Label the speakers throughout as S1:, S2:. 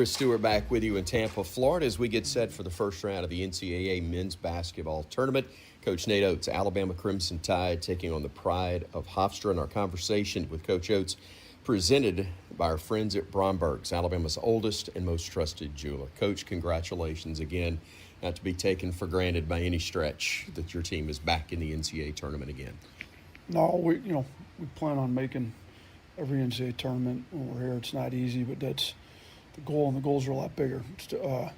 S1: Chris Stewart back with you in Tampa, Florida, as we get set for the first round of the NCAA men's basketball tournament. Coach Nate Oates, Alabama Crimson Tide, taking on the Pride of Hofstra. In our conversation with Coach Oates, presented by our friends at Bromberg's, Alabama's oldest and most trusted jeweler. Coach, congratulations again. Not to be taken for granted by any stretch that your team is back in the NCAA tournament again.
S2: No, we plan on making every NCAA tournament when we're here. It's not easy, but that's the goal, and the goals are a lot bigger. It's to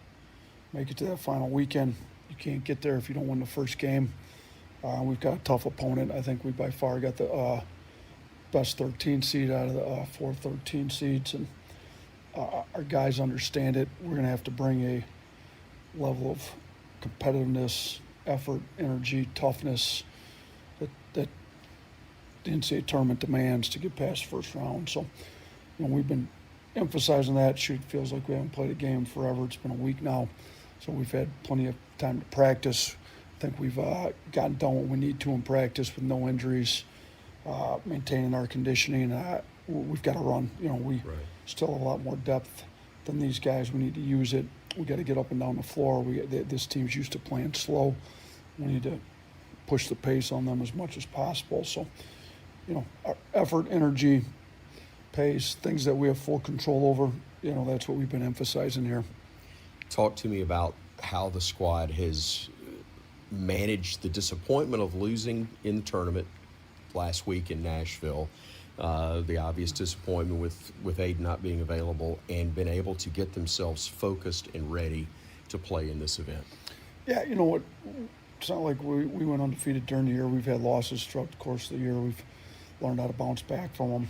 S2: make it to that final weekend. You can't get there if you don't win the first game. We've got a tough opponent. I think we by far got the best 13 seed out of the 4 13 seeds, and our guys understand it. We're going to have to bring a level of competitiveness, effort, energy, toughness that the NCAA tournament demands to get past the first round. So, we've been emphasizing that. Shoot, it feels like we haven't played a game forever. It's been a week now, so we've had plenty of time to practice. I think we've gotten done what we need to in practice with no injuries, maintaining our conditioning. We've got to run. We still have a lot more depth than these guys. We need to use it. We got to get up and down the floor. This team's used to playing slow. We need to push the pace on them as much as possible. So, our effort, energy, pace, things that we have full control over, that's what we've been emphasizing here.
S1: Talk to me about how the squad has managed the disappointment of losing in the tournament last week in Nashville, the obvious disappointment with Aiden not being available, and been able to get themselves focused and ready to play in this event.
S2: Yeah, you know what? It's not like we went undefeated during the year. We've had losses throughout the course of the year. We've learned how to bounce back from them.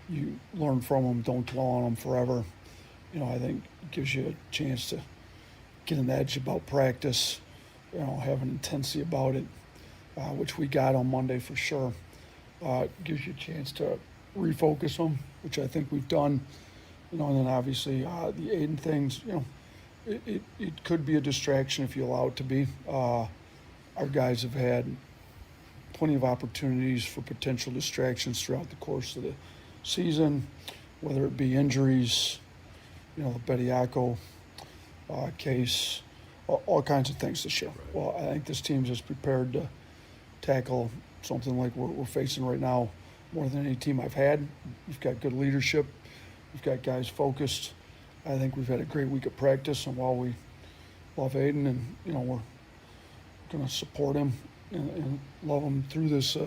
S2: You learn from them, don't dwell on them forever. I think it gives you a chance to get an edge about practice, have an intensity about it, which we got on Monday for sure. It gives you a chance to refocus them, which I think we've done. And then obviously the Aiden things, it could be a distraction if you allow it to be. Our guys have had plenty of opportunities for potential distractions throughout the course of the season, whether it be injuries, the Bediako case, all kinds of things this year.
S1: Right.
S2: Well, I think this team's as prepared to tackle something like we're facing right now more than any team I've had. We've got good leadership. We've got guys focused. I think we've had a great week of practice, and while we love Aiden and, we're going to support him and love him through this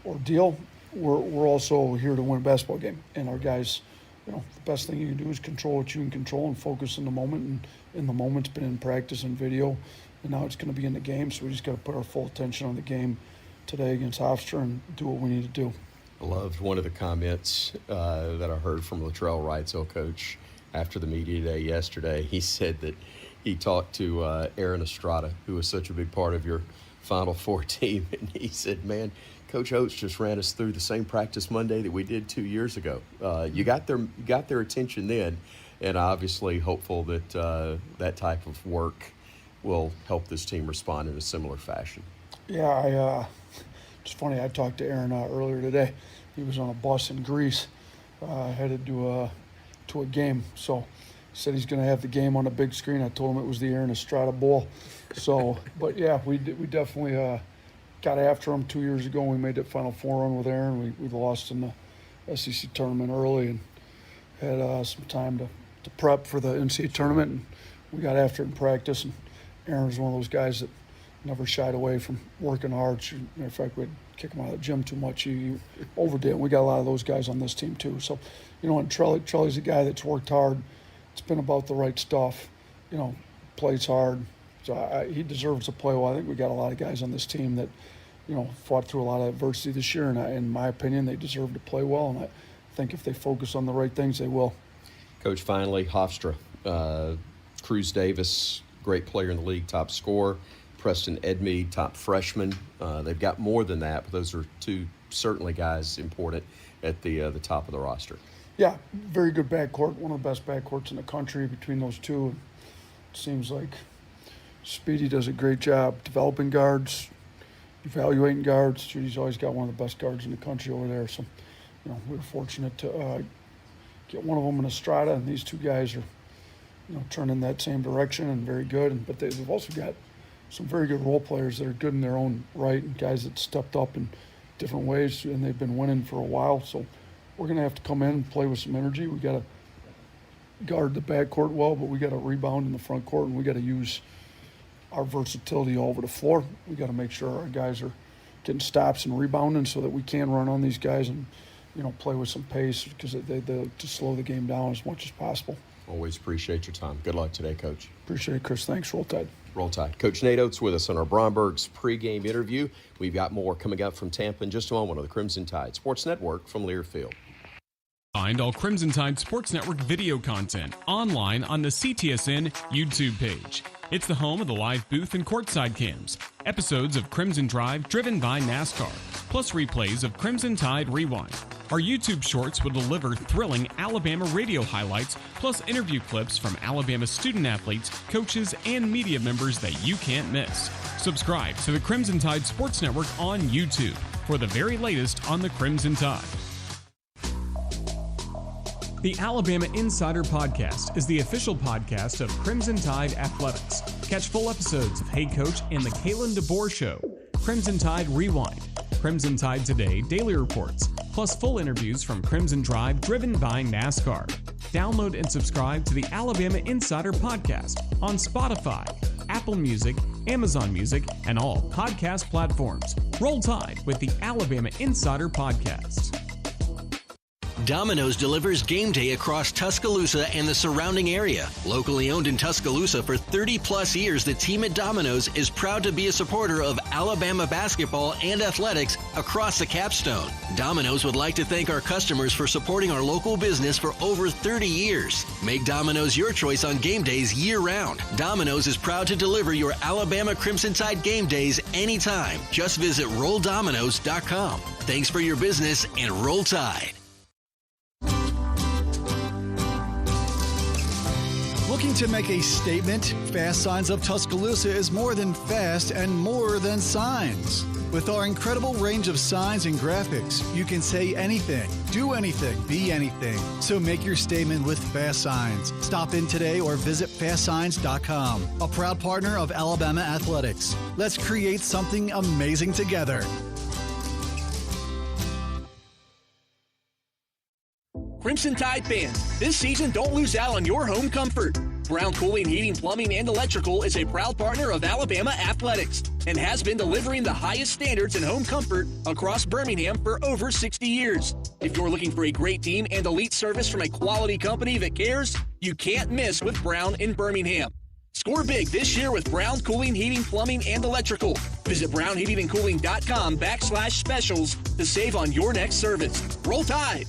S2: ordeal, we're also here to win a basketball game. And our guys, the best thing you can do is control what you can control and focus in the moment. And in the moment's been in practice and video, and now it's going to be in the game. So we just got to put our full attention on the game today against Hofstra and do what we need to do.
S1: I loved one of the comments that I heard from Latrell Wright's coach after the media day yesterday. He said that he talked to Aaron Estrada, who was such a big part of your Final Four team, and he said, man, Coach Oates just ran us through the same practice Monday that we did 2 years ago. You got their attention then, and obviously hopeful that that type of work will help this team respond in a similar fashion.
S2: Yeah, it's funny. I talked to Aaron earlier today. He was on a bus in Greece, headed to a game. So he said he's going to have the game on the big screen. I told him it was the Aaron Estrada Bowl. So, but yeah, we definitely got after him 2 years ago. We made that Final Four run with Aaron. We lost in the SEC tournament early and had some time to prep for the NCAA tournament. And we got after it in practice. And Aaron was one of those guys that never shied away from working hard. Matter of fact, we'd kick him out of the gym too much. He overdid it. We got a lot of those guys on this team too. So, and Trelly's a guy that's worked hard. It's been about the right stuff. Plays hard. So he deserves to play well. I think we got a lot of guys on this team that, fought through a lot of adversity this year. And in my opinion, they deserve to play well. And I think if they focus on the right things, they will.
S1: Coach, finally, Hofstra. Cruz Davis, great player in the league, top scorer. Preston Edmeade, top freshman. They've got more than that, but those are two certainly guys important at the top of the roster.
S2: Yeah, very good backcourt. One of the best backcourts in the country between those two. It seems like Speedy does a great job developing guards, evaluating guards. Judy's always got one of the best guards in the country over there. So, we were fortunate to get one of them in Estrada, and these two guys are, turning that same direction and very good. But they've also got some very good role players that are good in their own right, and guys that stepped up in different ways, and they've been winning for a while. So we're going to have to come in and play with some energy. We got to guard the backcourt well, but we got to rebound in the front court, and we got to use our versatility all over the floor. We got to make sure our guys are getting stops and rebounding so that we can run on these guys and, play with some pace, because they to slow the game down as much as possible.
S1: Always appreciate your time. Good luck today, Coach.
S2: Appreciate it, Chris. Thanks. Roll Tide.
S1: Roll Tide. Coach Nate Oates with us on our Bromberg's pregame interview. We've got more coming up from Tampa in just a moment on the Crimson Tide Sports Network from Learfield.
S3: Find all Crimson Tide Sports Network video content online on the CTSN YouTube page. It's the home of the live booth and courtside cams, episodes of Crimson Drive driven by NASCAR, plus replays of Crimson Tide Rewind. Our YouTube shorts will deliver thrilling Alabama radio highlights, plus interview clips from Alabama student athletes, coaches, and media members that you can't miss. Subscribe to the Crimson Tide Sports Network on YouTube for the very latest on the Crimson Tide. The Alabama Insider Podcast is the official podcast of Crimson Tide Athletics. Catch full episodes of Hey Coach and the Kalen DeBoer Show, Crimson Tide Rewind, Crimson Tide Today Daily Reports, plus full interviews from Crimson Drive driven by NASCAR. Download and subscribe to the Alabama Insider Podcast on Spotify, Apple Music, Amazon Music, and all podcast platforms. Roll Tide with the Alabama Insider Podcast.
S4: Domino's delivers game day across Tuscaloosa and the surrounding area. Locally owned in Tuscaloosa for 30-plus years, the team at Domino's is proud to be a supporter of Alabama basketball and athletics across the capstone. Domino's would like to thank our customers for supporting our local business for over 30 years. Make Domino's your choice on game days year-round. Domino's is proud to deliver your Alabama Crimson Tide game days anytime. Just visit RollDominoes.com. Thanks for your business and Roll Tide.
S5: Looking to make a statement? Fast Signs of Tuscaloosa is more than fast and more than signs. With our incredible range of signs and graphics, you can say anything, do anything, be anything. So make your statement with Fast Signs. Stop in today or visit FastSigns.com, a proud partner of Alabama Athletics. Let's create something amazing together.
S6: Crimson Tide fans, this season don't lose out on your home comfort. Brown Cooling, Heating, Plumbing, and Electrical is a proud partner of Alabama Athletics and has been delivering the highest standards in home comfort across Birmingham for over 60 years. If you're looking for a great team and elite service from a quality company that cares, you can't miss with Brown in Birmingham. Score big this year with Brown Cooling, Heating, Plumbing, and Electrical. Visit brownheatingandcooling.com/specials to save on your next service. Roll Tide!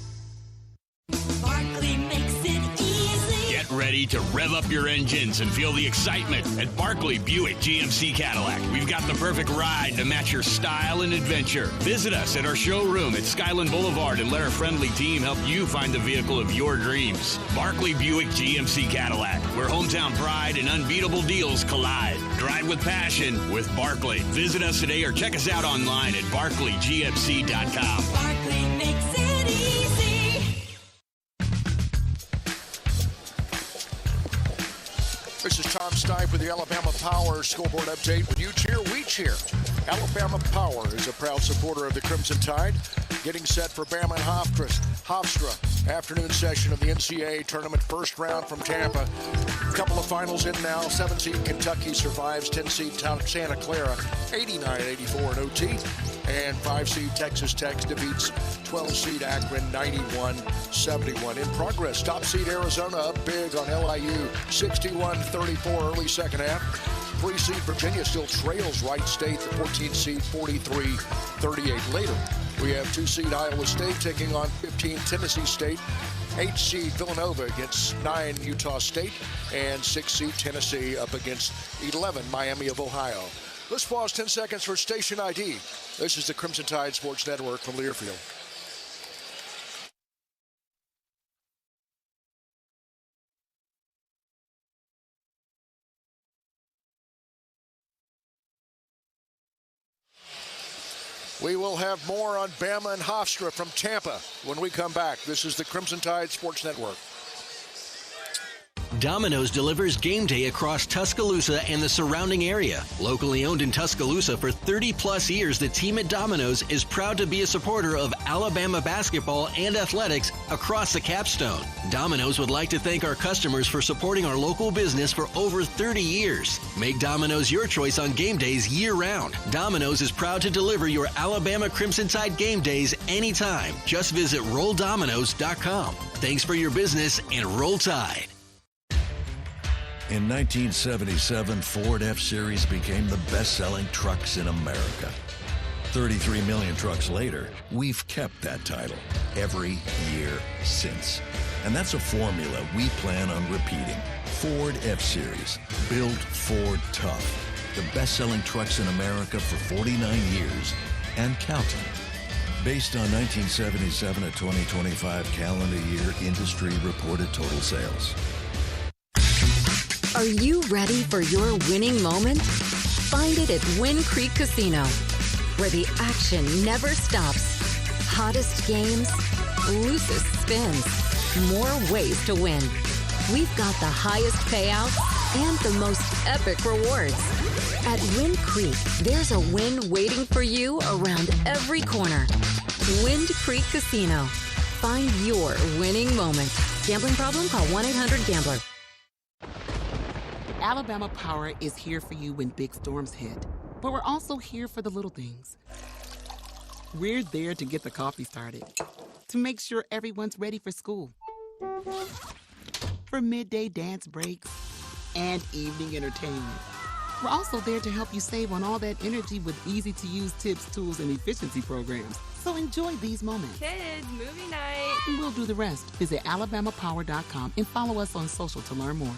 S7: Barkley makes it easy.
S8: Get ready to rev up your engines and feel the excitement at Barkley Buick GMC Cadillac. We've got the perfect ride to match your style and adventure. Visit us at our showroom at Skyland Boulevard and let our friendly team help you find the vehicle of your dreams. Barkley Buick GMC Cadillac, where hometown pride and unbeatable deals collide. Drive with passion with Barkley. Visit us today or check us out online at barkleygmc.com.
S7: Barkley makes it easy.
S9: This is Tom Stipe with the Alabama Power scoreboard update. When you cheer, we cheer. Alabama Power is a proud supporter of the Crimson Tide, getting set for Bama and Hofstra afternoon session of the NCAA tournament first round from Tampa. A couple of finals in now. 7-seed Kentucky survives 10-seed Santa Clara 89-84 in OT. And 5-seed Texas Tech defeats 12-seed Akron 91-71. In progress, top seed Arizona up big on LIU 61-34 early second half. 3-seed Virginia still trails Wright State, the 14-seed 43-38 later. We have 2-seed Iowa State taking on 15 Tennessee State. 8-seed Villanova against 9 Utah State. And 6-seed Tennessee up against 11 Miami of Ohio. Let's pause 10 seconds for station ID. This is the Crimson Tide Sports Network from Learfield. We will have more on Bama and Hofstra from Tampa when we come back. This is the Crimson Tide Sports Network.
S4: Domino's delivers game day across Tuscaloosa and the surrounding area. Locally owned in Tuscaloosa for 30-plus years, the team at Domino's is proud to be a supporter of Alabama basketball and athletics across the capstone. Domino's would like to thank our customers for supporting our local business for over 30 years. Make Domino's your choice on game days year-round. Domino's is proud to deliver your Alabama Crimson Tide game days anytime. Just visit RollDomino's.com. Thanks for your business and Roll Tide.
S10: In 1977, Ford F-Series became the best-selling trucks in America. 33 million trucks later, we've kept that title every year since. And that's a formula we plan on repeating. Ford F-Series, built Ford tough. The best-selling trucks in America for 49 years and counting. Based on 1977 to 2025 calendar year industry reported total sales.
S11: Are you ready for your winning moment? Find it at Wind Creek Casino, where the action never stops. Hottest games, loosest spins, more ways to win. We've got the highest payouts and the most epic rewards. At Wind Creek, there's a win waiting for you around every corner. Wind Creek Casino. Find your winning moment. Gambling problem? Call 1-800-GAMBLER.
S12: Alabama Power is here for you when big storms hit, but we're also here for the little things. We're there to get the coffee started, to make sure everyone's ready for school, for midday dance breaks, and evening entertainment. We're also there to help you save on all that energy with easy-to-use tips, tools, and efficiency programs. So enjoy these moments.
S13: Kids, movie night.
S12: And we'll do the rest. Visit alabamapower.com and follow us on social to learn more.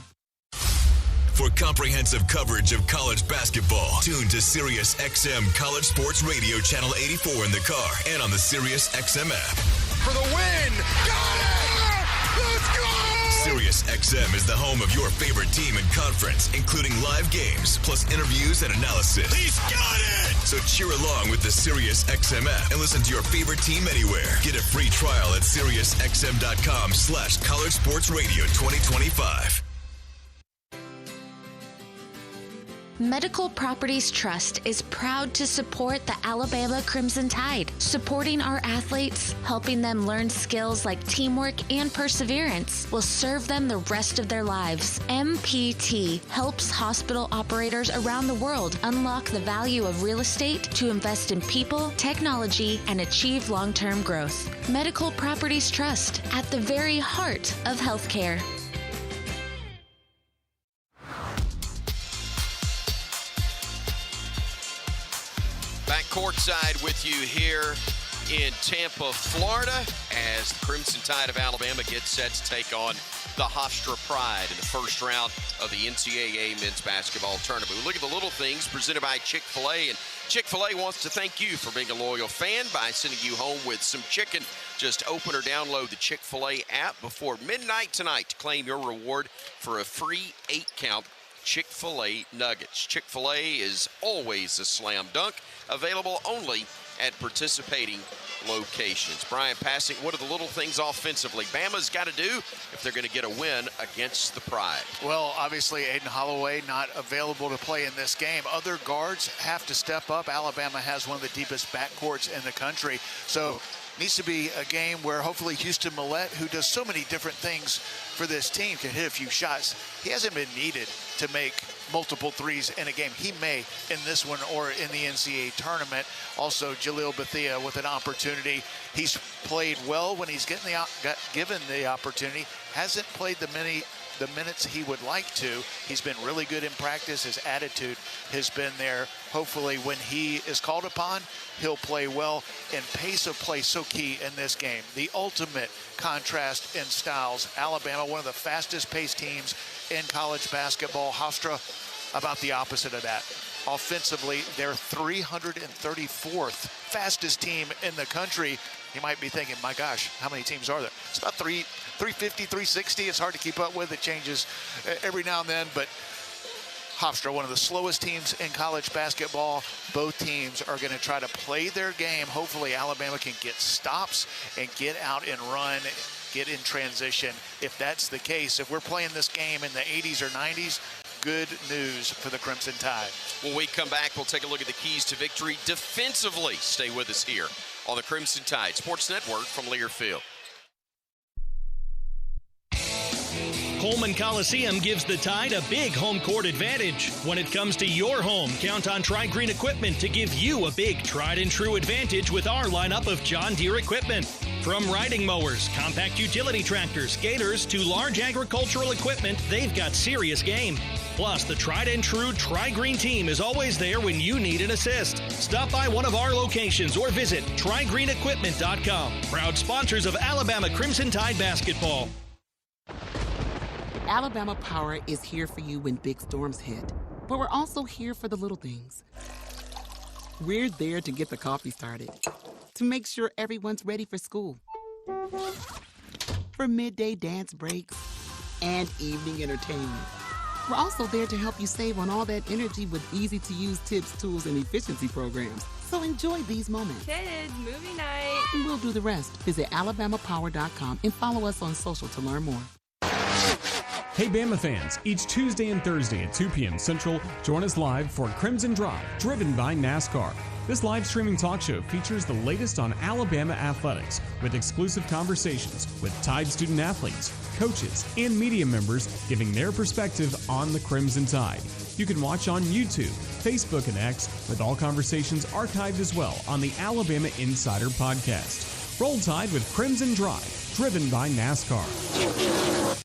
S14: For comprehensive coverage of college basketball, tune to Sirius XM College Sports Radio Channel 84 in the car and on the Sirius XM app.
S9: For the win! Got it! Let's go!
S14: Sirius XM is the home of your favorite team and conference, including live games, plus interviews and analysis.
S8: He's got it!
S14: So cheer along with the Sirius XM app and listen to your favorite team anywhere. Get a free trial at SiriusXM.com/College Sports Radio 2025.
S15: Medical Properties Trust is proud to support the Alabama Crimson Tide, supporting our athletes, helping them learn skills like teamwork and perseverance will serve them the rest of their lives. MPT helps hospital operators around the world unlock the value of real estate to invest in people, technology, and achieve long-term growth. Medical Properties Trust, at the very heart of healthcare.
S16: Back courtside with you here in Tampa, Florida, as the Crimson Tide of Alabama gets set to take on the Hofstra Pride in the first round of the NCAA men's basketball tournament. We look at the little things presented by Chick-fil-A, and Chick-fil-A wants to thank you for being a loyal fan by sending you home with some chicken. Just open or download the Chick-fil-A app before midnight tonight to claim your reward for a free 8-count Chick-fil-A nuggets. Chick-fil-A is always a slam dunk, available only at participating locations. Brian, passing, what are the little things offensively Bama's got to do if they're going to get a win against the Pride?
S17: Well, obviously, Aiden Holloway not available to play in this game. Other guards have to step up. Alabama has one of the deepest backcourts in the country. So needs to be a game where hopefully Houston Millett, who does so many different things for this team, can hit a few shots. He hasn't been needed to make multiple threes in a game. He may in this one or in the NCAA tournament. Also, Jaleel Bethea with an opportunity. He's played well when he's given the opportunity. Hasn't played the minutes he would like to. He's been really good in practice. His attitude has been there. Hopefully when he is called upon, he'll play well. And pace of play so key in this game. The ultimate contrast in styles. Alabama, one of the fastest paced teams in college basketball. Hofstra, about the opposite of that. Offensively, they're 334th fastest team in the country. You might be thinking, my gosh, how many teams are there? It's about 350, 360. It's hard to keep up with. It changes every now and then, but Hofstra, one of the slowest teams in college basketball. Both teams are going to try to play their game. Hopefully Alabama can get stops and get out and run, get in transition. If that's the case, if we're playing this game in the 80s or 90s, good news for the Crimson Tide.
S16: When we come back, we'll take a look at the keys to victory defensively. Stay with us here on the Crimson Tide Sports Network from Learfield.
S13: Coleman Coliseum gives the Tide a big home court advantage. When it comes to your home, count on Tri-Green Equipment to give you a big tried-and-true advantage with our lineup of John Deere equipment. From riding mowers, compact utility tractors, gators, to large agricultural equipment, they've got serious game. Plus, the tried-and-true Tri-Green team is always there when you need an assist. Stop by one of our locations or visit TriGreenEquipment.com. Proud sponsors of Alabama Crimson Tide Basketball.
S12: Alabama Power is here for you when big storms hit. But we're also here for the little things. We're there to get the coffee started, to make sure everyone's ready for school, for midday dance breaks, and evening entertainment. We're also there to help you save on all that energy with easy-to-use tips, tools, and efficiency programs. So enjoy these moments.
S18: Kids, movie night.
S12: And we'll do the rest. Visit alabamapower.com and follow us on social to learn more.
S3: Hey Bama fans, each Tuesday and Thursday at 2 p.m. Central, join us live for Crimson Drive, driven by NASCAR. This live streaming talk show features the latest on Alabama athletics with exclusive conversations with Tide student athletes, coaches, and media members giving their perspective on the Crimson Tide. You can watch on YouTube, Facebook, and X, with all conversations archived as well on the Alabama Insider podcast. Roll Tide with Crimson Drive, driven by NASCAR.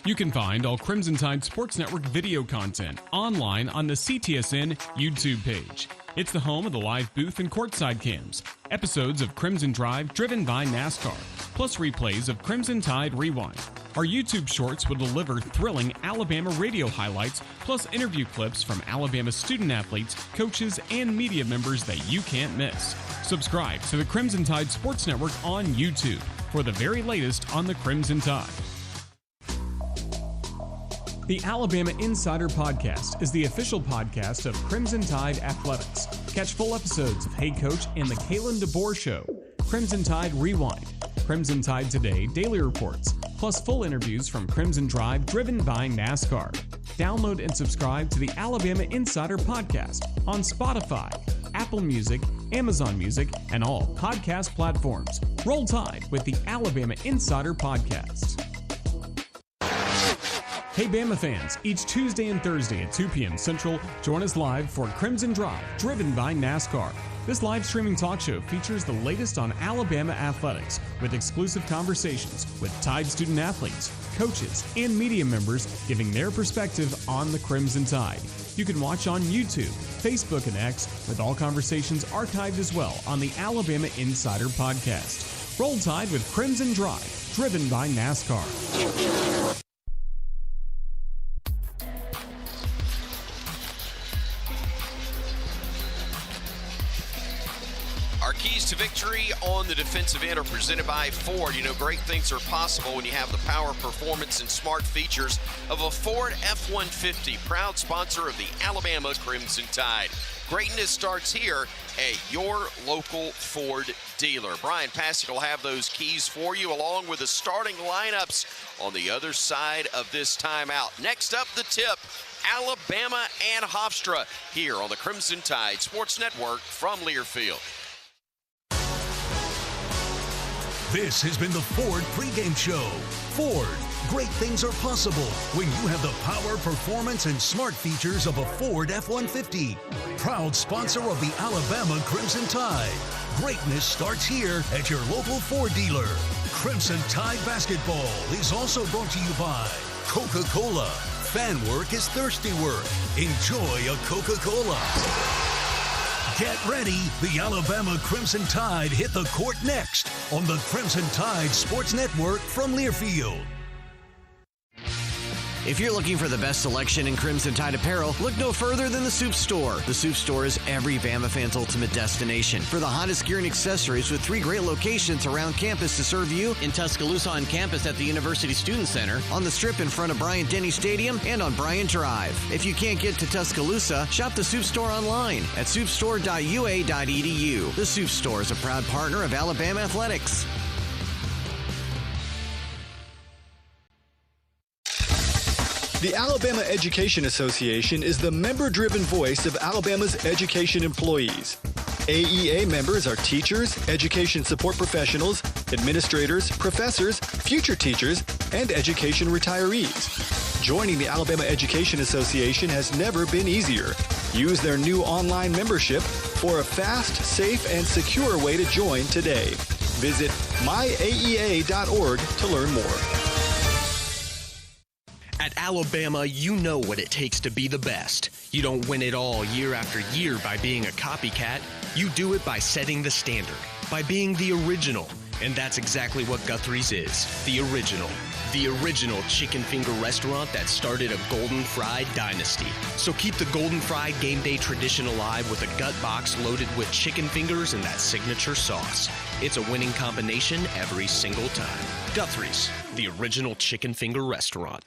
S3: You can find all Crimson Tide Sports Network video content online on the CTSN YouTube page. It's the home of the live booth and courtside cams, episodes of Crimson Drive driven by NASCAR, plus replays of Crimson Tide Rewind. Our YouTube shorts will deliver thrilling Alabama radio highlights, plus interview clips from Alabama student athletes, coaches, and media members that you can't miss. Subscribe to the Crimson Tide Sports Network on YouTube for the very latest on the Crimson Tide. The Alabama Insider Podcast is the official podcast of Crimson Tide Athletics. Catch full episodes of Hey Coach and the Kalen DeBoer Show, Crimson Tide Rewind, Crimson Tide Today Daily Reports, plus full interviews from Crimson Drive driven by NASCAR. Download and subscribe to the Alabama Insider Podcast on Spotify, Apple Music, Amazon Music, and all podcast platforms. Roll Tide with the Alabama Insider Podcast. Hey Bama fans, each Tuesday and Thursday at 2 p.m. Central, join us live for Crimson Drive, driven by NASCAR. This live streaming talk show features the latest on Alabama athletics with exclusive conversations with Tide student athletes, coaches, and media members giving their perspective on the Crimson Tide. You can watch on YouTube, Facebook, and X, with all conversations archived as well on the Alabama Insider Podcast. Roll Tide with Crimson Drive, driven by NASCAR.
S16: Our keys to victory on the defensive end are presented by Ford. You know, great things are possible when you have the power, performance, and smart features of a Ford F-150, proud sponsor of the Alabama Crimson Tide. Greatness starts here at your local Ford dealer. Brian Pasick will have those keys for you, along with the starting lineups on the other side of this timeout. Next up, the tip. Alabama and Hofstra here on the Crimson Tide Sports Network from Learfield.
S14: This has been the Ford Pregame Show. Ford, great things are possible when you have the power, performance, and smart features of a Ford F-150. Proud sponsor of the Alabama Crimson Tide. Greatness starts here at your local Ford dealer. Crimson Tide Basketball is also brought to you by Coca-Cola. Fan work is thirsty work. Enjoy a Coca-Cola. Get ready. The Alabama Crimson Tide hit the court next on the Crimson Tide Sports Network from Learfield.
S18: If you're looking for the best selection in Crimson Tide apparel, look no further than the Soup Store. The Soup Store is every Bama fan's ultimate destination for the hottest gear and accessories, with 3 great locations around campus to serve you: in Tuscaloosa on campus at the University Student Center, on the Strip in front of Bryant-Denny Stadium, and on Bryant Drive. If you can't get to Tuscaloosa, shop the Soup Store online at soupstore.ua.edu. The Soup Store is a proud partner of Alabama Athletics.
S5: The Alabama Education Association is the member-driven voice of Alabama's education employees. AEA members are teachers, education support professionals, administrators, professors, future teachers, and education retirees. Joining the Alabama Education Association has never been easier. Use their new online membership for a fast, safe, and secure way to join today. Visit myaea.org to learn more.
S19: At Alabama, you know what it takes to be the best. You don't win it all year after year by being a copycat. You do it by setting the standard, by being the original. And that's exactly what Guthrie's is, the original. The original chicken finger restaurant that started a Golden Fried dynasty. So keep the Golden Fried game day tradition alive with a gut box loaded with chicken fingers and that signature sauce. It's a winning combination every single time. Guthrie's, the original chicken finger restaurant.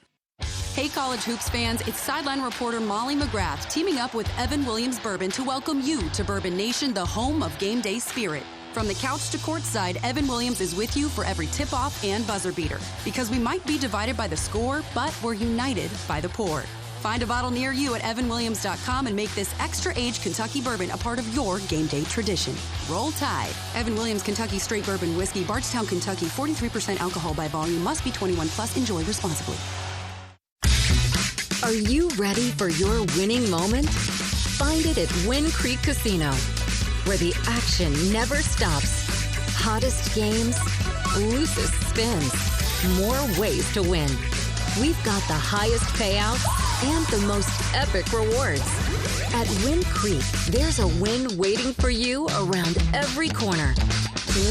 S20: Hey, college hoops fans, it's sideline reporter Molly McGrath teaming up with Evan Williams Bourbon to welcome you to Bourbon Nation, the home of game day spirit. From the couch to courtside, Evan Williams is with you for every tip-off and buzzer beater. Because we might be divided by the score, but we're united by the pour. Find a bottle near you at evanwilliams.com and make this extra-aged Kentucky bourbon a part of your game day tradition. Roll Tide. Evan Williams Kentucky Straight Bourbon Whiskey, Bardstown, Kentucky, 43% alcohol by volume. Must be 21 plus. Enjoy responsibly.
S11: Are you ready for your winning moment? Find it at Wind Creek Casino, where the action never stops. Hottest games, loosest spins, more ways to win. We've got the highest payouts and the most epic rewards. At Wind Creek, there's a win waiting for you around every corner.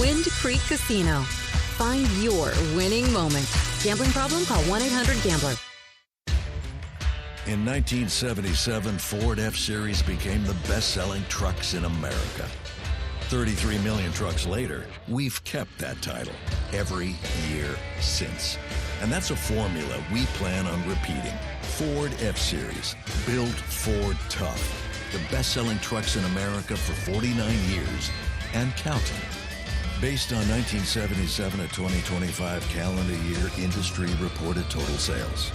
S11: Wind Creek Casino. Find your winning moment. Gambling problem? Call 1-800-GAMBLER.
S10: In 1977, Ford F-Series became the best-selling trucks in America. 33 million trucks later, we've kept that title every year since. And that's a formula we plan on repeating. Ford F-Series, built Ford tough. The best-selling trucks in America for 49 years and counting. Based on 1977 to 2025 calendar year industry reported total sales.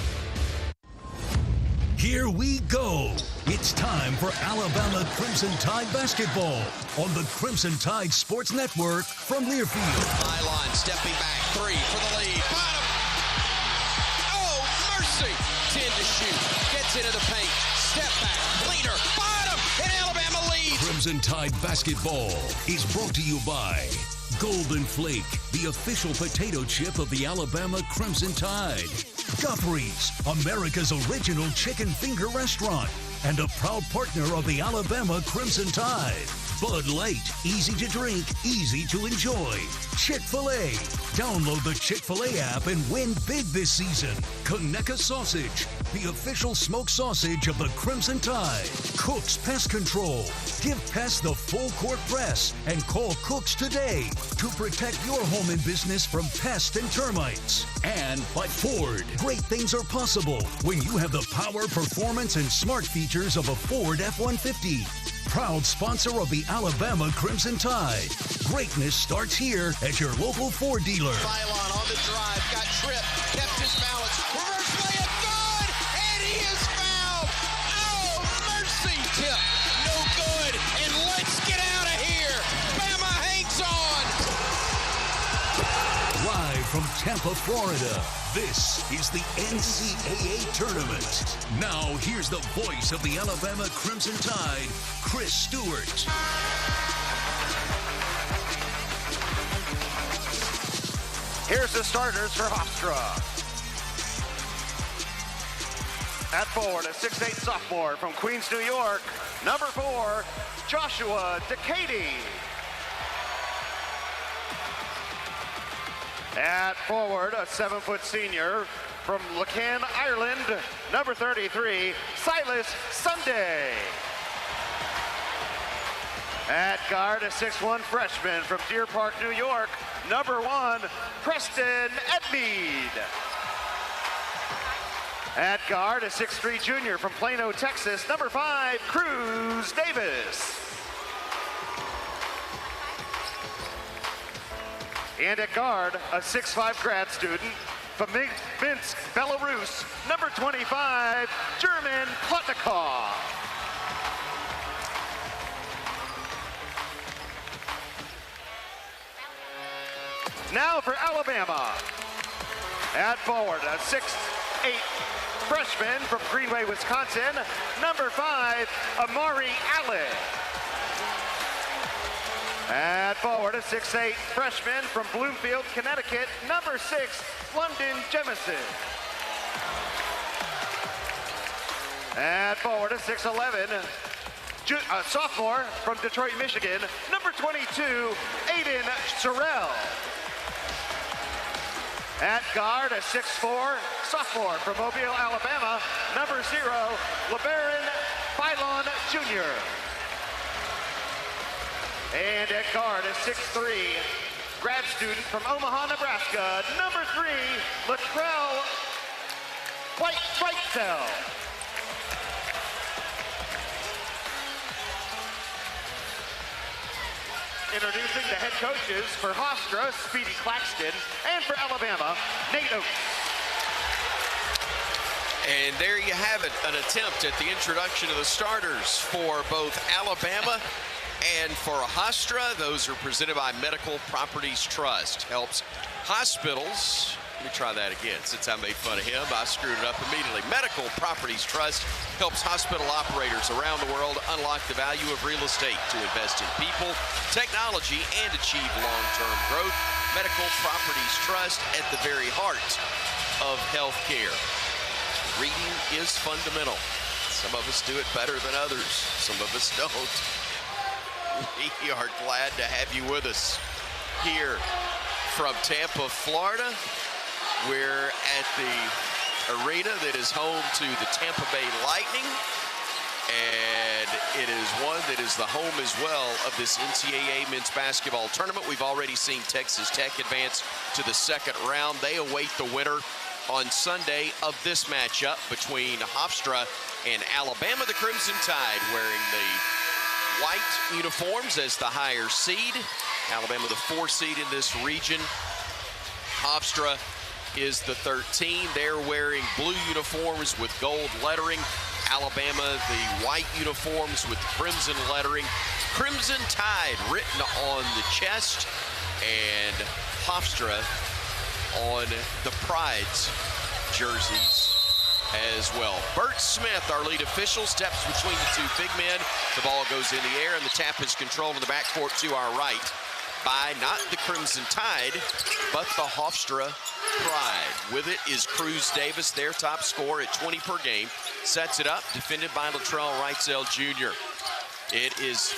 S14: Here we go. It's time for Alabama Crimson Tide basketball on the Crimson Tide Sports Network from Learfield.
S16: Byline stepping back, 3 for the lead. Bottom. Oh, mercy. 10 to shoot. Gets into the paint. Step back. Leader. Bottom. And Alabama leads.
S14: Crimson Tide basketball is brought to you by Golden Flake, the official potato chip of the Alabama Crimson Tide. Guthrie's, America's original chicken finger restaurant, and a proud partner of the Alabama Crimson Tide. Bud Light, easy to drink, easy to enjoy. Chick-fil-A. Download the Chick-fil-A app and win big this season. Conecuh Sausage, the official smoked sausage of the Crimson Tide. Cook's Pest Control. Give pests the full court press and call Cook's today to protect your home and business from pests and termites. And by Ford. Great things are possible when you have the power, performance, and smart features of a Ford F-150. Proud sponsor of the Alabama Crimson Tide. Greatness starts here at your local Ford dealer.
S16: Phylon on the drive, got tripped, kept his balance, reverse layup, good, and he is fouled. Oh, mercy tip, no good, and let's get out of here. Bama hangs on.
S14: Live from Tampa, Florida, this is the NCAA Tournament. Now, here's the voice of the Alabama Crimson Tide, Chris Stewart.
S21: Here's the starters for Hofstra. At forward, a 6'8" sophomore from Queens, New York, number 4, Joshua Decady. At forward, a 7-foot senior from Lacan, Ireland, number 33, Silas Sunday. At guard, a 6'1" freshman from Deer Park, New York, number 1, Preston Edmead. At guard, a 6'3" junior from Plano, Texas, number 5, Cruz Davis. And at guard, a 6'5" grad student from Minsk, Belarus, number 25, German Plotnikov. Now for Alabama. At forward, a 6'8" freshman from Greenway, Wisconsin, number 5, Amari Allen. At forward, a 6'8" freshman from Bloomfield, Connecticut, number 6, London Jemison. At forward, a 6'11", sophomore from Detroit, Michigan, number 22, Aiden Sorrell. At guard, a 6'4", sophomore from Mobile, Alabama, number 0, LeBaron Philon Jr. And at guard, a 6'3", grad student from Omaha, Nebraska, number 3, Latrell Whitesell. Introducing the head coaches for Hofstra, Speedy Claxton, and for Alabama, Nate Oates.
S16: And there you have it, an attempt at the introduction of the starters for both Alabama and for Hofstra. Those are presented by Medical Properties Trust. Helps hospitals. Let me try that again. Since I made fun of him, I screwed it up immediately. Medical Properties Trust helps hospital operators around the world unlock the value of real estate to invest in people, technology, and achieve long-term growth. Medical Properties Trust at the very heart of healthcare. Reading is fundamental. Some of us do it better than others. Some of us don't. We are glad to have you with us here from Tampa, Florida. We're at the arena that is home to the Tampa Bay Lightning, and it is one that is the home as well of this NCAA men's basketball tournament. We've already seen Texas Tech advance to the second round. They await the winner on Sunday of this matchup between Hofstra and Alabama. The Crimson Tide wearing the white uniforms as the higher seed. Alabama the 4 seed in this region. Hofstra is the 13. They're wearing blue uniforms with gold lettering. Alabama, the white uniforms with crimson lettering. Crimson Tide written on the chest, and Hofstra on the Pride's jerseys as well. Bert Smith, our lead official, steps between the two big men. The ball goes in the air, and the tap is controlled in the backcourt to our right by not the Crimson Tide, but the Hofstra Pride. With it is Cruz Davis, their top scorer at 20 per game. Sets it up, defended by Latrell Wrightsell Jr. It is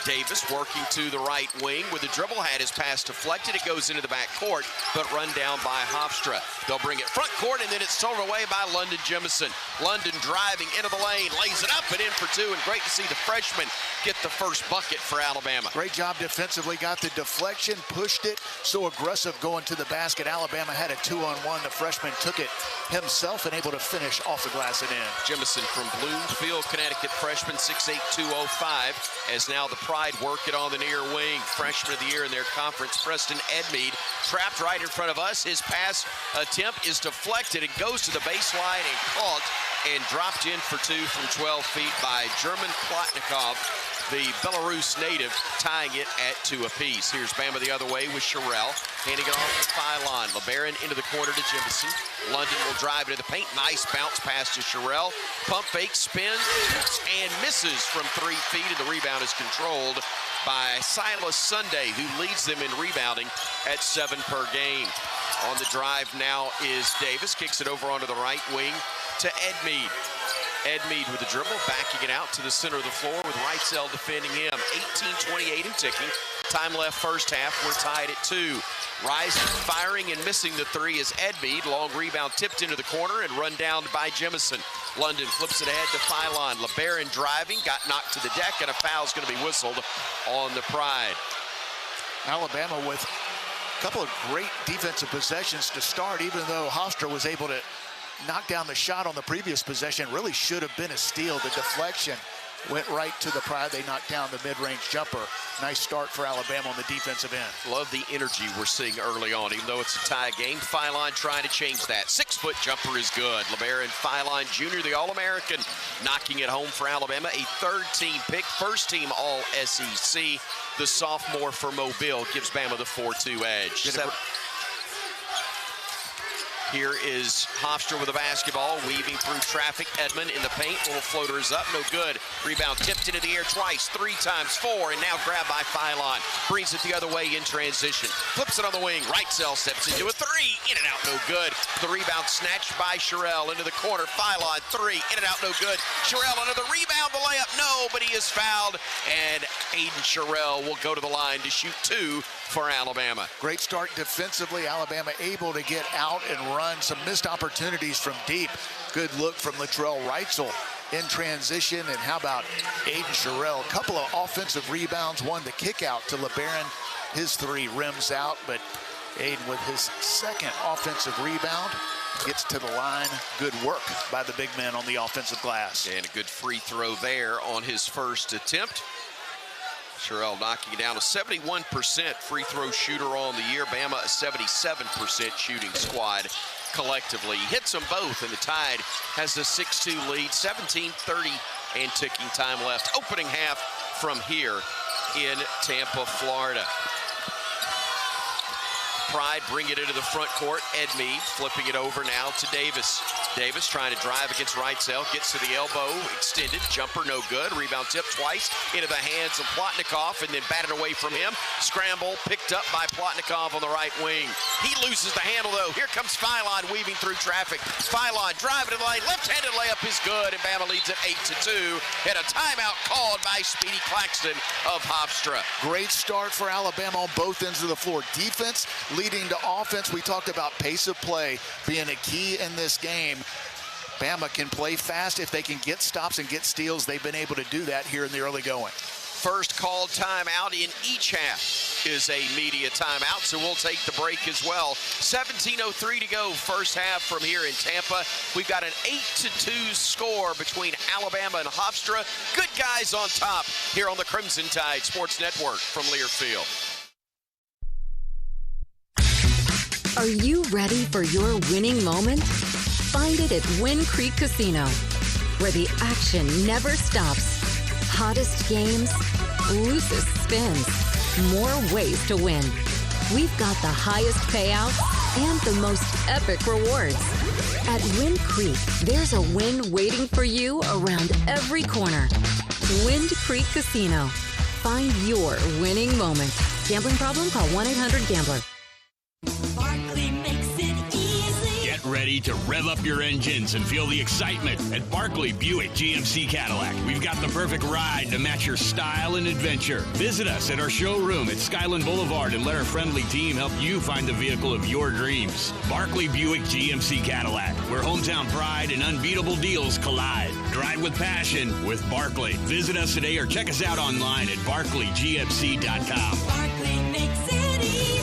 S16: Davis working to the right wing with the dribble, had his pass deflected. It goes into the back court, but run down by Hofstra. They'll bring it front court, and then it's stolen away by London Jemison. London driving into the lane, lays it up and in for 2, and great to see the freshman get the first bucket for Alabama.
S17: Great job defensively, got the deflection, pushed it, so aggressive going to the basket. Alabama had a 2-on-1. The freshman took it himself and able to finish off the glass and in.
S16: Jemison from Bloomfield, Connecticut, freshman, 6'8", 205, as now the Pride work it on the near wing. Freshman of the year in their conference, Preston Edmead, trapped right in front of us. His pass attempt is deflected. It goes to the baseline and caught and dropped in for 2 from 12 feet by German Plotnikov, the Belarus native, tying it at 2 apiece. Here's Bama the other way with Sherrell, handing it off to Philon. LeBaron into the corner to Jemison. London will drive into the paint. Nice bounce pass to Sherrell. Pump fake, spins, and misses from 3 feet, and the rebound is controlled by Silas Sunday, who leads them in rebounding at 7 per game. On the drive now is Davis. Kicks it over onto the right wing to Edmead. Edmead with the dribble, backing it out to the center of the floor with Wrightsell defending him. 18-28 and ticking. Time left first half. We're tied at 2. Rising, firing, and missing the 3 is Edmead. Long rebound tipped into the corner and run down by Jemison. London flips it ahead to Philon. LeBaron driving, got knocked to the deck, and a foul's going to be whistled on the Pride.
S17: Alabama with a couple of great defensive possessions to start, even though Hofstra was able to knock down the shot on the previous possession. Really should have been a steal. The deflection went right to the Pride. They knocked down the mid-range jumper. Nice start for Alabama on the defensive end.
S16: Love the energy we're seeing early on, even though it's a tie game. Philon trying to change that. 6-foot jumper is good. LeBaron Philon Jr., the All-American, knocking it home for Alabama. A third-team pick, first-team All-SEC. The sophomore for Mobile gives Bama the 4-2 edge. Here is Hofstra with the basketball, weaving through traffic. Edmond in the paint, little floater is up, no good. Rebound tipped into the air twice, 3 times, 4, and now grabbed by Philon. Brings it the other way in transition. Flips it on the wing. Wrightsell steps into a 3, in and out, no good. The rebound snatched by Sherrill into the corner. Philon 3, in and out, no good. Sherrill under the rebound, the layup, no, but he is fouled, and Aiden Sherrill will go to the line to shoot 2 for Alabama.
S17: Great start defensively. Alabama able to get out and run. Some missed opportunities from deep. Good look from Latrell Wrightsell in transition. And how about Aiden Sherrill? A couple of offensive rebounds. One, the kick out to LeBaron. His 3 rims out, but Aiden with his second offensive rebound gets to the line. Good work by the big man on the offensive glass.
S16: And a good free throw there on his first attempt. Sherrill knocking it down, a 71% free throw shooter on the year. Bama a 77% shooting squad collectively. He hits them both, and the Tide has a 6-2 lead, 17:30 and ticking time left. Opening half from here in Tampa, Florida. Pride bring it into the front court. Edmead flipping it over now to Davis. Davis trying to drive against Wrightsell, gets to the elbow, extended, jumper no good, rebound tip twice into the hands of Plotnikov and then batted away from him. Scramble picked up by Plotnikov on the right wing. He loses the handle though. Here comes Philon weaving through traffic. Philon driving to the lane, left-handed layup is good, and Bama leads at 8-2. And a timeout called by Speedy Claxton of Hofstra.
S17: Great start for Alabama on both ends of the floor. Defense leading to offense. We talked about pace of play being a key in this game. Bama can play fast if they can get stops and get steals. They've been able to do that here in the early going.
S16: First called timeout in each half is a media timeout, so we'll take the break as well. 17:03 to go, first half from here in Tampa. We've got an 8-2 score between Alabama and Hofstra. Good guys on top here on the Crimson Tide Sports Network from Learfield.
S11: Are you ready for your winning moment? Find it at Wind Creek Casino, where the action never stops. Hottest games, loosest spins, more ways to win. We've got the highest payouts and the most epic rewards. At Wind Creek, there's a win waiting for you around every corner. Wind Creek Casino. Find your winning moment. Gambling problem? Call 1-800-GAMBLER.
S7: Barkley makes it easy.
S8: Get ready to rev up your engines and feel the excitement at Barkley Buick GMC Cadillac. We've got the perfect ride to match your style and adventure. Visit us at our showroom at Skyland Boulevard and let our friendly team help you find the vehicle of your dreams. Barkley Buick GMC Cadillac, where hometown pride and unbeatable deals collide. Drive with passion with Barkley. Visit us today or check us out online at barkleygmc.com.
S7: Barkley makes it easy.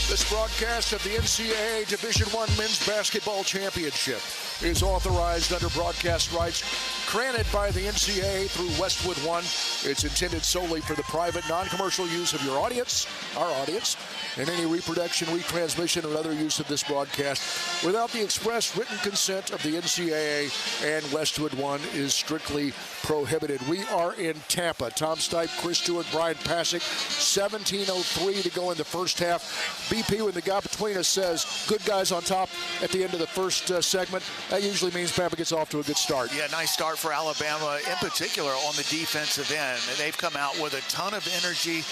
S9: This broadcast of the NCAA Division I Men's Basketball Championship is authorized under broadcast rights granted by the NCAA through Westwood One. It's intended solely for the private, non-commercial use of your audience, our audience, and any reproduction, retransmission, or other use of this broadcast without the express written consent of the NCAA and Westwood One is strictly prohibited. We are in Tampa. Tom Stipe, Chris Stewart, Brian Pasick. 17:03 to go in the first half. BP with the gap between between us says good guys on top at the end of the first segment, that usually means Bama gets off to a good start.
S17: Yeah, nice start for Alabama, in particular on the defensive end. They've come out with a ton of energy.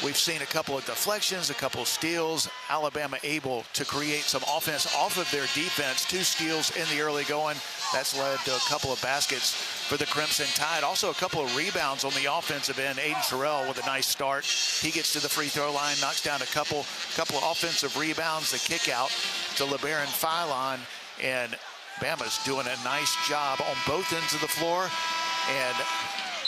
S17: We've seen a couple of deflections, a couple of steals. Alabama able to create some offense off of their defense. 2 steals in the early going. That's led to a couple of baskets for the Crimson Tide. Also a couple of rebounds on the offensive end. Aiden Sherrill with a nice start. He gets to the free throw line, knocks down a couple of offensive rebounds. The kick out to LeBaron Philon, and Bama's doing a nice job on both ends of the floor. And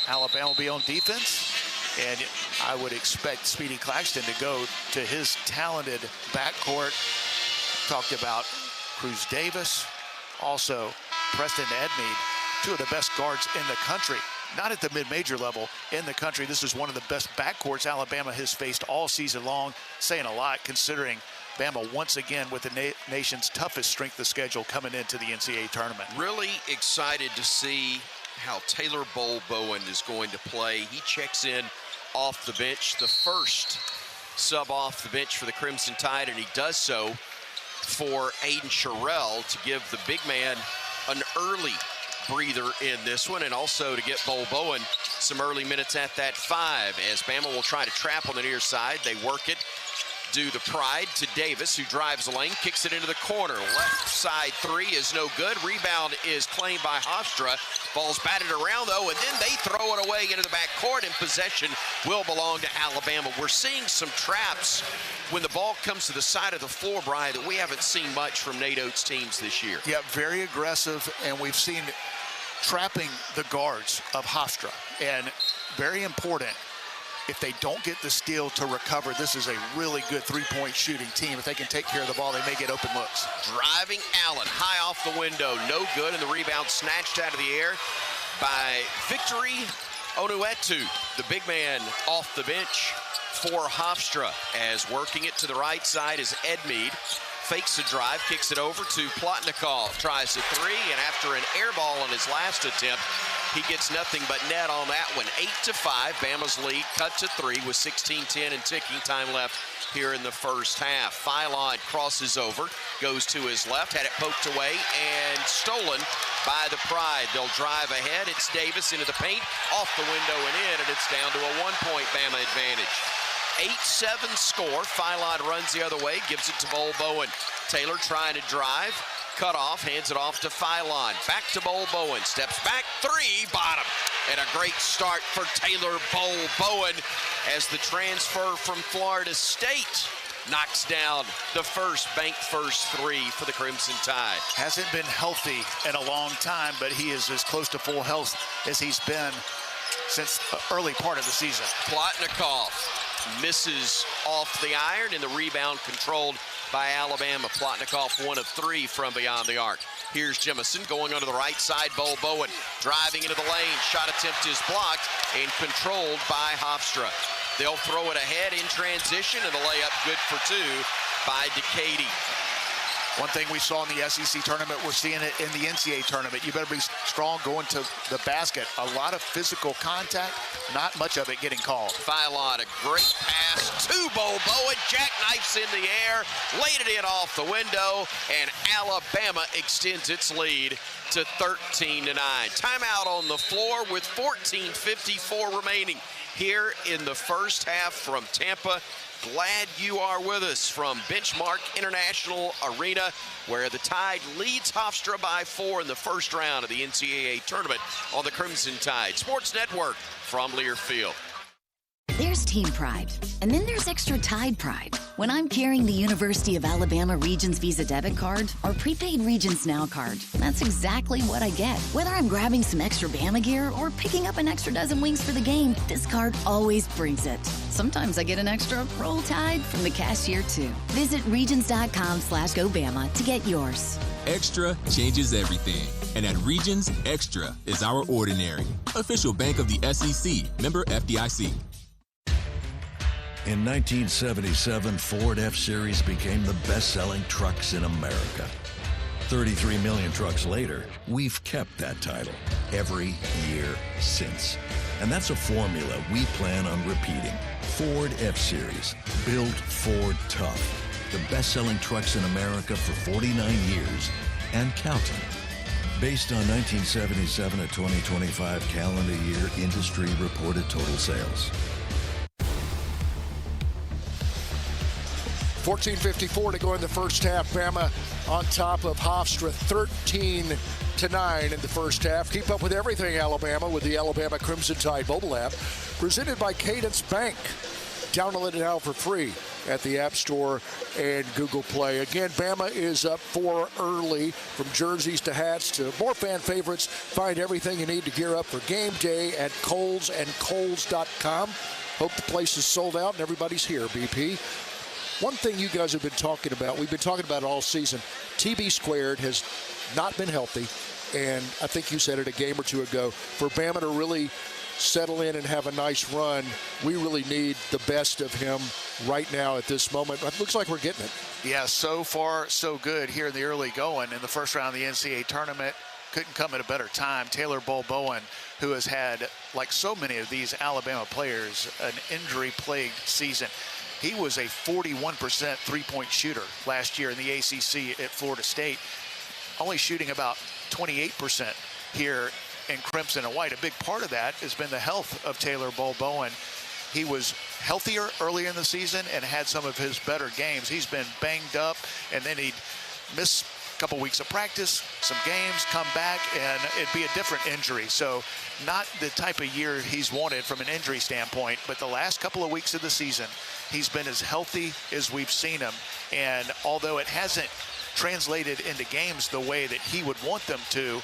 S17: Alabama will be on defense. And I would expect Speedy Claxton to go to his talented backcourt. Talked about Cruz Davis, also Preston Edmeade, 2 of the best guards in the country. Not at the mid-major level in the country. This is one of the best backcourts Alabama has faced all season long. Saying a lot considering Bama once again with the nation's toughest strength of schedule coming into the NCAA tournament.
S16: Really excited to see how Taylor Bowl-Bowen is going to play. He checks in off the bench, the first sub off the bench for the Crimson Tide, and he does so for Aiden Sherrill to give the big man an early breather in this one, and also to get Bowl-Bowen some early minutes at that 5, as Bama will try to trap on the near side. They work it, do the pride to Davis, who drives the lane, kicks it into the corner. Left side 3 is no good. Rebound is claimed by Hofstra. Ball's batted around, though, and then they throw it away into the backcourt, and possession will belong to Alabama. We're seeing some traps when the ball comes to the side of the floor, Brian, that we haven't seen much from Nate Oates' teams this year.
S17: Yeah, very aggressive, and we've seen trapping the guards of Hofstra. And very important, if they don't get the steal to recover, this is a really good three-point shooting team. If they can take care of the ball, they may get open looks.
S16: Driving Allen, high off the window, no good, and the rebound snatched out of the air by Victory Onuetu, the big man off the bench for Hofstra, as working it to the right side is Edmeade. Fakes a drive, kicks it over to Plotnikov, tries a 3, and after an air ball on his last attempt, he gets nothing but net on that one. 8-5, Bama's lead cut to 3 with 16:10 and ticking time left here in the first half. Philon crosses over, goes to his left, had it poked away and stolen by the Pride. They'll drive ahead. It's Davis into the paint, off the window and in, and it's down to a 1-point Bama advantage. 8-7 score. Philon runs the other way, gives it to Bowl-Bowen. Taylor trying to drive, cut off, hands it off to Philon. Back to Bowl-Bowen, steps back, 3, bottom. And a great start for Taylor Bowl-Bowen as the transfer from Florida State knocks down the bank first 3 for the Crimson Tide.
S17: Hasn't been healthy in a long time, but he is as close to full health as he's been since the early part of the season.
S16: Plotnikov misses off the iron, and the rebound controlled by Alabama. Plotnikov 1 of 3 from beyond the arc. Here's Jemison going onto the right side. Bowl-Bowen driving into the lane. Shot attempt is blocked and controlled by Hofstra. They'll throw it ahead in transition, and the layup good for 2 by Decady.
S17: One thing we saw in the SEC tournament, we're seeing it in the NCAA tournament. You better be strong going to the basket. A lot of physical contact, not much of it getting called.
S16: Philon, a great pass to Bowl-Bowen. Jackknifes in the air, laid it in off the window, and Alabama extends its lead to 13-9. Timeout on the floor with 14:54 remaining here in the first half from Tampa. Glad you are with us from Benchmark International Arena, where the Tide leads Hofstra by 4 in the first round of the NCAA tournament on the Crimson Tide Sports Network from Learfield.
S2: There's team pride, and then there's extra Tide pride. When I'm carrying the University of Alabama Regions Visa debit card or prepaid Regions Now card, that's exactly what I get. Whether I'm grabbing some extra Bama gear or picking up an extra dozen wings for the game, this card always brings it. Sometimes I get an extra Roll Tide from the cashier too. Visit regions.com/GoBama to get yours.
S22: Extra changes everything. And at Regions, Extra is our ordinary. Official bank of the SEC, member FDIC.
S10: In 1977, Ford F-Series became the best-selling trucks in America. 33 million trucks later, we've kept that title every year since. And that's a formula we plan on repeating. Ford F-Series, built Ford tough. the best-selling trucks in America for 49 years and counting. Based on 1977 to 2025 calendar year industry reported total sales.
S9: 14:54 to go in the first half. Bama on top of Hofstra 13-9 in the first half. Keep up with everything Alabama with the Alabama Crimson Tide mobile app, presented by Cadence Bank. Download it now for free at the App Store and Google Play. Again, Bama is up 4 early, from jerseys to hats to more fan favorites. Find everything you need to gear up for game day at KolesandKoles.com. Hope the place is sold out and everybody's here, BP. One thing you guys have been talking about, we've been talking about it all season, TB squared has not been healthy, and I think you said it a game or two ago, for Bama to really settle in and have a nice run, we really need the best of him right now at this moment. It looks like we're getting it.
S17: Yeah, so far so good here in the early going. In the first round of the NCAA tournament, couldn't come at a better time. Taylor Bowen, who has had, like so many of these Alabama players, an injury-plagued season. He was a 41% three-point shooter last year in the ACC at Florida State, only shooting about 28% here in Crimson and White. A big part of that has been the health of Taylor Bowen. He was healthier earlier in the season and had some of his better games. He's been banged up, and then he'd miss a couple weeks of practice, some games, come back, and it'd be a different injury. So not the type of year he's wanted from an injury standpoint, but the last couple of weeks of the season, he's been as healthy as we've seen him. And although it hasn't translated into games the way that he would want them to,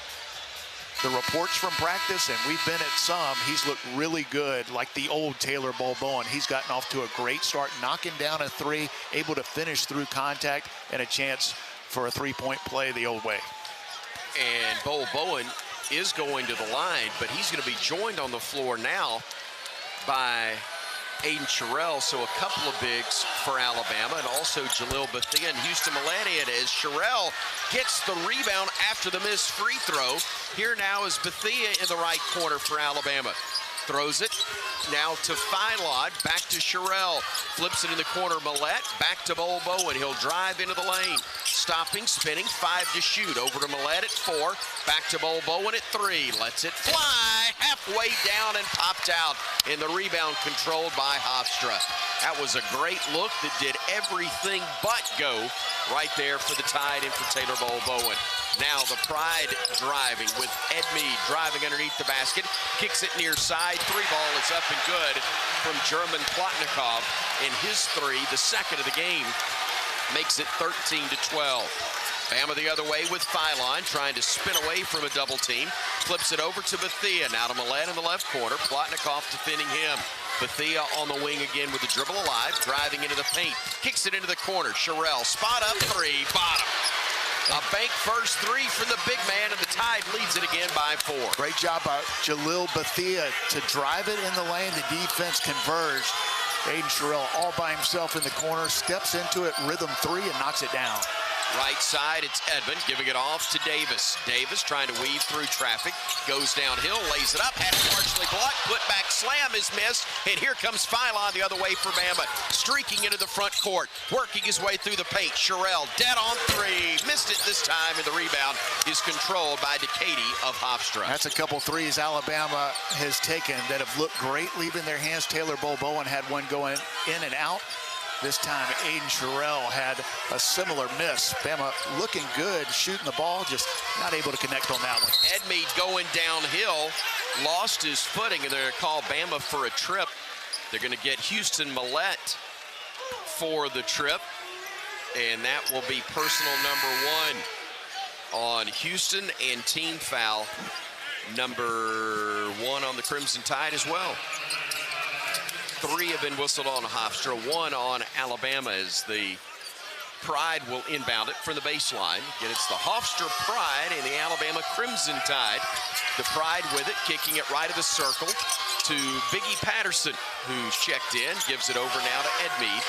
S17: the reports from practice, and we've been at some, he's looked really good, like the old Taylor Bowen. He's gotten off to a great start, knocking down a three, able to finish through contact, and a chance for a three-point play the old way.
S16: And Bowen is going to the line, but he's going to be joined on the floor now by Aiden Sherrill, so a couple of bigs for Alabama, and also Jalil Bethea and Houston Melania, as Sherrill gets the rebound after the missed free throw. Here now is Bethea in the right corner for Alabama. Throws it now to Philon, back to Sherrill, flips it in the corner, Millette, back to Bowen. He'll drive into the lane, stopping, spinning, 5 to shoot, over to Millette at 4, back to Bowen at 3, lets it fly, halfway down and popped out, and the rebound controlled by Hofstra. That was a great look that did everything but go right there for the Tide and for Taylor Bowen. Now the Pride driving with Ed Mead driving underneath the basket, kicks it near side, 3 ball is up and good from German Plotnikov, and his 3, the second of the game, makes it 13-12. Bama the other way with Philon, trying to spin away from a double team, flips it over to Bethea, now to Millette in the left corner, Plotnikov defending him. Bethea on the wing again with the dribble alive, driving into the paint, kicks it into the corner, Sherrill, spot up 3, bottom. A bank first 3 from the big man, and the Tide leads it again by 4.
S17: Great job by Jalil Bethea to drive it in the lane. The defense converged. Aiden Sherrill all by himself in the corner, steps into it, rhythm 3, and knocks it down.
S16: Right side, it's Edmond giving it off to Davis. Davis trying to weave through traffic, goes downhill, lays it up, had it partially blocked, put back slam is missed, and here comes Philon the other way for Bama, streaking into the front court, working his way through the paint. Sherrill dead on 3, missed it this time, and the rebound is controlled by DeCady of Hofstra.
S17: That's a couple threes Alabama has taken that have looked great, leaving their hands. Taylor Bowen had one going in and out. This time, Aiden Sherrill had a similar miss. Bama looking good, shooting the ball, just not able to connect on that one.
S16: Edmead going downhill, lost his footing, and they're going to call Bama for a trip. They're going to get Houston Millette for the trip, and that will be personal number 1 on Houston, and team foul number 1 on the Crimson Tide as well. 3 have been whistled on Hofstra, 1 on Alabama, as the Pride will inbound it from the baseline. Again, it's the Hofstra Pride and the Alabama Crimson Tide. The Pride with it, kicking it right of the circle to Biggie Patterson, who's checked in, gives it over now to Edmead.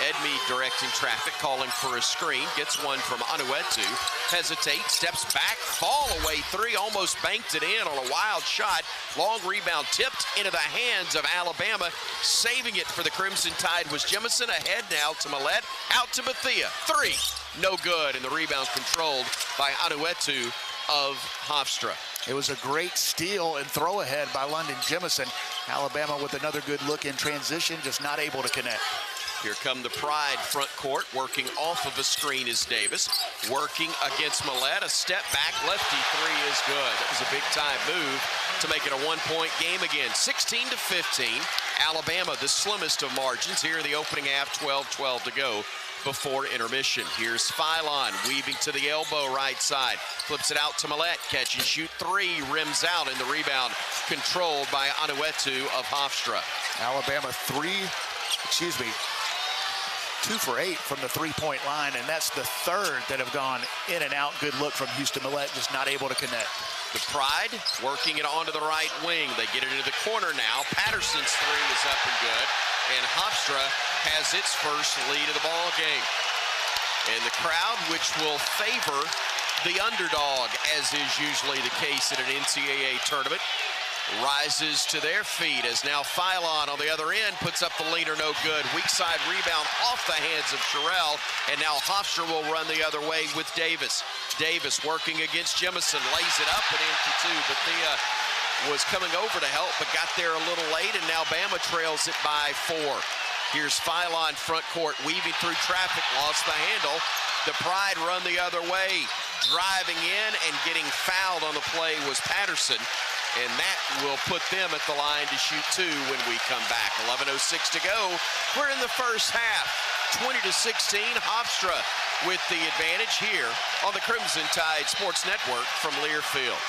S16: Edmeade directing traffic, calling for a screen. Gets one from Anuetu. Hesitates, steps back, fall away three, almost banked it in on a wild shot. Long rebound tipped into the hands of Alabama. Saving it for the Crimson Tide was Jemison. Ahead now to Millette, out to Bethea. Three, no good, and the rebound controlled by Anuetu of Hofstra.
S17: It was a great steal and throw ahead by London Jemison. Alabama with another good look in transition, just not able to connect.
S16: Here come the Pride front court, working off of a screen is Davis. Working against Millette, a step back, lefty three is good. That was a big time move to make it a one-point game again. 16-15, Alabama the slimmest of margins here in the opening half, 12-12 to go before intermission. Here's Philon weaving to the elbow right side. Flips it out to Millette. Catch and shoot three. Rims out, and the rebound controlled by Anuetu of Hofstra.
S17: Alabama 2 for 8 from the three-point line, and that's the third that have gone in and out. Good look from Houston Millette, just not able to connect.
S16: The Pride working it onto the right wing. They get it into the corner now. Patterson's three is up and good, and Hofstra has its first lead of the ball game. And the crowd, which will favor the underdog, as is usually the case at an NCAA tournament, rises to their feet as now Philon on the other end puts up the leader, no good. Weak side rebound off the hands of Sherrill, and now Hofstra will run the other way with Davis. Davis working against Jemison, lays it up and in for two. Bethea was coming over to help, but got there a little late, and now Bama trails it by 4. Here's Philon front court, weaving through traffic, lost the handle. The Pride run the other way. Driving in and getting fouled on the play was Patterson, and that will put them at the line to shoot two when we come back. 11:06 to go. We're in the first half. 20-16, Hofstra with the advantage here on the Crimson Tide Sports Network from Learfield.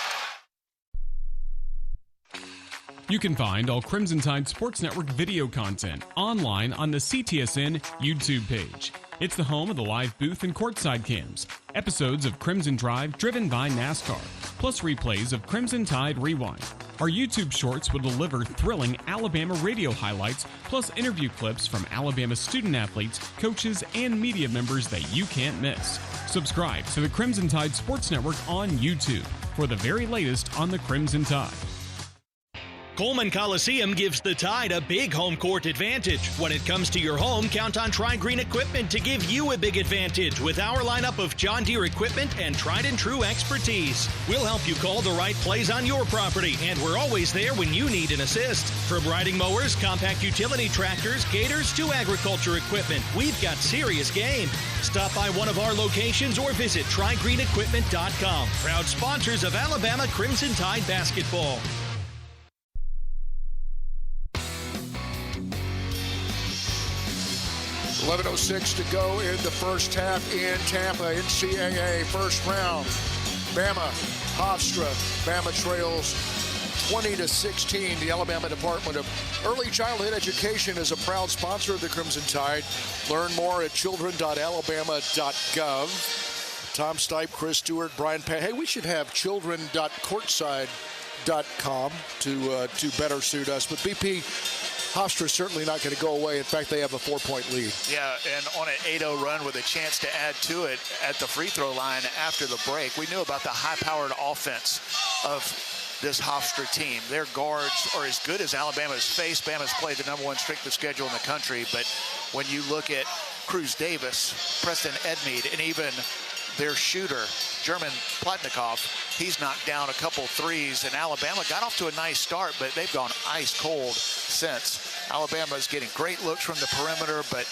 S3: You can find all Crimson Tide Sports Network video content online on the CTSN YouTube page. It's the home of the live booth and courtside cams, episodes of Crimson Drive driven by NASCAR, plus replays of Crimson Tide Rewind. Our YouTube shorts will deliver thrilling Alabama radio highlights, plus interview clips from Alabama student athletes, coaches, and media members that you can't miss. Subscribe to the Crimson Tide Sports Network on YouTube for the very latest on the Crimson Tide.
S13: Coleman Coliseum gives the Tide a big home court advantage. When it comes to your home, count on Tri-Green Equipment to give you a big advantage with our lineup of John Deere equipment and tried and true expertise. We'll help you call the right plays on your property, and we're always there when you need an assist. From riding mowers, compact utility tractors, gators to agriculture equipment, we've got serious game. Stop by one of our locations or visit TriGreenEquipment.com. Proud sponsors of Alabama Crimson Tide Basketball.
S9: 11:06 to go in the first half in Tampa. NCAA first round. Bama, Hofstra. Bama trails 20-16. The Alabama Department of Early Childhood Education is a proud sponsor of the Crimson Tide. Learn more at children.alabama.gov. Tom Stipe, Chris Stewart, Brian Pan. Hey, we should have children.courtside.com to better suit us. But BP, Hofstra is certainly not going to go away. In fact, they have a 4-point lead.
S17: Yeah, and on an 8-0 run with a chance to add to it at the free throw line after the break. We knew about the high-powered offense of this Hofstra team. Their guards are as good as Alabama's faced. Bama's played the #1 strength of schedule in the country, but when you look at Cruz Davis, Preston Edmeade, and even their shooter, German Plotnikov, he's knocked down a couple threes, and Alabama got off to a nice start, but they've gone ice cold since. Alabama's getting great looks from the perimeter, but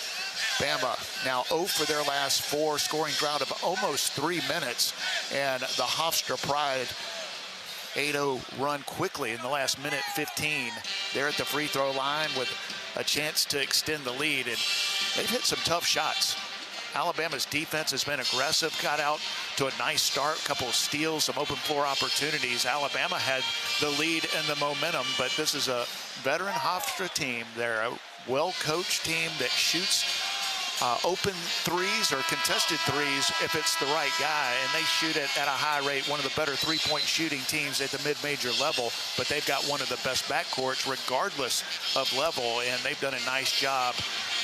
S17: Bama now 0 for their last 4, scoring drought of almost 3 minutes, and the Hofstra Pride 8-0 run quickly in the last minute 15. They're at the free throw line with a chance to extend the lead, and they've hit some tough shots. Alabama's defense has been aggressive, got out to a nice start, a couple of steals, some open floor opportunities. Alabama had the lead and the momentum, but this is a veteran Hofstra team. They're a well-coached team that shoots open threes or contested threes if it's the right guy, and they shoot it at a high rate. One of the better three-point shooting teams at the mid-major level, but they've got one of the best backcourts regardless of level, and they've done a nice job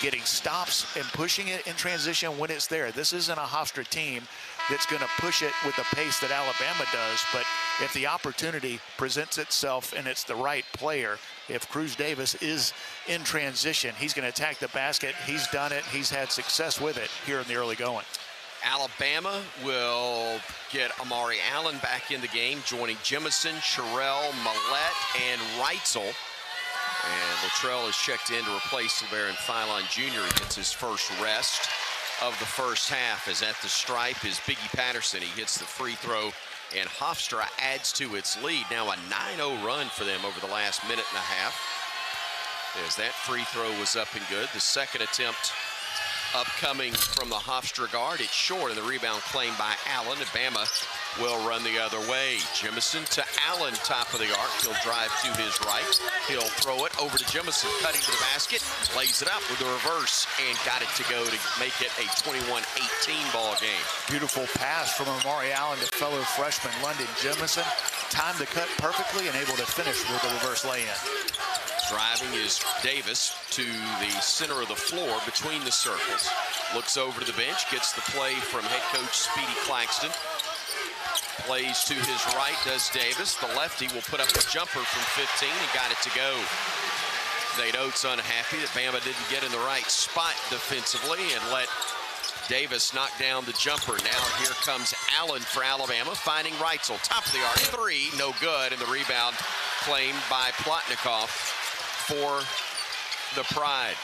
S17: getting stops and pushing it in transition when it's there. This isn't a Hofstra team that's going to push it with the pace that Alabama does, but if the opportunity presents itself and it's the right player, if Cruz Davis is in transition, he's going to attack the basket. He's done it. He's had success with it here in the early going.
S16: Alabama will get Amari Allen back in the game, joining Jemison, Sherrell, Millette, and Reitzel. And Luttrell is checked in to replace LeBaron Philon Jr. He gets his first rest of the first half. As at the stripe is Biggie Patterson. He hits the free throw, and Hofstra adds to its lead. Now a 9-0 run for them over the last minute and a half. As that free throw was up and good. The second attempt upcoming from the Hofstra guard. It's short, and the rebound claimed by Allen. And Bama will run the other way. Jemison to Allen, top of the arc. He'll drive to his right. He'll throw it over to Jemison, cutting to the basket, lays it up with the reverse, and got it to go to make it a 21-18 ball game.
S17: Beautiful pass from Amari Allen to fellow freshman London Jemison. Timed the cut perfectly and able to finish with a reverse lay-in.
S16: Driving is Davis to the center of the floor between the circles. Looks over to the bench, gets the play from head coach Speedy Claxton. Plays to his right, does Davis. The lefty will put up a jumper from 15 and got it to go. Nate Oates unhappy that Bama didn't get in the right spot defensively and let Davis knock down the jumper. Now here comes Allen for Alabama, finding Reitzel. Top of the arc, three, no good, and the rebound claimed by Plotnikov for the Pride.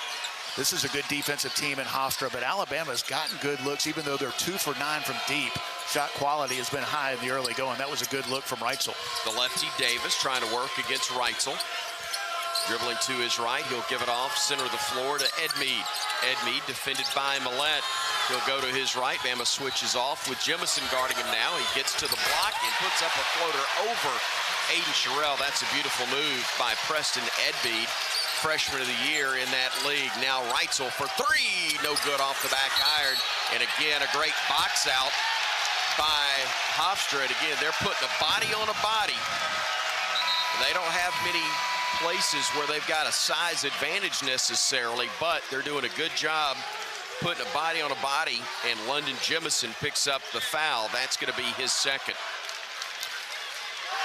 S17: This is a good defensive team in Hofstra, but Alabama's gotten good looks, even though they're 2 for 9 from deep. Shot quality has been high in the early going. That was a good look from Reitzel.
S16: The lefty Davis trying to work against Reitzel. Dribbling to his right, he'll give it off center of the floor to Edmeade. Edmeade defended by Millette. He'll go to his right. Bama switches off with Jemison guarding him now. He gets to the block and puts up a floater over Aiden Sherrell. That's a beautiful move by Preston Edmeade, freshman of the year in that league. Now Reitzel for three, no good off the back iron. And again, a great box out by Hofstra. And again, they're putting a body on a body. They don't have many places where they've got a size advantage necessarily, but they're doing a good job putting a body on a body, and London Jemison picks up the foul. That's going to be his second.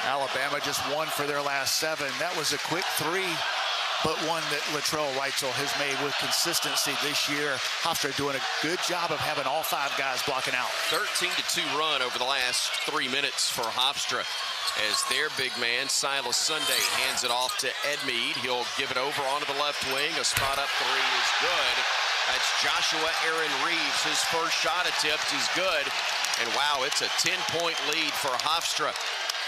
S17: Alabama just 1 for their last 7. That was a quick 3, but one that Latrell Reitzel has made with consistency this year. Hofstra doing a good job of having all 5 guys blocking out.
S16: 13-2 run over the last 3 minutes for Hofstra, as their big man, Silas Sunday, hands it off to Edmeade. He'll give it over onto the left wing. A spot-up 3 is good. That's Joshua Aaron Reeves. His first shot attempt is good. And wow, it's a 10-point lead for Hofstra.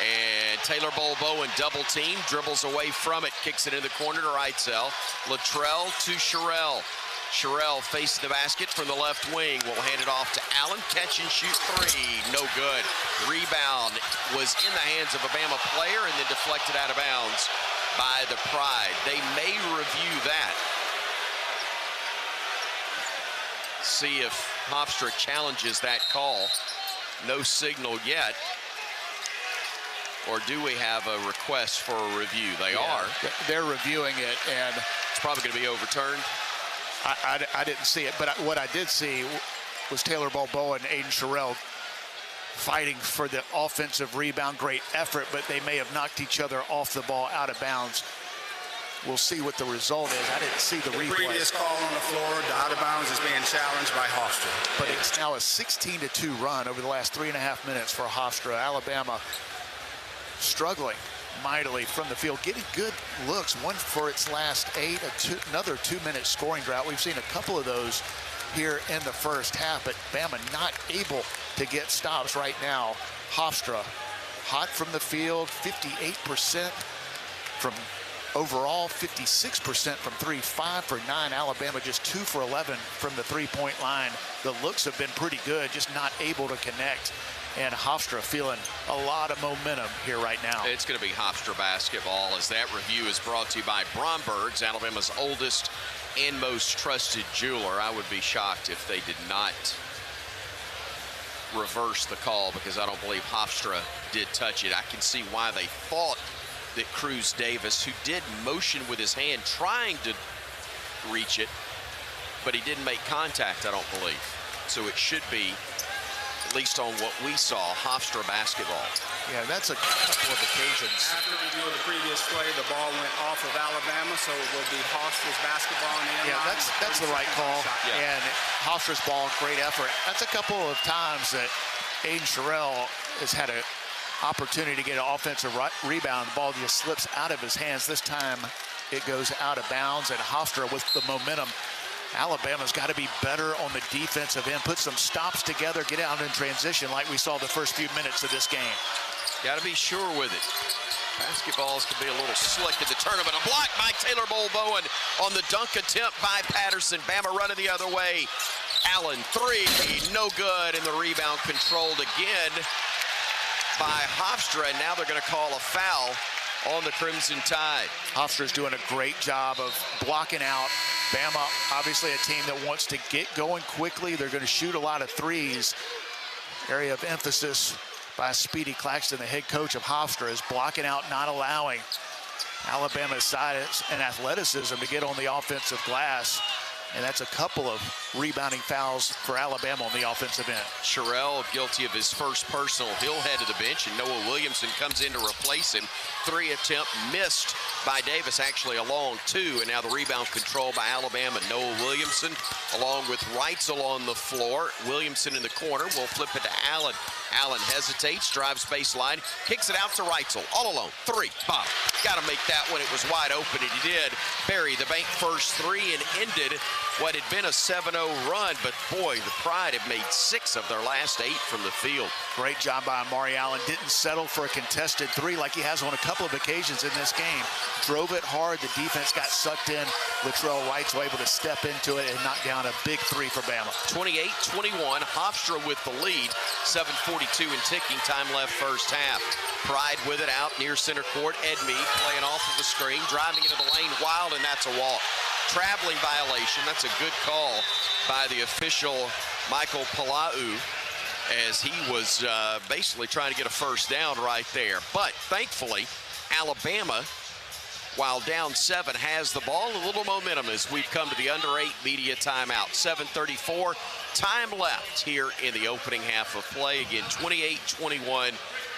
S16: And Taylor Bolbowen double team, dribbles away from it, kicks it in the corner to Reitzel. Luttrell to Sherrell. Sherrell facing the basket from the left wing. Will hand it off to Allen. Catch and shoot 3. No good. Rebound was in the hands of a Bama player and then deflected out of bounds by the Pride. They may review that. See if Hofstra challenges that call. No signal yet. Or do we have a request for a review? They are.
S17: They're reviewing it, and
S16: it's probably going to be overturned.
S17: I didn't see it, but what I did see was Taylor Balboa and Aiden Sherrell fighting for the offensive rebound. Great effort, but they may have knocked each other off the ball out of bounds. We'll see what the result is. I didn't see the replay.
S1: Previous call on the floor, the out of bounds is being challenged by Hofstra.
S17: But it's now a 16-2 run over the last 3.5 minutes for Hofstra. Alabama struggling mightily from the field, getting good looks. One for its last 8, another 2-minute scoring drought. We've seen a couple of those here in the first half, but Bama not able to get stops right now. Hofstra hot from the field, 58% from overall, 56% from 3, 5 for 9. Alabama just 2 for 11 from the 3-point line. The looks have been pretty good, just not able to connect. And Hofstra feeling a lot of momentum here right now.
S16: It's going to be Hofstra basketball, as that review is brought to you by Bromberg's, Alabama's oldest and most trusted jeweler. I would be shocked if they did not reverse the call, because I don't believe Hofstra did touch it. I can see why they thought that Cruz Davis, who did motion with his hand trying to reach it, but he didn't make contact, I don't believe. So it should be, at least on what we saw, Hofstra basketball.
S17: Yeah, that's a couple of occasions.
S1: After review of the previous play, the ball went off of Alabama, so it will be Hofstra's basketball.
S17: Yeah, that's the right call. Yeah. And Hofstra's ball, great effort. That's a couple of times that Aiden Sherrill has had an opportunity to get an offensive rebound. The ball just slips out of his hands. This time it goes out of bounds, and Hofstra with the momentum. Alabama's got to be better on the defensive end, put some stops together, get out in transition like we saw the first few minutes of this game.
S16: Got to be sure with it. Basketballs can be a little slick in the tournament. A block by Taylor Bowen on the dunk attempt by Patterson. Bama running the other way. Allen, three, no good, and the rebound controlled again by Hofstra, and now they're going to call a foul on the Crimson Tide.
S17: Hofstra's doing a great job of blocking out. Bama, obviously a team that wants to get going quickly. They're going to shoot a lot of threes. Area of emphasis by Speedy Claxton, the head coach of Hofstra, is blocking out, not allowing Alabama's size and athleticism to get on the offensive glass. And that's a couple of rebounding fouls for Alabama on the offensive end.
S16: Sherrill guilty of his first personal. He'll head to the bench, and Noah Williamson comes in to replace him. Three attempt missed by Davis, actually a long two, and now the rebound control by Alabama. Noah Williamson along with Reitzel on the floor. Williamson in the corner. We'll flip it to Allen. Allen hesitates, drives baseline, kicks it out to Reitzel. All alone. Three. Bob. Got to make that one. It was wide open, and he did. Bury the bank first three and ended what had been a 7-0 run, but boy, the Pride have made 6 of their last 8 from the field.
S17: Great job by Amari Allen. Didn't settle for a contested three like he has on a couple of occasions in this game. Drove it hard. The defense got sucked in. Latrell Wright's able to step into it and knock down a big three for Bama.
S16: 28-21, Hofstra with the lead. 7:42 and ticking, time left first half. Pride with it out near center court. Edmead playing off of the screen, driving into the lane wild, and that's a walk. Traveling violation. That's a good call by the official, Michael Palau, as he was basically trying to get a first down right there. But thankfully, Alabama, while down 7, has the ball. A little momentum as we've come to the under 8 media timeout. 7:34, time left here in the opening half of play. Again, 28-21,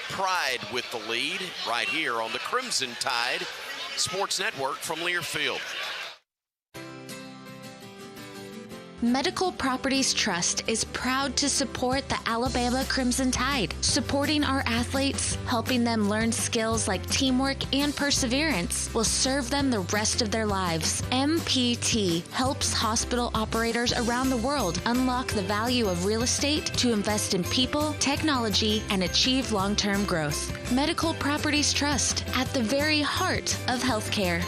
S16: Pride with the lead right here on the Crimson Tide Sports Network from Learfield.
S15: Medical Properties Trust is proud to support the Alabama Crimson Tide, supporting our athletes, helping them learn skills like teamwork and perseverance will serve them the rest of their lives. MPT helps hospital operators around the world unlock the value of real estate to invest in people, technology, and achieve long-term growth. Medical Properties Trust, at the very heart of healthcare.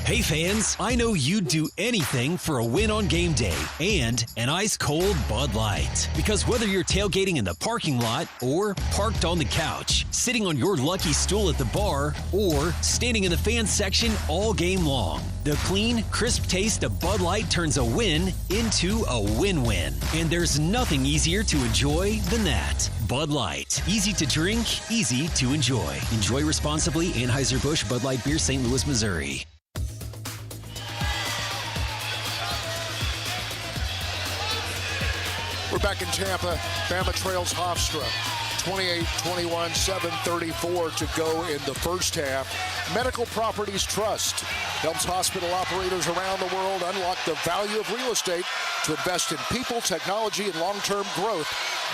S4: Hey fans, I know you'd do anything for a win on game day and an ice-cold Bud Light. Because whether you're tailgating in the parking lot or parked on the couch, sitting on your lucky stool at the bar, or standing in the fan section all game long, the clean, crisp taste of Bud Light turns a win into a win-win. And there's nothing easier to enjoy than that. Bud Light. Easy to drink, easy to enjoy. Enjoy responsibly. Anheuser-Busch Bud Light Beer, St. Louis, Missouri.
S9: We're back in Tampa. Bama trails Hofstra 28-21, 7:34 to go in the first half. Medical Properties Trust helps hospital operators around the world unlock the value of real estate to invest in people, technology, and long-term growth.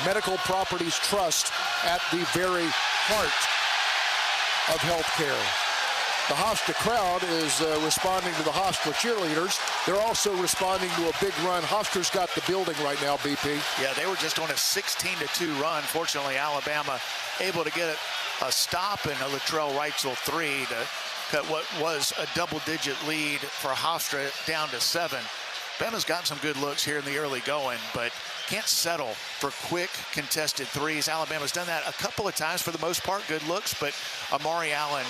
S9: Medical Properties Trust at the very heart of healthcare. The Hofstra crowd is responding to the Hofstra cheerleaders. They're also responding to a big run. Hofstra's got the building right now, BP.
S17: Yeah, they were just on a 16-2 run. Fortunately, Alabama able to get a stop and a Latrell Reitzel three to cut what was a double-digit lead for Hofstra down to 7. Bama's gotten some good looks here in the early going, but can't settle for quick contested threes. Alabama's done that a couple of times for the most part, good looks, but Amari Allen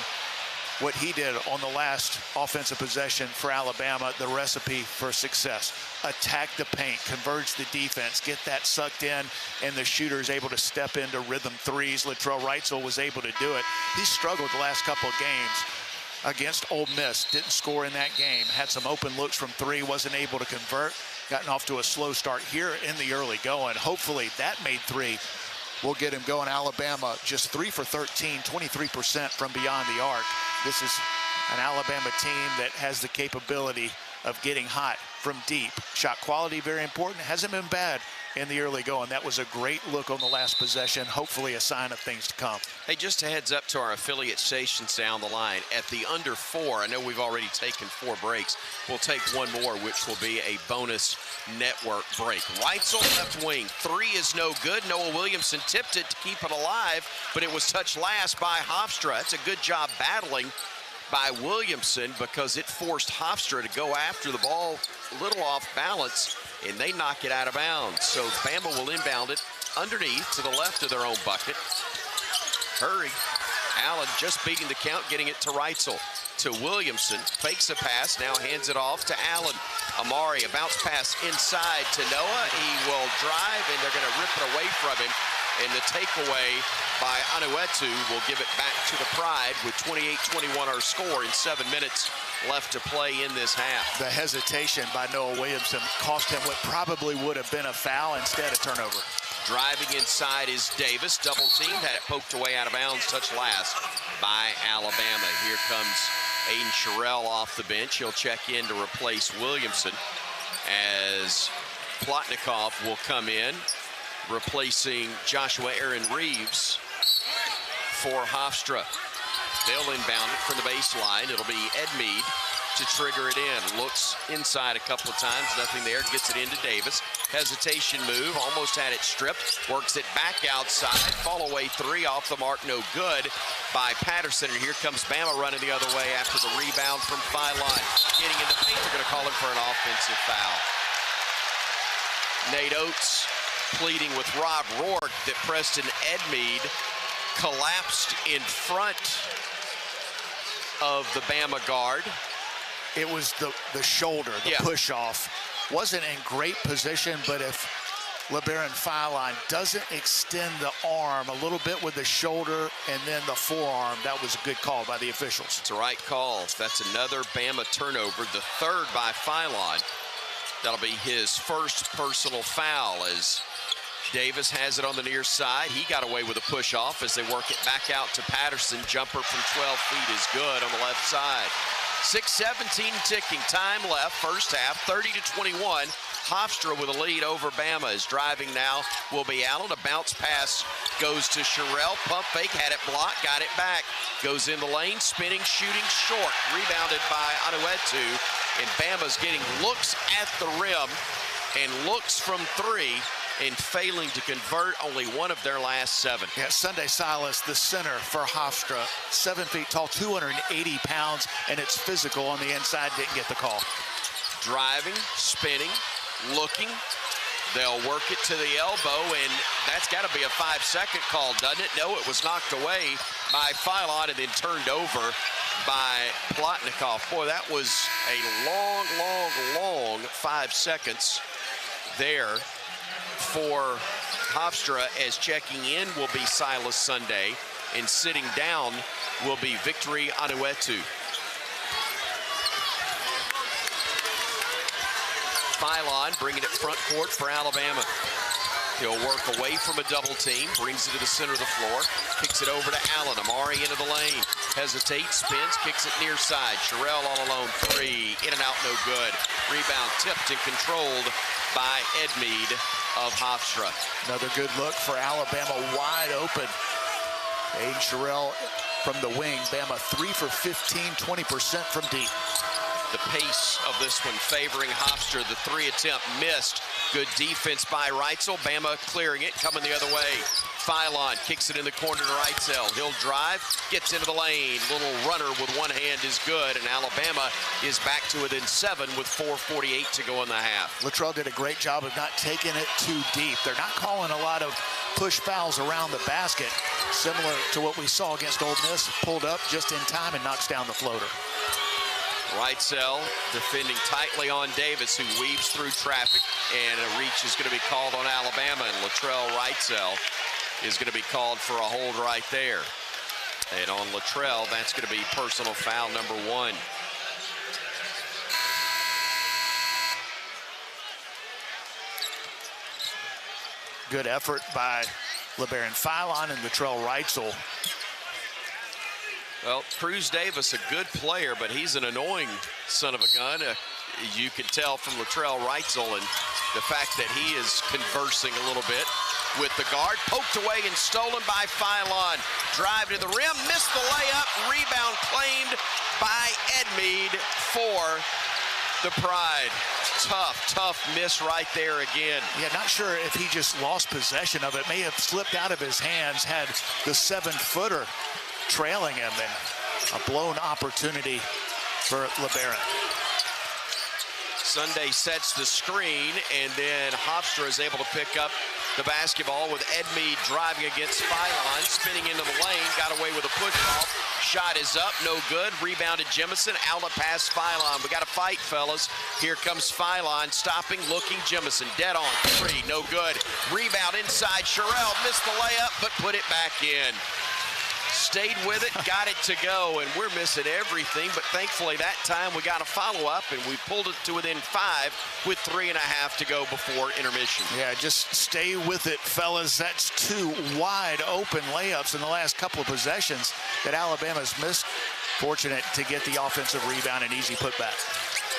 S17: what he did on the last offensive possession for Alabama, the recipe for success. Attack the paint, converge the defense, get that sucked in, and the shooter's able to step into rhythm threes. Latrell Wrightsell was able to do it. He struggled the last couple of games against Ole Miss. Didn't score in that game. Had some open looks from three, wasn't able to convert. Gotten off to a slow start here in the early going. Hopefully that made three will get him going. Alabama just 3 for 13, 23% from beyond the arc. This is an Alabama team that has the capability of getting hot from deep. Shot quality very important. Hasn't been bad in the early going. That was a great look on the last possession. Hopefully a sign of things to come.
S16: Hey, just a heads up to our affiliate stations down the line. At the under 4, I know we've already taken 4 breaks. We'll take one more, which will be a bonus network break. Wrightsell, left wing. 3 is no good. Noah Williamson tipped it to keep it alive, but it was touched last by Hofstra. That's a good job battling by Williamson because it forced Hofstra to go after the ball a little off balance, and they knock it out of bounds. So Bama will inbound it underneath to the left of their own bucket. Hurry. Allen just beating the count, getting it to Wrightsell. To Williamson, fakes a pass, now hands it off to Allen. Amari, a bounce pass inside to Noah. He will drive, and they're going to rip it away from him. And the takeaway by Anuetu will give it back to the Pride with 28-21 our score in 7 minutes left to play in this half.
S17: The hesitation by Noah Williamson cost him what probably would have been a foul, instead a turnover.
S16: Driving inside is Davis, double teamed, had it poked away out of bounds, touched last by Alabama. Here comes Aiden Sherrill off the bench. He'll check in to replace Williamson as Plotnikov will come in, replacing Joshua Aaron Reeves for Hofstra. They'll inbound it from the baseline. It'll be Edmead to trigger it in. Looks inside a couple of times, nothing there. Gets it into Davis. Hesitation move, almost had it stripped. Works it back outside. Fall away 3 off the mark, no good by Patterson. And here comes Bama running the other way after the rebound from Philon. Getting in the paint, they're going to call him for an offensive foul. Nate Oates pleading with Rob Rourke that Preston Edmead collapsed in front of the Bama guard.
S17: It was the shoulder, the push off. Wasn't in great position, but if LeBaron Philon doesn't extend the arm a little bit with the shoulder and then the forearm, that was a good call by the officials.
S16: It's the right call. That's another Bama turnover, the 3rd by Philon. That'll be his first personal foul as Davis has it on the near side. He got away with a push off as they work it back out to Patterson. Jumper from 12 feet is good on the left side. 6:17 ticking, time left, first half, 30-21. Hofstra with a lead over Bama is driving now. Will be Allen. A bounce pass goes to Sherrill. Pump fake, had it blocked, got it back. Goes in the lane, spinning, shooting short. Rebounded by Anuetu. And Bama's getting looks at the rim and looks from 3 and failing to convert only one of their last 7.
S17: Yeah, Sunday Silas, the center for Hofstra, 7 feet tall, 280 pounds, and it's physical on the inside, didn't get the call.
S16: Driving, spinning, looking. They'll work it to the elbow, and that's got to be a 5-second call, doesn't it? No, it was knocked away by Philon and then turned over by Plotnikov. Boy, that was a long 5 seconds there for Hofstra, as checking in will be Silas Sunday and sitting down will be Victory Anuetu. Philon bringing it front court for Alabama. He'll work away from a double team, brings it to the center of the floor, kicks it over to Allen. Amari into the lane, hesitates, spins, kicks it near side. Sherrill all alone, 3, in and out, no good. Rebound tipped and controlled by Edmead of Hofstra.
S17: Another good look for Alabama, wide open. Aiden Sherrill from the wing. Bama 3 for 15, 20% from deep.
S16: The pace of this one favoring Hofstra. The 3 attempt missed. Good defense by Wrightsell. Bama clearing it, coming the other way. Philon kicks it in the corner to Wrightsell. He'll drive, gets into the lane. Little runner with one hand is good, and Alabama is back to within 7 with 4:48 to go in the half.
S17: Latrell did a great job of not taking it too deep. They're not calling a lot of push fouls around the basket, similar to what we saw against Ole Miss. Pulled up just in time and knocks down the floater.
S16: Wrightsell defending tightly on Davis, who weaves through traffic, and a reach is going to be called on Alabama, and Latrell Wrightsell is going to be called for a hold right there. And on Latrell, that's going to be personal foul number 1.
S17: Good effort by LeBaron Philon and Latrell Wrightsell.
S16: Well, Cruz Davis, a good player, but he's an annoying son of a gun. You can tell from Latrell Wrightsell and the fact that he is conversing a little bit with the guard. Poked away and stolen by Philon. Drive to the rim, missed the layup. Rebound claimed by Edmeade for the Pride. Tough miss right there again.
S17: Yeah, not sure if he just lost possession of it. May have slipped out of his hands, had the 7-footer trailing him, and a blown opportunity for LeBaron.
S16: Sunday sets the screen, and then Hofstra is able to pick up the basketball with Edmeade driving against Philon, spinning into the lane, got away with a push-off. Shot is up, no good. Rebounded Jemison, outlet pass Philon. We got to fight, fellas. Here comes Philon, stopping, looking. Jemison dead on 3, no good. Rebound inside, Sherrill missed the layup, but put it back in. Stayed with it, got it to go, and we're missing everything, but thankfully that time we got a follow-up, and we pulled it to within 5 with 3.5 to go before intermission.
S17: Yeah, just stay with it, fellas. That's 2 wide open layups in the last couple of possessions that Alabama's missed. Fortunate to get the offensive rebound and easy putback.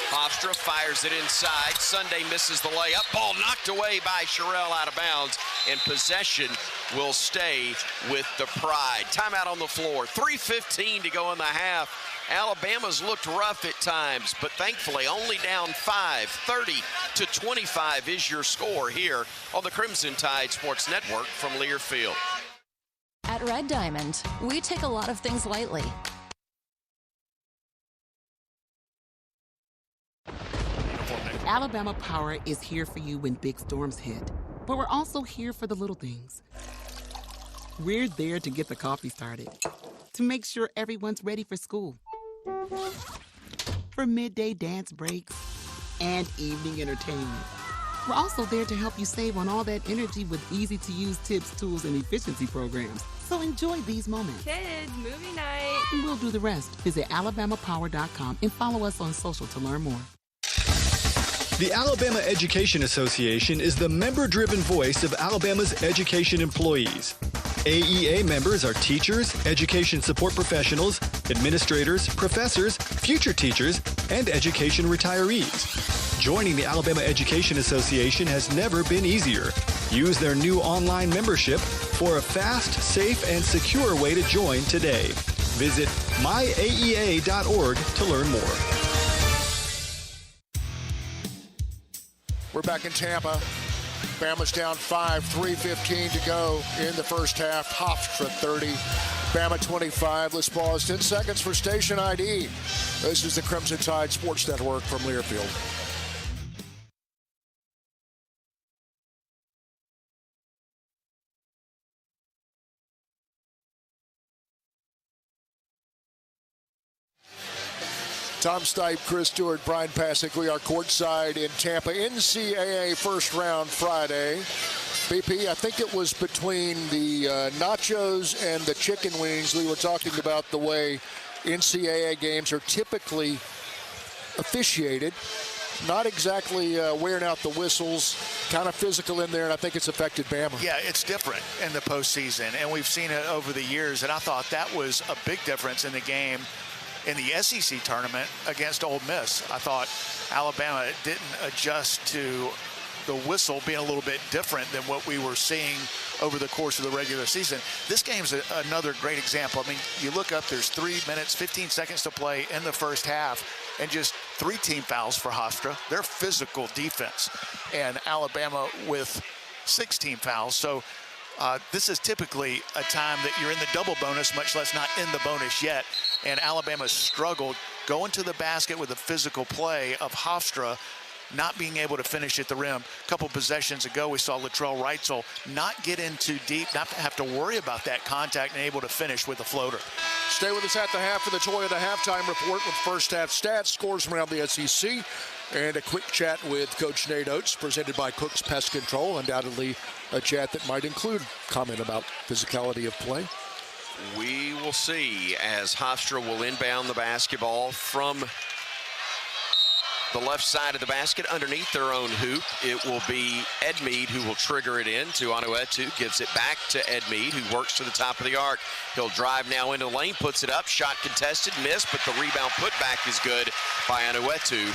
S16: Hofstra fires it inside. Sunday misses the layup. Ball knocked away by Sherrill out of bounds, and possession will stay with the Pride. Timeout on the floor. 3:15 to go in the half. Alabama's looked rough at times, but thankfully only down 5. 30-25 is your score here on the Crimson Tide Sports Network from Learfield.
S6: At Red Diamond, we take a lot of things lightly.
S12: Alabama Power is here for you when big storms hit, but we're also here for the little things. We're there to get the coffee started, to make sure everyone's ready for school, for midday dance breaks and evening entertainment. We're also there to help you save on all that energy with easy-to-use tips, tools, and efficiency programs. So enjoy these moments.
S23: Kids, movie night.
S12: And we'll do the rest. Visit alabamapower.com and follow us on social to learn more.
S5: The Alabama Education Association is the member-driven voice of Alabama's education employees. AEA members are teachers, education support professionals, administrators, professors, future teachers, and education retirees. Joining the Alabama Education Association has never been easier. Use their new online membership for a fast, safe, and secure way to join today. Visit myaea.org to learn more.
S9: We're back in Tampa. Bama's down 5, 3:15 to go in the first half. Hofstra 30, Bama 25. Let's pause 10 seconds for station ID. This is the Crimson Tide Sports Network from Learfield. Tom Stipe, Chris Stewart, Brian Pasick. We are courtside in Tampa. NCAA first round Friday. BP, I think it was between the nachos and the chicken wings. We were talking about the way NCAA games are typically officiated. Not exactly wearing out the whistles, kind of physical in there, and I think it's affected Bama.
S17: Yeah, it's different in the postseason, and we've seen it over the years, and I thought that was a big difference in the game in the SEC tournament against Ole Miss. I thought Alabama didn't adjust to the whistle being a little bit different than what we were seeing over the course of the regular season. This game's another great example. I mean, you look up, there's 3 minutes, 15 seconds to play in the first half, and just 3 team fouls for Hofstra. They're physical defense, and Alabama with 6 team fouls. So this is typically a time that you're in the double bonus, much less not in the bonus yet. And Alabama struggled going to the basket with the physical play of Hofstra not being able to finish at the rim. A couple possessions ago, we saw Latrell Reitzel not get in too deep, not have to worry about that contact, and able to finish with a floater.
S9: Stay with us at the half for the Toyota halftime report with first half stats, scores from around the SEC, and a quick chat with Coach Nate Oates, presented by Cook's Pest Control. Undoubtedly a chat that might include comment about physicality of play.
S16: We will see as Hofstra will inbound the basketball from the left side of the basket underneath their own hoop. It will be Edmeade who will trigger it in to Anuetu, gives it back to Edmeade, who works to the top of the arc. He'll drive now into the lane, puts it up, shot contested, missed, but the rebound put back is good by Anuetu,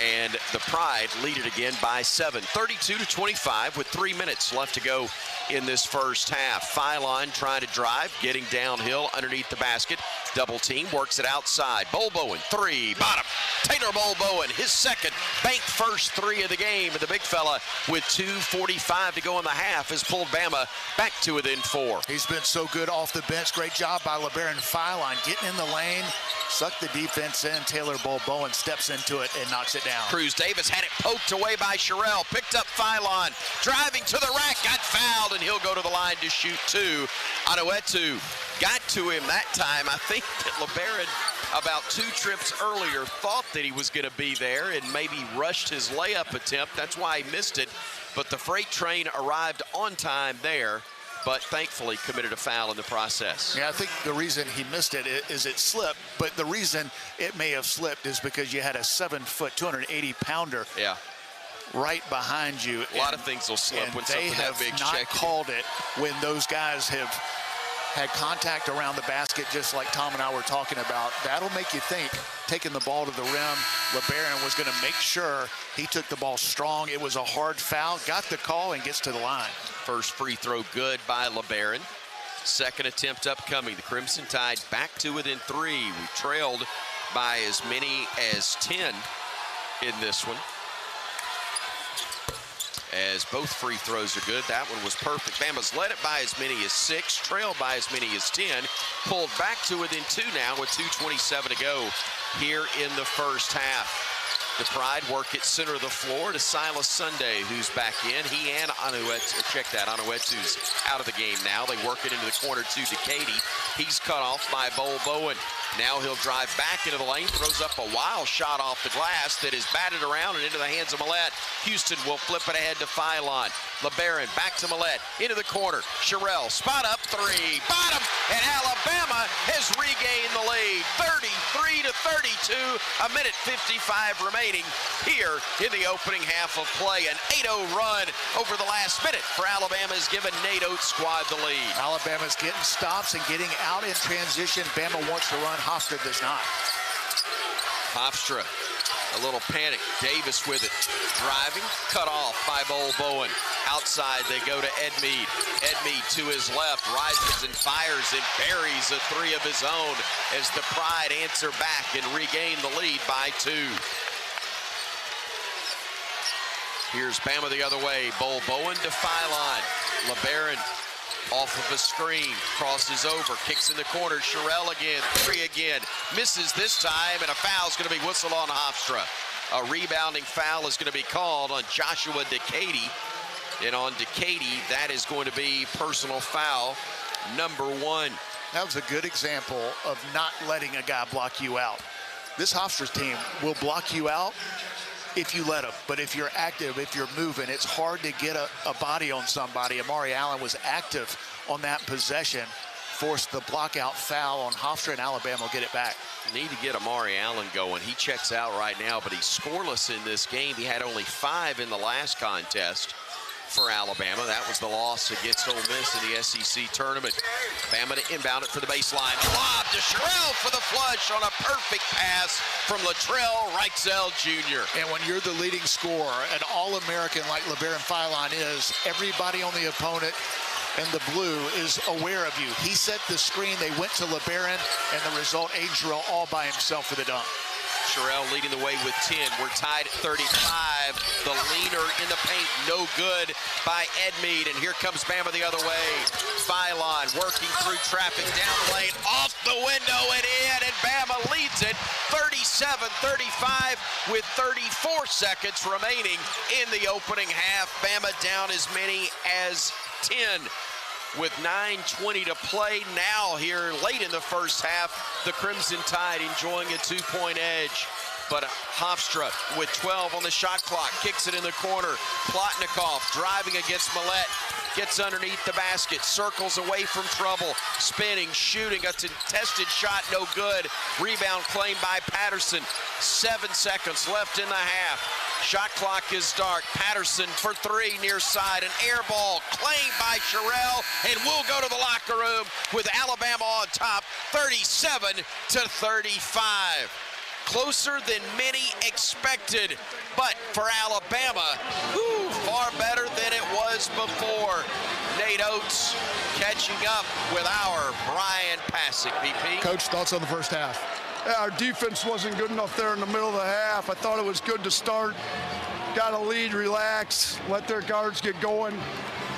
S16: and the Pride lead it again by 7. 32-25 with 3 minutes left to go in this first half. Phylon trying to drive, getting downhill underneath the basket. Double team, works it outside. Bolbowen, three, bottom. Taylor Bolbowen, his second banked first three of the game, and the big fella with 2:45 to go in the half has pulled Bama back to within 4.
S17: He's been so good off the bench. Great job by LeBaron Phylon getting in the lane, sucked the defense in. Taylor Bolbowen steps into it and knocks it down.
S16: Cruz Davis had it poked away by Sherrill, picked up Phylon, driving to the rack, got fouled, and he'll go to the line to shoot 2. Anuetu got to him that time. I think that LeBaron, about 2 trips earlier, thought that he was going to be there and maybe rushed his layup attempt. That's why he missed it. But the freight train arrived on time there, but thankfully committed a foul in the process.
S17: Yeah, I think the reason he missed it is it slipped, but the reason it may have slipped is because you had a 7-foot, 280-pounder right behind you.
S16: A lot of things will slip when something that big.
S17: They have not called it when those guys have had contact around the basket, just like Tom and I were talking about. That'll make you think, taking the ball to the rim, LeBaron was going to make sure he took the ball strong. It was a hard foul, got the call, and gets to the line.
S16: First free throw good by LeBaron. Second attempt upcoming. The Crimson Tide back to within 3. We trailed by as many as 10 in this one, as both free throws are good. That one was perfect. Bama's led it by as many as 6, trailed by as many as 10, pulled back to within 2 now with 2:27 to go here in the first half. The Pride work at center of the floor to Silas Sunday, who's back in. He and Anuetu, check that, Anuetu's out of the game now. They work it into the corner to Decady. He's cut off by Bolbowen. Now he'll drive back into the lane, throws up a wild shot off the glass that is batted around and into the hands of Millette. Houston will flip it ahead to Phylon. LeBaron back to Millette, into the corner. Sherrill, spot up 3, bottom, and Alabama has regained the lead. 33-32, a minute 55 remaining here in the opening half of play. An 8-0 run over the last minute for Alabama has given Nate Oates' squad the lead.
S17: Alabama's getting stops and getting out in transition. Bama wants to run, Hofstra does not.
S16: Hofstra, a little panic. Davis with it, driving, cut off by Bolbowen. Outside they go to Edmeade. Edmeade to his left, rises and fires and buries a 3 of his own as the Pride answer back and regain the lead by 2. Here's Bama the other way. Bolbowen to Phylon. LeBaron off of a screen, crosses over, kicks in the corner. Sherrill again, 3 again, misses this time, and a foul's going to be whistled on Hofstra. A rebounding foul is going to be called on Joshua Decady, and on Decady, that is going to be personal foul number 1.
S17: That was a good example of not letting a guy block you out. This Hofstra team will block you out if you let them, but if you're active, if you're moving, it's hard to get a body on somebody. Amari Allen was active on that possession, forced the block out foul on Hofstra, and Alabama will get it back.
S16: Need to get Amari Allen going. He checks out right now, but he's scoreless in this game. He had only 5 in the last contest for Alabama. That was the loss against Ole Miss in the SEC tournament. Bama to inbound it for the baseline. Lob to Sherrill for the flush on a perfect pass from Latrell Reitzel Jr.
S17: And when you're the leading scorer, an All-American like LeBaron Phylon is, everybody on the opponent and the blue is aware of you. He set the screen, they went to LeBaron, and the result, Aiden Sherrill all by himself for the dunk.
S16: Sherrill leading the way with 10. We're tied at 35. The leaner in the paint, no good by Edmeade. And here comes Bama the other way. Phylon working through traffic down the lane, off the window and in. And Bama Alabama leads it 37-35 with 34 seconds remaining in the opening half. Bama down as many as 10 with 9:20 to play. Now here late in the first half, the Crimson Tide enjoying a 2-point edge. But Hofstra with 12 on the shot clock, kicks it in the corner. Plotnikov driving against Millette, gets underneath the basket, circles away from trouble, spinning, shooting, a contested shot, no good. Rebound claimed by Patterson. 7 seconds left in the half. Shot clock is dark. Patterson for three near side. An air ball claimed by Sherrill, and we'll go to the locker room with Alabama on top, 37-35. Closer than many expected, but for Alabama, far better than it was before. Nate Oates catching up with our Brian Pasick. BP?
S18: Coach, thoughts on the first half? Yeah, our defense wasn't good enough there in the middle of the half. I thought it was good to start. Got a lead, relax, let their guards get going.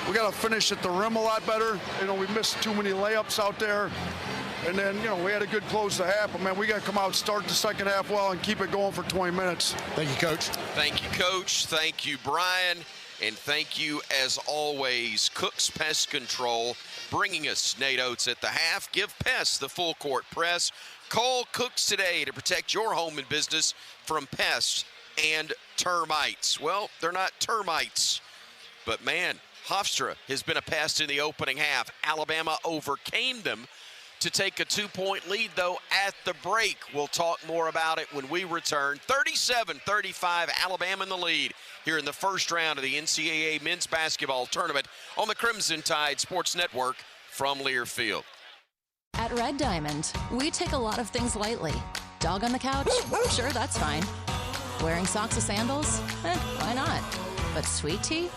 S18: We got to finish at the rim a lot better. You know, we missed too many layups out there. And then, you know, we had a good close to half. But, man, we got to come out, start the second half well, and keep it going for 20 minutes. Thank you, Coach.
S16: Thank you, Coach. Thank you, Brian. And thank you, as always, Cook's Pest Control, bringing us Nate Oates at the half. Give pests the full court press. Call Cook's today to protect your home and business from pests and termites. Well, they're not termites, but, man, Hofstra has been a pest in the opening half. Alabama overcame them to take a 2-point lead, though, at the break. We'll talk more about it when we return. 37-35, Alabama in the lead here in the first round of the NCAA Men's Basketball Tournament on the Crimson Tide Sports Network from Learfield.
S6: At Red Diamond, we take a lot of things lightly. Dog on the couch? Sure, that's fine. Wearing socks with sandals? Why not? But sweet tea?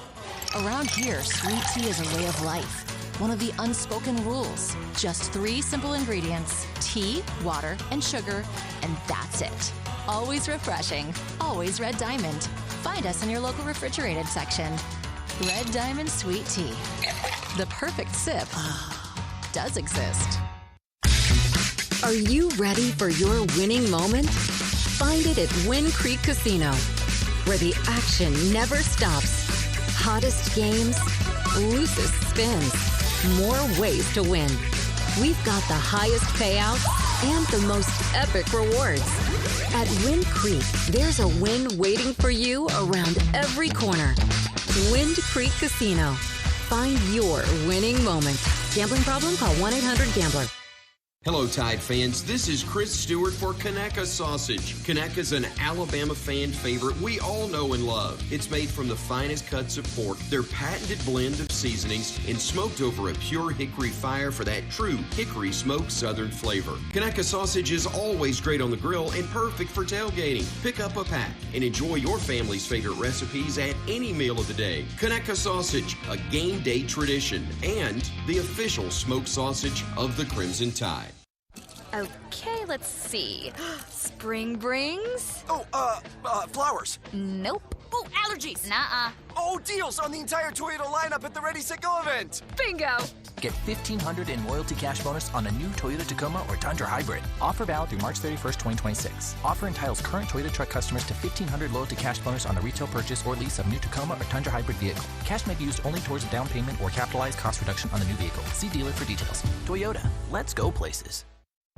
S6: Around here, sweet tea is a way of life. One of the unspoken rules. Just 3 simple ingredients: tea, water, and sugar, and that's it. Always refreshing. Always Red Diamond. Find us in your local refrigerated section. Red Diamond Sweet Tea. The perfect sip does exist.
S11: Are you ready for your winning moment? Find it at Wind Creek Casino, where the action never stops. Hottest games, loosest spins, more ways to win. We've got the highest payouts and the most epic rewards. At Wind Creek, there's a win waiting for you around every corner. Wind Creek Casino. Find your winning moment. Gambling problem? Call 1-800-GAMBLER.
S19: Hello, Tide fans. This is Chris Stewart for Conecuh Sausage. Conecuh's an Alabama fan favorite we all know and love. It's made from the finest cuts of pork, their patented blend of seasonings, and smoked over a pure hickory fire for that true hickory smoked southern flavor. Conecuh Sausage is always great on the grill and perfect for tailgating. Pick up a pack and enjoy your family's favorite recipes at any meal of the day. Conecuh Sausage, a game day tradition, and the official smoked sausage of the Crimson Tide.
S23: Okay, let's see. Spring brings...
S24: flowers.
S23: Nope.
S24: Oh, allergies.
S23: Nuh-uh.
S24: Oh, deals on the entire Toyota lineup at the Ready, Set, Go event.
S23: Bingo.
S25: Get $1,500 in loyalty cash bonus on a new Toyota Tacoma or Tundra Hybrid. Offer valid through March 31st, 2026. Offer entitles current Toyota truck customers to $1,500 loyalty cash bonus on the retail purchase or lease of new Tacoma or Tundra Hybrid vehicle. Cash may be used only towards a down payment or capitalized cost reduction on the new vehicle. See dealer for details. Toyota. Let's go places.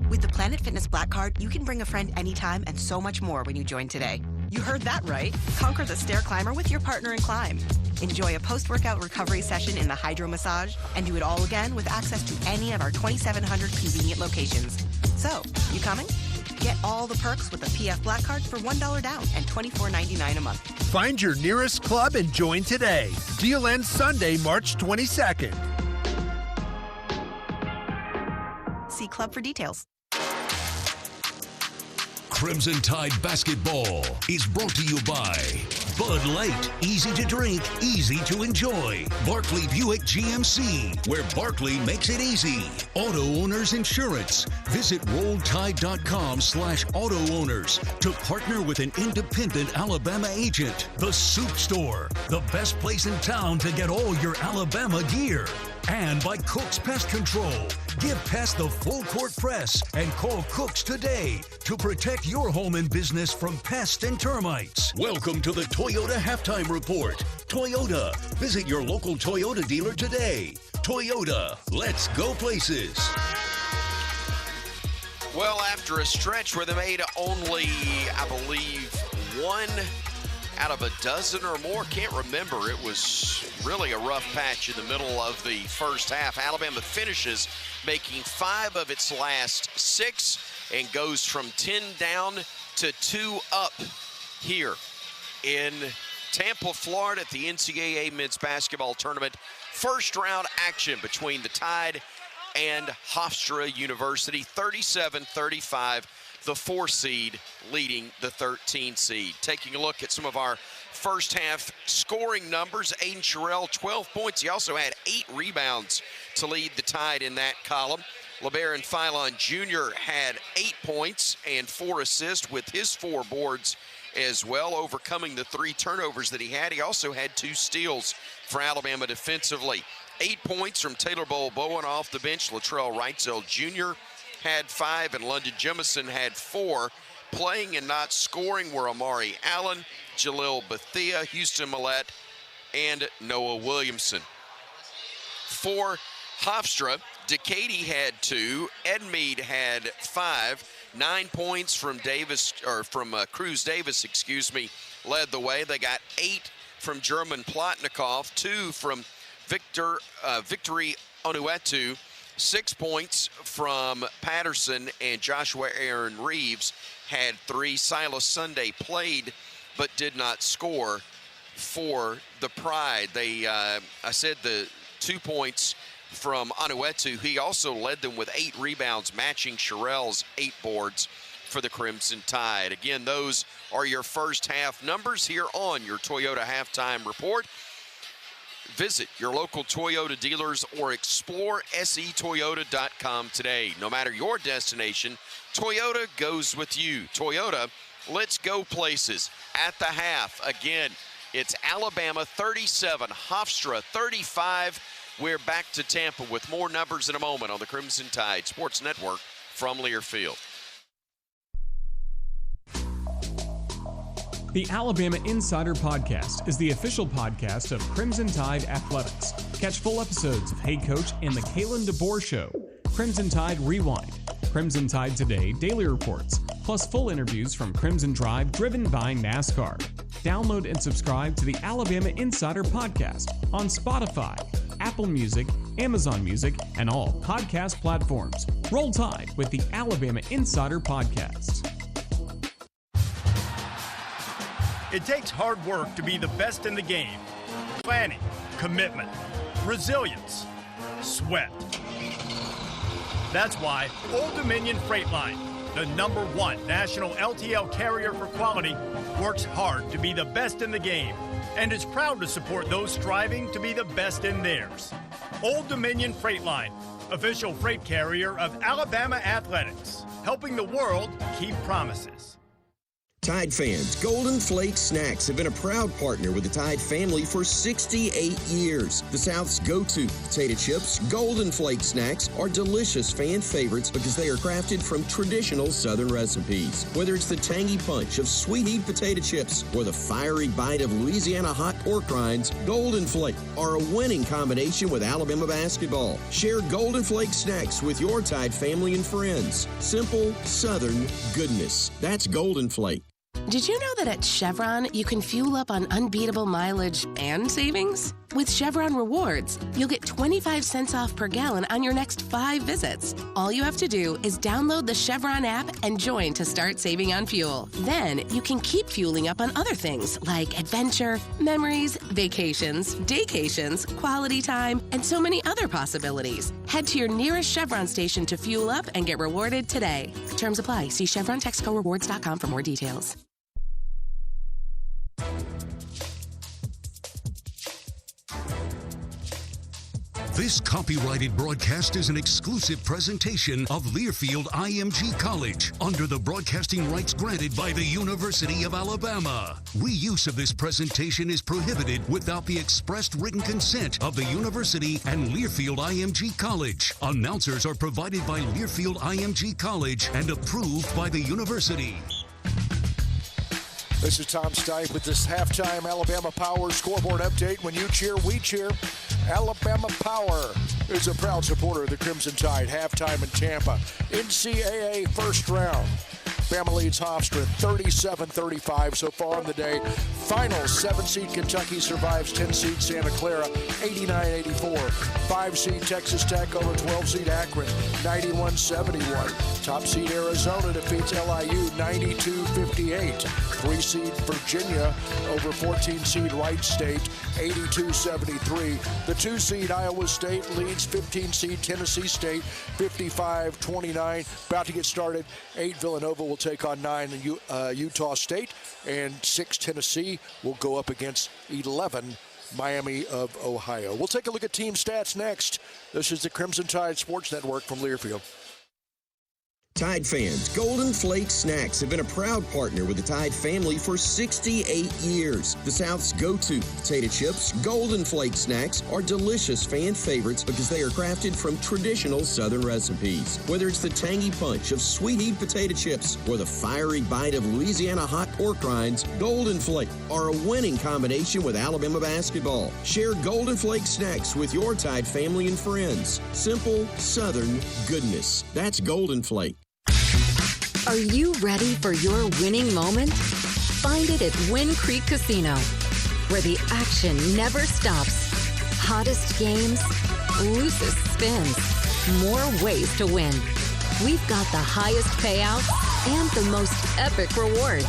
S26: With the Planet Fitness Black Card, you can bring a friend anytime and so much more when you join today. You heard that right. Conquer the stair climber with your partner in climb. Enjoy a post-workout recovery session in the hydro massage and do it all again with access to any of our 2,700 convenient locations. So, you coming? Get all the perks with a PF Black Card for $1 down and $24.99 a month.
S27: Find your nearest club and join today. Deal ends Sunday, March 22nd.
S26: See club for details.
S14: Crimson Tide Basketball is brought to you by Bud Light. Easy to drink, easy to enjoy. Barclay Buick GMC, where Barclay makes it easy. Auto Owners Insurance. Visit RollTide.com/auto owners to partner with an independent Alabama agent. The Soup Store, the best place in town to get all your Alabama gear. And by Cook's Pest Control. Give pests the full court press and call Cook's today to protect your home and business from pests and termites. Welcome to the Toyota Halftime Report. Toyota. Visit your local Toyota dealer today. Toyota. Let's go places.
S16: Well, after a stretch where they made only, I believe, 1 out of a dozen or more, can't remember. It was really a rough patch in the middle of the first half. Alabama finishes making 5 of its last 6 and goes from 10 down to 2 up here in Tampa, Florida at the NCAA Men's Basketball Tournament. First round action between the Tide and Hofstra University, 37-35, the 4 seed leading the 13 seed. Taking a look at some of our first half scoring numbers, Aiden Sherrill, 12 points. He also had 8 rebounds to lead the Tide in that column. LeBaron Philon Jr. had 8 points and 4 assists with his 4 boards as well, overcoming the 3 turnovers that he had. He also had 2 steals for Alabama defensively. 8 points from Taylor Bowen off the bench. Latrell Wrightsell Jr. had 5, and London Jemison had 4. Playing and not scoring were Amari Allen, Jalil Bethia, Houston Millette, and Noah Williamson. For Hofstra, Decatur had 2, Edmeade had 5. 9 points from Cruz Davis, led the way. They got 8 from German Plotnikov, 2 from Victory Onuetu, 6 points from Patterson, and Joshua Aaron Reeves had 3. Silas Sunday played but did not score for the Pride. I said the 2 points from Onuetu. He also led them with 8 rebounds, matching Sherrill's 8 boards for the Crimson Tide. Again, those are your first half numbers here on your Toyota Halftime Report. Visit your local Toyota dealers or explore setoyota.com today. No matter your destination, Toyota goes with you. Toyota, let's go places. At the half, again, it's Alabama 37, Hofstra 35. We're back to Tampa with more numbers in a moment on the Crimson Tide Sports Network from Learfield.
S3: The Alabama Insider Podcast is the official podcast of Crimson Tide Athletics. Catch full episodes of Hey Coach and the Kalen DeBoer Show, Crimson Tide Rewind, Crimson Tide Today Daily Reports, plus full interviews from Crimson Drive driven by NASCAR. Download and subscribe to the Alabama Insider Podcast on Spotify, Apple Music, Amazon Music, and all podcast platforms. Roll Tide with the Alabama Insider Podcast.
S2: It takes hard work to be the best in the game. Planning, commitment, resilience, sweat. That's why Old Dominion Freight Line, the #1 national LTL carrier for quality, works hard to be the best in the game and is proud to support those striving to be the best in theirs. Old Dominion Freight Line, official freight carrier of Alabama Athletics, helping the world keep promises.
S19: Tide fans, Golden Flake Snacks have been a proud partner with the Tide family for 68 years. The South's go-to potato chips, Golden Flake Snacks, are delicious fan favorites because they are crafted from traditional Southern recipes. Whether it's the tangy punch of sweet-heat potato chips or the fiery bite of Louisiana hot pork rinds, Golden Flake are a winning combination with Alabama basketball. Share Golden Flake Snacks with your Tide family and friends. Simple, Southern goodness. That's Golden Flake.
S7: Did you know that at Chevron, you can fuel up on unbeatable mileage and savings? With Chevron Rewards, you'll get 25 cents off per gallon on your next 5 visits. All you have to do is download the Chevron app and join to start saving on fuel. Then you can keep fueling up on other things like adventure, memories, vacations, daycations, quality time, and so many other possibilities. Head to your nearest Chevron station to fuel up and get rewarded today. Terms apply. See ChevronTexcoRewards.com for more details.
S14: This copyrighted broadcast is an exclusive presentation of Learfield IMG College under the broadcasting rights granted by the University of Alabama. Reuse of this presentation is prohibited without the expressed written consent of the university and Learfield IMG College. Announcers are provided by Learfield IMG College and approved by the university.
S9: This is Tom Stipe with this halftime Alabama Power scoreboard update. When you cheer, we cheer. Alabama Power is a proud supporter of the Crimson Tide. Halftime in Tampa. NCAA first round. Bama leads Hofstra 37-35 so far in the day. Finals, 7-seed Kentucky survives 10-seed Santa Clara 89-84. 5-seed Texas Tech over 12-seed Akron 91-71. Top seed Arizona defeats LIU 92-58. 3-seed Virginia over 14-seed Wright State 82-73. The 2-seed Iowa State leads 15-seed Tennessee State 55-29. About to get started. 8 Villanova will take on 9 Utah State, and 6 Tennessee will go up against 11 Miami of Ohio. We'll take a look at team stats next. This is the Crimson Tide Sports Network from Learfield.
S19: Tide fans, Golden Flake Snacks have been a proud partner with the Tide family for 68 years. The South's go-to potato chips, Golden Flake Snacks, are delicious fan favorites because they are crafted from traditional Southern recipes. Whether it's the tangy punch of sweet-heat potato chips or the fiery bite of Louisiana hot pork rinds, Golden Flake are a winning combination with Alabama basketball. Share Golden Flake Snacks with your Tide family and friends. Simple, Southern goodness. That's Golden Flake.
S11: Are you ready for your winning moment? Find it at Wind Creek Casino, where the action never stops. Hottest games, loosest spins, more ways to win. We've got the highest payouts and the most epic rewards.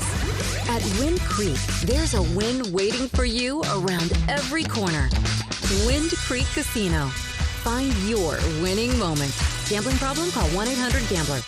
S11: At Wind Creek, there's a win waiting for you around every corner. Wind Creek Casino. Find your winning moment. Gambling problem? Call 1-800-GAMBLER.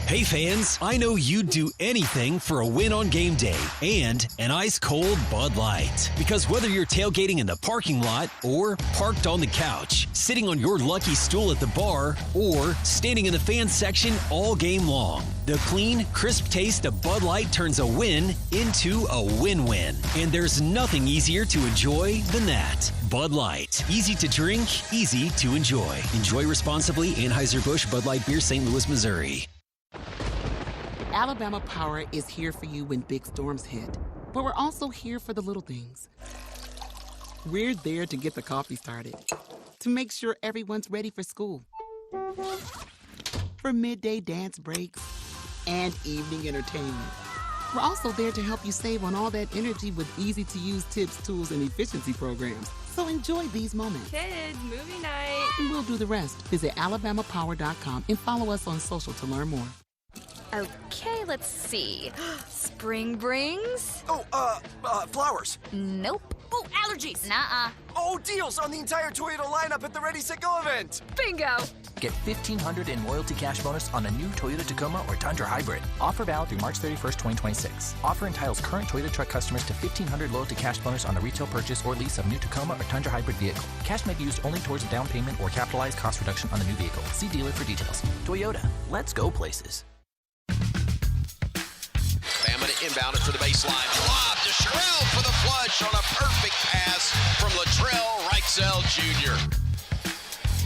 S4: Hey fans, I know you'd do anything for a win on game day and an ice-cold Bud Light. Because whether you're tailgating in the parking lot or parked on the couch, sitting on your lucky stool at the bar, or standing in the fan section all game long, the clean, crisp taste of Bud Light turns a win into a win-win. And there's nothing easier to enjoy than that. Bud Light. Easy to drink, easy to enjoy. Enjoy responsibly. Anheuser-Busch Bud Light Beer, St. Louis, Missouri.
S12: Alabama Power is here for you when big storms hit, but we're also here for the little things. We're there to get the coffee started, to make sure everyone's ready for school, for midday dance breaks, and evening entertainment. We're also there to help you save on all that energy with easy-to-use tips, tools, and efficiency programs. So enjoy these moments.
S23: Kids, movie night.
S12: And we'll do the rest. Visit alabamapower.com and follow us on social to learn more.
S23: Okay, let's see. Spring brings?
S24: Flowers.
S23: Nope.
S24: Oh, allergies.
S23: Nuh-uh.
S24: Oh, deals on the entire Toyota lineup at the Ready, Set, Go event.
S23: Bingo.
S25: Get $1,500 in loyalty cash bonus on a new Toyota Tacoma or Tundra Hybrid. Offer valid through March 31st, 2026. Offer entitles current Toyota truck customers to $1,500 loyalty cash bonus on a retail purchase or lease of new Tacoma or Tundra Hybrid vehicle. Cash may be used only towards a down payment or capitalized cost reduction on the new vehicle. See dealer for details. Toyota, let's go places.
S16: Bama to inbound it to the baseline. Lob to Sherrill for the flush on a perfect pass from Latrell Reichsell Jr.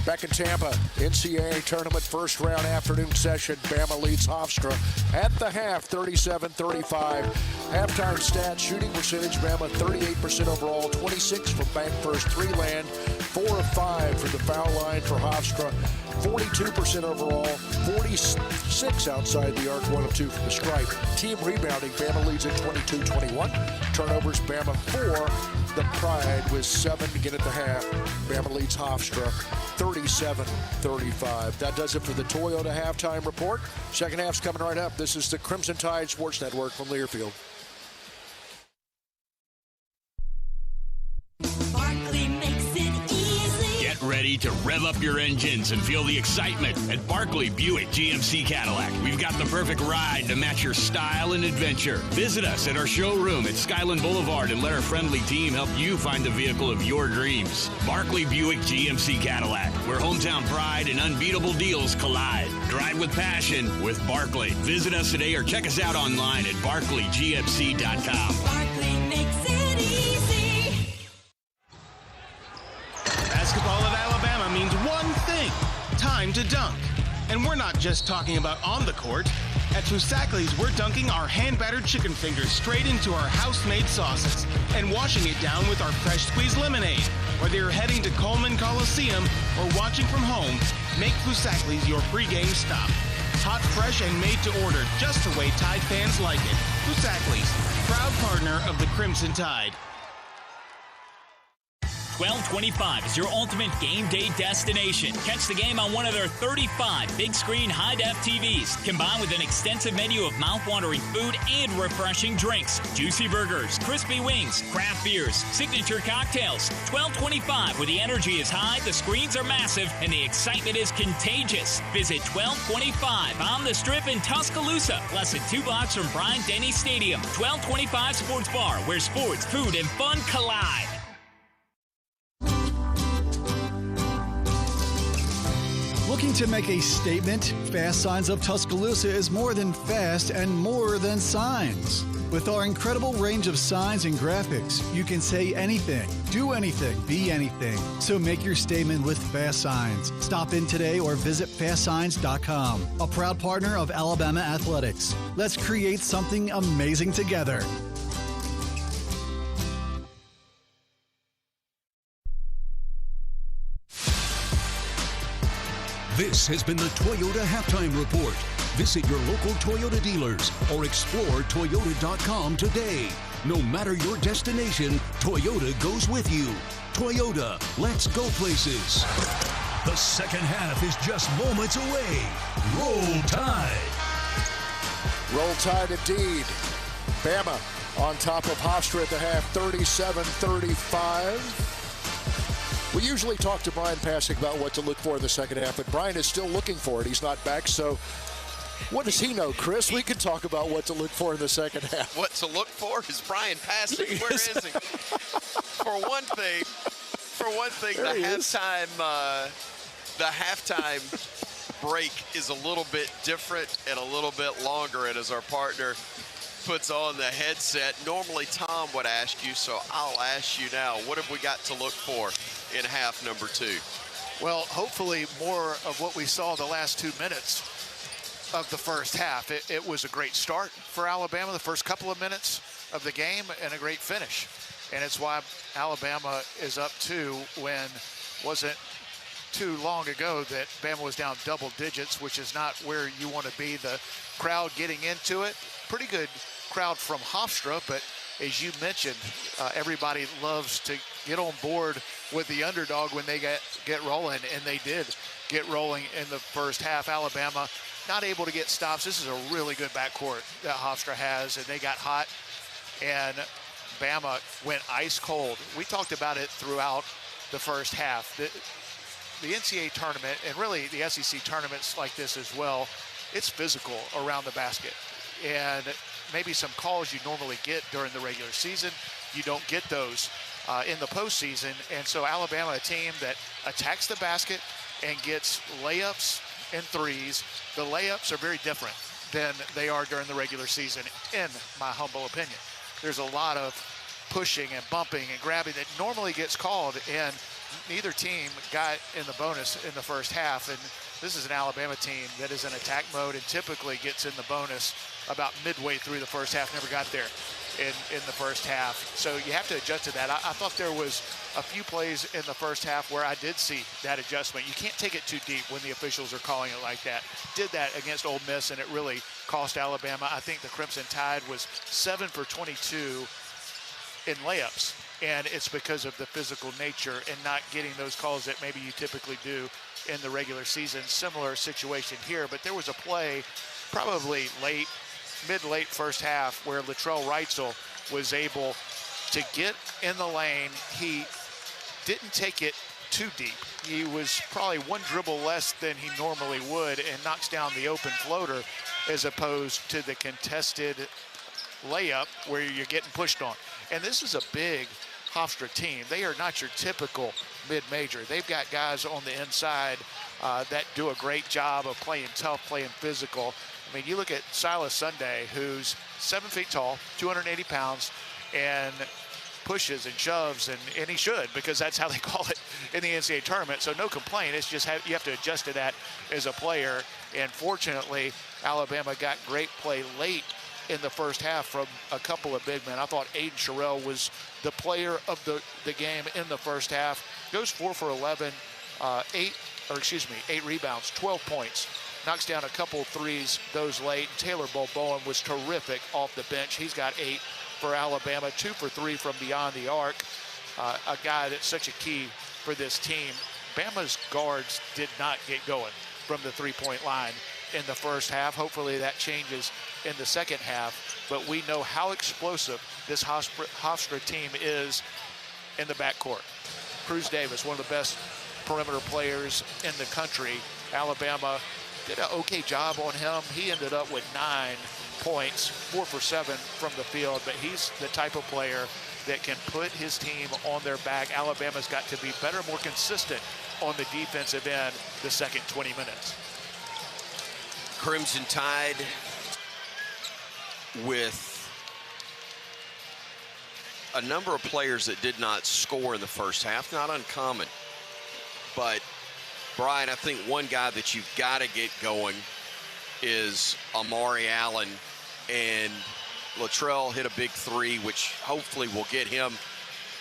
S9: Back in Tampa, NCAA tournament first round afternoon session. Bama leads Hofstra at the half, 37-35. Halftime stats, shooting percentage, Bama 38% overall, 26 from bank first, 3 land, 4 of 5 from the foul line for Hofstra, 42% overall, 46 outside the arc, 1 of 2 from the stripe. Team rebounding, Bama leads at 22-21. Turnovers, Bama 4. The Pride with 7 to get at the half. Bama leads Hofstra 37-35. That does it for the Toyota halftime report. Second half's coming right up. This is the Crimson Tide Sports Network from Learfield.
S1: Get ready to rev Rev up your engines and feel the excitement at Barkley Buick GMC Cadillac. We've got the perfect ride to match your style and adventure. Visit us at our showroom at Skyland Boulevard and let our friendly team help you find the vehicle of your dreams. Barkley Buick GMC Cadillac, where hometown pride and unbeatable deals collide. Drive with passion with Barkley. Visit us today or check us out online at barclaygmc.com.
S8: Barkley makes it easy.
S10: Basketball at Alabama means one thing: time to dunk. And we're not just talking about on the court. At Fusakli's, we're dunking our hand-battered chicken fingers straight into our house-made sauces and washing it down with our fresh squeezed lemonade. Whether you're heading to Coleman Coliseum or watching from home, make Fusakli's your pregame stop. Hot, fresh, and made to order, just the way Tide fans like it. Fusakli's, proud partner of the Crimson Tide.
S13: 1225 is your ultimate game day destination. Catch the game on one of their 35 big-screen high-def TVs, combined with an extensive menu of mouth-watering food and refreshing drinks. Juicy burgers, crispy wings, craft beers, signature cocktails. 1225, where the energy is high, the screens are massive, and the excitement is contagious. Visit 1225 on the Strip in Tuscaloosa, less than 2 blocks from Bryant-Denny Stadium. 1225 Sports Bar, where sports, food, and fun collide.
S5: Looking to make a statement? Fast Signs of Tuscaloosa is more than fast and more than signs. With our incredible range of signs and graphics, you can say anything, do anything, be anything. So make your statement with Fast Signs. Stop in today or visit fastsigns.com. A proud partner of Alabama Athletics. Let's create something amazing together.
S14: This has been the Toyota Halftime Report. Visit your local Toyota dealers or explore Toyota.com today. No matter your destination, Toyota goes with you. Toyota, let's go places. The second half is just moments away. Roll Tide.
S9: Roll Tide indeed. Bama on top of Hofstra at the half, 37-35. We usually talk to Brian Passig about what to look for in the second half, but Brian is still looking for it. He's not back, so what does he know, Chris? We can talk about what to look for in the second half.
S16: What to look for is Brian Passig. Where is he? For one thing, the halftime break is a little bit different and a little bit longer, and as our partner puts on the headset, normally Tom would ask you, so I'll ask you now. What have we got to look for in half number 2?
S17: Well, hopefully more of what we saw the last 2 minutes of the first half. It was a great start for Alabama, the first couple of minutes of the game, and a great finish. And it's why Alabama is up 2 when wasn't too long ago that Bama was down double digits, which is not where you want to be. The crowd getting into it, pretty good crowd from Hofstra, but as you mentioned, everybody loves to get on board with the underdog when they get rolling, and they did get rolling in the first half. Alabama not able to get stops. This is a really good backcourt that Hofstra has, and they got hot, and Bama went ice cold. We talked about it throughout the first half. The NCAA tournament, and really the SEC tournaments like this as well, it's physical around the basket. And maybe some calls you normally get during the regular season, you don't get those in the postseason. And so Alabama, a team that attacks the basket and gets layups and threes. The layups are very different than they are during the regular season, in my humble opinion. There's a lot of pushing and bumping and grabbing that normally gets called, and neither team got in the bonus in the first half. And this is an Alabama team that is in attack mode and typically gets in the bonus about midway through the first half. Never got there in the first half. So you have to adjust to that. I thought there was a few plays in the first half where I did see that adjustment. You can't take it too deep when the officials are calling it like that. Did that against Ole Miss, and it really cost Alabama. I think the Crimson Tide was 7 for 22 in layups, and it's because of the physical nature and not getting those calls that maybe you typically do in the regular season. Similar situation here, but there was a play probably mid-late first half where Latrell Reitzel was able to get in the lane. He didn't take it too deep. He was probably one dribble less than he normally would and knocks down the open floater as opposed to the contested layup where you're getting pushed on. And this is a big Hofstra team. They are not your typical mid-major. They've got guys on the inside that do a great job of playing tough, playing physical. I mean, you look at Silas Sunday, who's 7 feet tall, 280 pounds, and pushes and shoves, and he should, because that's how they call it in the NCAA tournament. So no complaint. It's just you have to adjust to that as a player. And fortunately, Alabama got great play late in the first half from a couple of big men. I thought Aiden Sherrill was the player of the game in the first half. Goes 4 for 11, 8 rebounds, 12 points. Knocks down a couple threes, those late. Taylor Bowen was terrific off the bench. He's got 8 for Alabama, 2 for 3 from beyond the arc. A guy that's such a key for this team. Bama's guards did not get going from the three-point line in the first half. Hopefully that changes in the second half. But we know how explosive this Hofstra team is in the backcourt. Cruz Davis, one of the best perimeter players in the country. Alabama did an okay job on him. He ended up with 9 points, 4 for 7 from the field, but he's the type of player that can put his team on their back. Alabama's got to be better, more consistent on the defensive end the second 20 minutes.
S16: Crimson Tide with a number of players that did not score in the first half, not uncommon. But, Brian, I think one guy that you've got to get going is Amari Allen, and Latrell hit a big 3, which hopefully will get him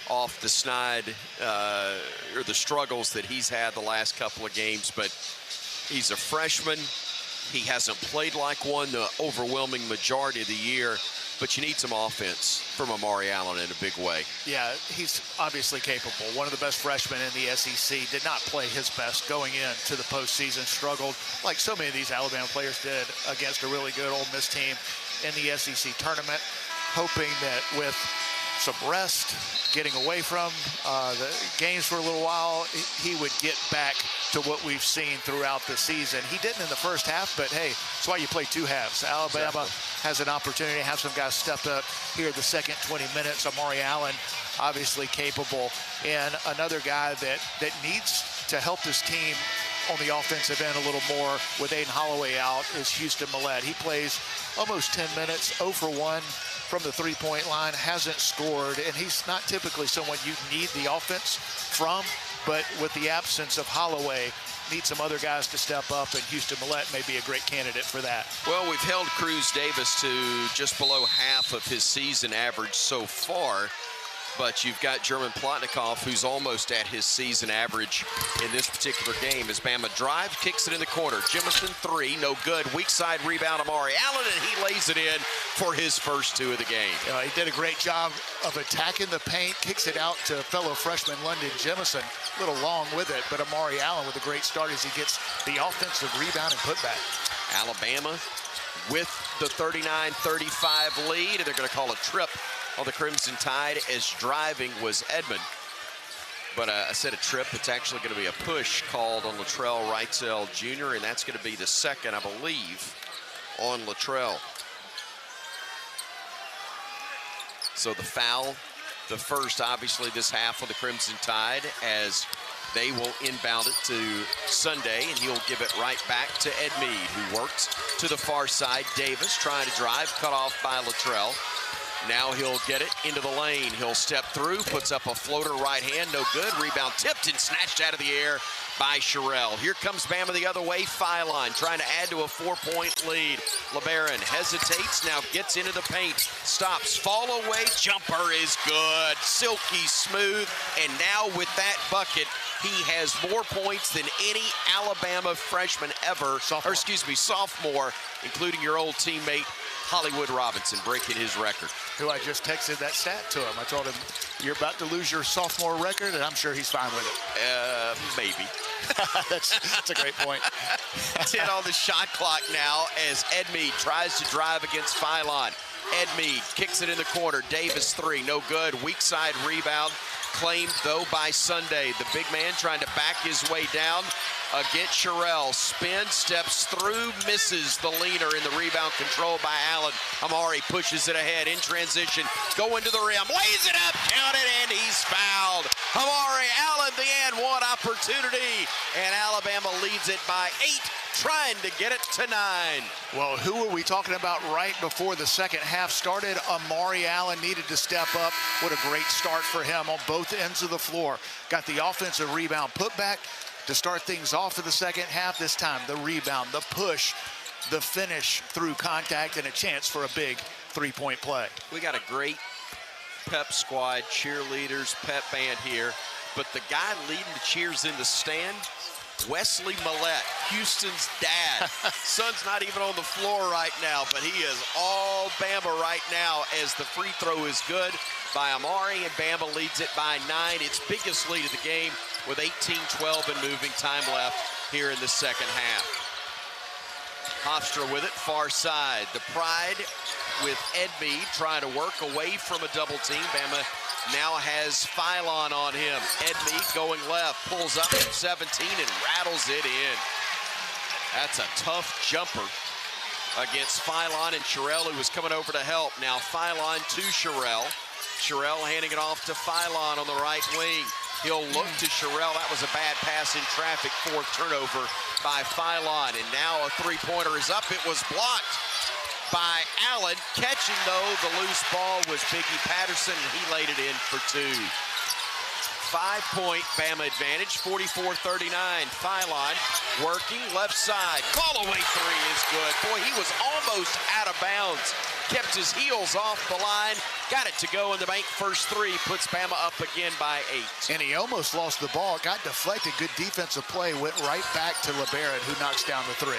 S16: off the snide or the struggles that he's had the last couple of games. But he's a freshman. He hasn't played like one the overwhelming majority of the year, but you need some offense from Amari Allen in a big way.
S17: Yeah, he's obviously capable. One of the best freshmen in the SEC. Did not play his best going into the postseason. Struggled, like so many of these Alabama players did, against a really good Ole Miss team in the SEC tournament. Hoping that with some rest, getting away from the games for a little while, he would get back to what we've seen throughout the season. He didn't in the first half, but hey, that's why you play 2 halves. Alabama has an opportunity to have some guys step up here the second 20 minutes. Amari Allen, obviously capable, and another guy that needs to help this team on the offensive end a little more with Aiden Holloway out is Houston Millett. He plays almost 10 minutes, 0 for 1 from the three-point line, hasn't scored, and he's not typically someone you need the offense from, but with the absence of Holloway, need some other guys to step up, and Houston Millett may be a great candidate for that.
S16: Well, we've held Cruz Davis to just below half of his season average so far, but you've got German Plotnikov, who's almost at his season average in this particular game. As Bama drives, kicks it in the corner. Jemison 3, no good. Weak side rebound, Amari Allen, and he lays it in for his first 2 of the game.
S17: He did a great job of attacking the paint, kicks it out to fellow freshman London Jemison. A little long with it, but Amari Allen with a great start as he gets the offensive rebound and putback.
S16: Alabama with the 39-35 lead, and they're going to call a trip on the Crimson Tide as driving was Edmond. But I said a trip. It's actually going to be a push called on Latrell Wrightsell Jr., and that's going to be the second, I believe, on Latrell. So the foul, the first, obviously, this half of the Crimson Tide, as they will inbound it to Sunday, and he'll give it right back to Ed Mead, who works to the far side. Davis trying to drive, cut off by Latrell. Now he'll get it into the lane. He'll step through, puts up a floater right hand, no good. Rebound tipped and snatched out of the air by Sherrill. Here comes Bama the other way. Phylon trying to add to a 4-point lead. LeBaron hesitates, now gets into the paint, stops, fall away, jumper is good. Silky smooth, and now with that bucket, he has more points than any Alabama freshman ever, sophomore, including your old teammate, Hollywood Robinson, breaking his record.
S17: Who I just texted that stat to him. I told him, you're about to lose your sophomore record, and I'm sure he's fine with it.
S16: Maybe.
S17: That's a great point.
S16: 10 on the shot clock now as Ed Mead tries to drive against Phylon. Edmeade kicks it in the corner. Davis 3, no good. Weak side rebound. Claimed, though, by Sunday. The big man trying to back his way down against Sherrill. Spin, steps through, misses the leaner in the rebound, controlled by Allen. Amari pushes it ahead in transition. Going to the rim, lays it up, count it, and he's fouled. Amari Allen, the and one opportunity, and Alabama leads it by 8. Trying to get it to 9.
S17: Well, who were we talking about right before the second half started? Amari Allen needed to step up. What a great start for him on both ends of the floor. Got the offensive rebound putback to start things off in the second half. This time, the rebound, the push, the finish through contact, and a chance for a big three-point play.
S16: We got a great pep squad, cheerleaders, pep band here. But the guy leading the cheers in the stand, Wesley Millette, Houston's dad. Son's not even on the floor right now, but he is all Bama right now as the free throw is good by Amari, and Bama leads it by 9. Its biggest lead of the game with 18-12 and moving time left here in the second half. Hofstra with it, far side. The Pride with Edmeade trying to work away from a double team. Bama now has Philon on him. Edmeade going left, pulls up from 17 and rattles it in. That's a tough jumper against Philon and Sherrill, who was coming over to help. Now Philon to Sherrill. Sherrill handing it off to Philon on the right wing. He'll look to Sherrill. That was a bad pass in traffic. 4th turnover by Philon. And now a three-pointer is up. It was blocked by Allen. Catching, though, the loose ball was Biggie Patterson, and he laid it in for 2. 5-point Bama advantage, 44-39. Philon working left side. Call-away 3 is good. Boy, he was almost out of bounds. Kept his heels off the line. Got it to go in the bank. First 3 puts Bama up again by 8.
S17: And he almost lost the ball. Got deflected. Good defensive play. Went right back to LeBaron, who knocks down the 3.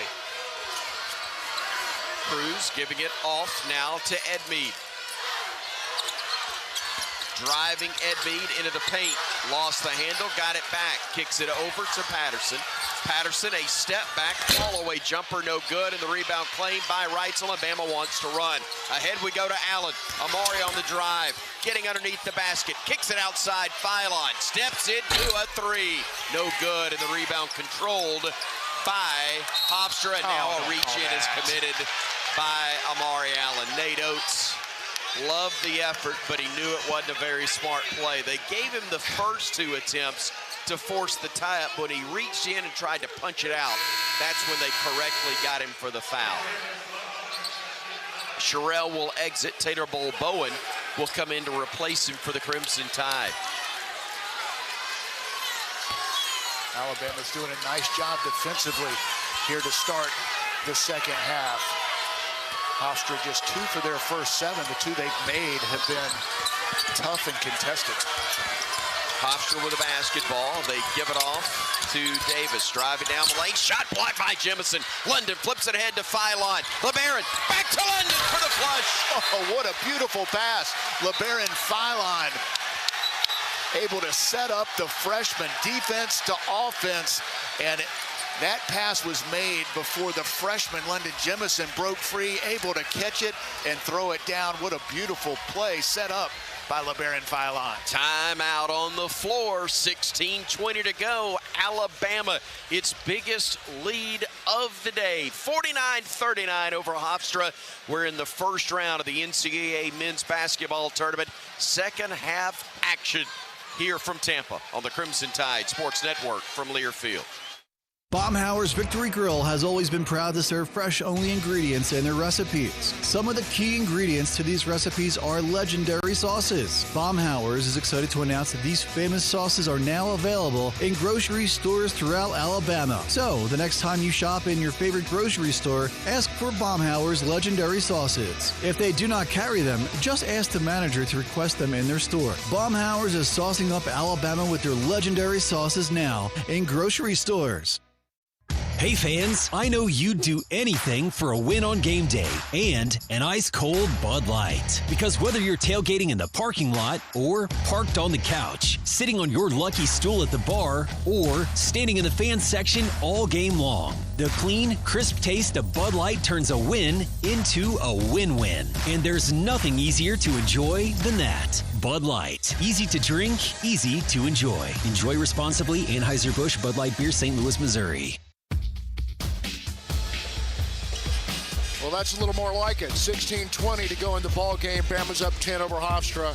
S16: Cruz giving it off now to Edmeade. Driving Edmeade into the paint. Lost the handle, got it back. Kicks it over to Patterson. Patterson, a step back, fall-away jumper, no good, and the rebound claimed by Reitzel. Alabama wants to run. Ahead we go to Allen. Amari on the drive, getting underneath the basket. Kicks it outside, Philon. Steps into a 3. No good, and the rebound controlled by Hofstra, and now a reach-in is committed by Amari Allen. Nate Oates loved the effort, but he knew it wasn't a very smart play. They gave him the first 2 attempts to force the tie-up. When he reached in and tried to punch it out, that's when they correctly got him for the foul. Sherrill will exit. Tater Bowen will come in to replace him for the Crimson Tide.
S17: Alabama's doing a nice job defensively here to start the second half. Hofstra just 2 for their first 7. The 2 they've made have been tough and contested.
S16: Hofstra with a basketball. They give it off to Davis. Driving down the lane. Shot blocked by Jemison. London flips it ahead to Philon. LeBaron back to London for the flush.
S17: Oh, what a beautiful pass. LeBaron Philon able to set up the freshman defense to offense. And that pass was made before the freshman London Jemison broke free, able to catch it and throw it down. What a beautiful play set up by LeBaron Philon.
S16: Timeout on the floor, 16:20 to go. Alabama, its biggest lead of the day, 49-39 over Hofstra. We're in the first round of the NCAA men's basketball tournament. Second half action here from Tampa on the Crimson Tide Sports Network from Learfield.
S5: Baumhauer's Victory Grill has always been proud to serve fresh-only ingredients in their recipes. Some of the key ingredients to these recipes are legendary sauces. Baumhauer's is excited to announce that these famous sauces are now available in grocery stores throughout Alabama. So, the next time you shop in your favorite grocery store, ask for Baumhauer's legendary sauces. If they do not carry them, just ask the manager to request them in their store. Baumhauer's is saucing up Alabama with their legendary sauces now in grocery stores.
S4: Hey fans, I know you'd do anything for a win on game day and an ice-cold Bud Light. Because whether you're tailgating in the parking lot or parked on the couch, sitting on your lucky stool at the bar, or standing in the fan section all game long, the clean, crisp taste of Bud Light turns a win into a win-win. And there's nothing easier to enjoy than that. Bud Light. Easy to drink, easy to enjoy. Enjoy responsibly. Anheuser-Busch Bud Light Beer, St. Louis, Missouri.
S9: Well, that's a little more like it. 16-20 to go in the ball game. Bama's up 10 over Hofstra.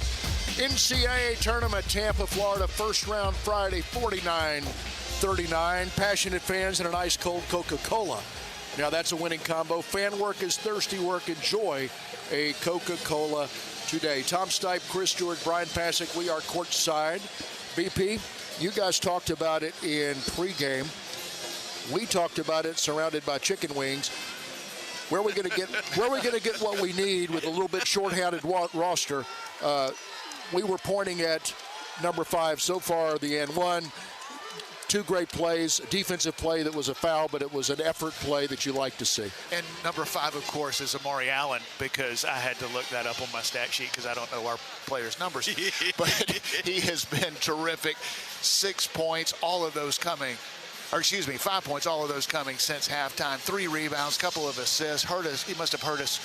S9: NCAA tournament, Tampa, Florida, first round Friday, 49-39. Passionate fans and an ice-cold Coca-Cola. Now, that's a winning combo. Fan work is thirsty work. Enjoy a Coca-Cola today. Tom Stipe, Chris Stewart, Brian Pasick, we are courtside. BP, you guys talked about it in pregame. We talked about it surrounded by chicken wings. Where are we going to get what we need with a little bit short-handed roster? We were pointing at number 5 so far, the N1. 2 great plays, a defensive play that was a foul, but it was an effort play that you like to see.
S17: And number 5, of course, is Amari Allen, because I had to look that up on my stat sheet because I don't know our players' numbers. But he has been terrific. 6 points, all of those coming. Or 5 points, all of those coming since halftime. 3 rebounds, couple of assists. He must have heard us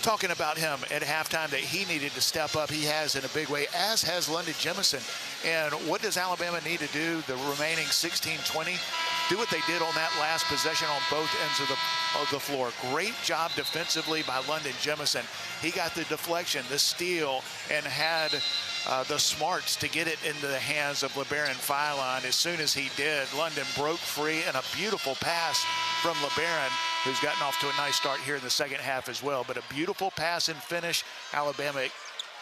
S17: talking about him at halftime that he needed to step up. He has in a big way, as has London Jemison. And what does Alabama need to do the remaining 16-20? Do what they did on that last possession on both ends of the floor. Great job defensively by London Jemison. He got the deflection, the steal, and had the smarts to get it into the hands of LeBaron Philon. As soon as he did, London broke free, and a beautiful pass from LeBaron, who's gotten off to a nice start here in the second half as well. But a beautiful pass and finish. Alabama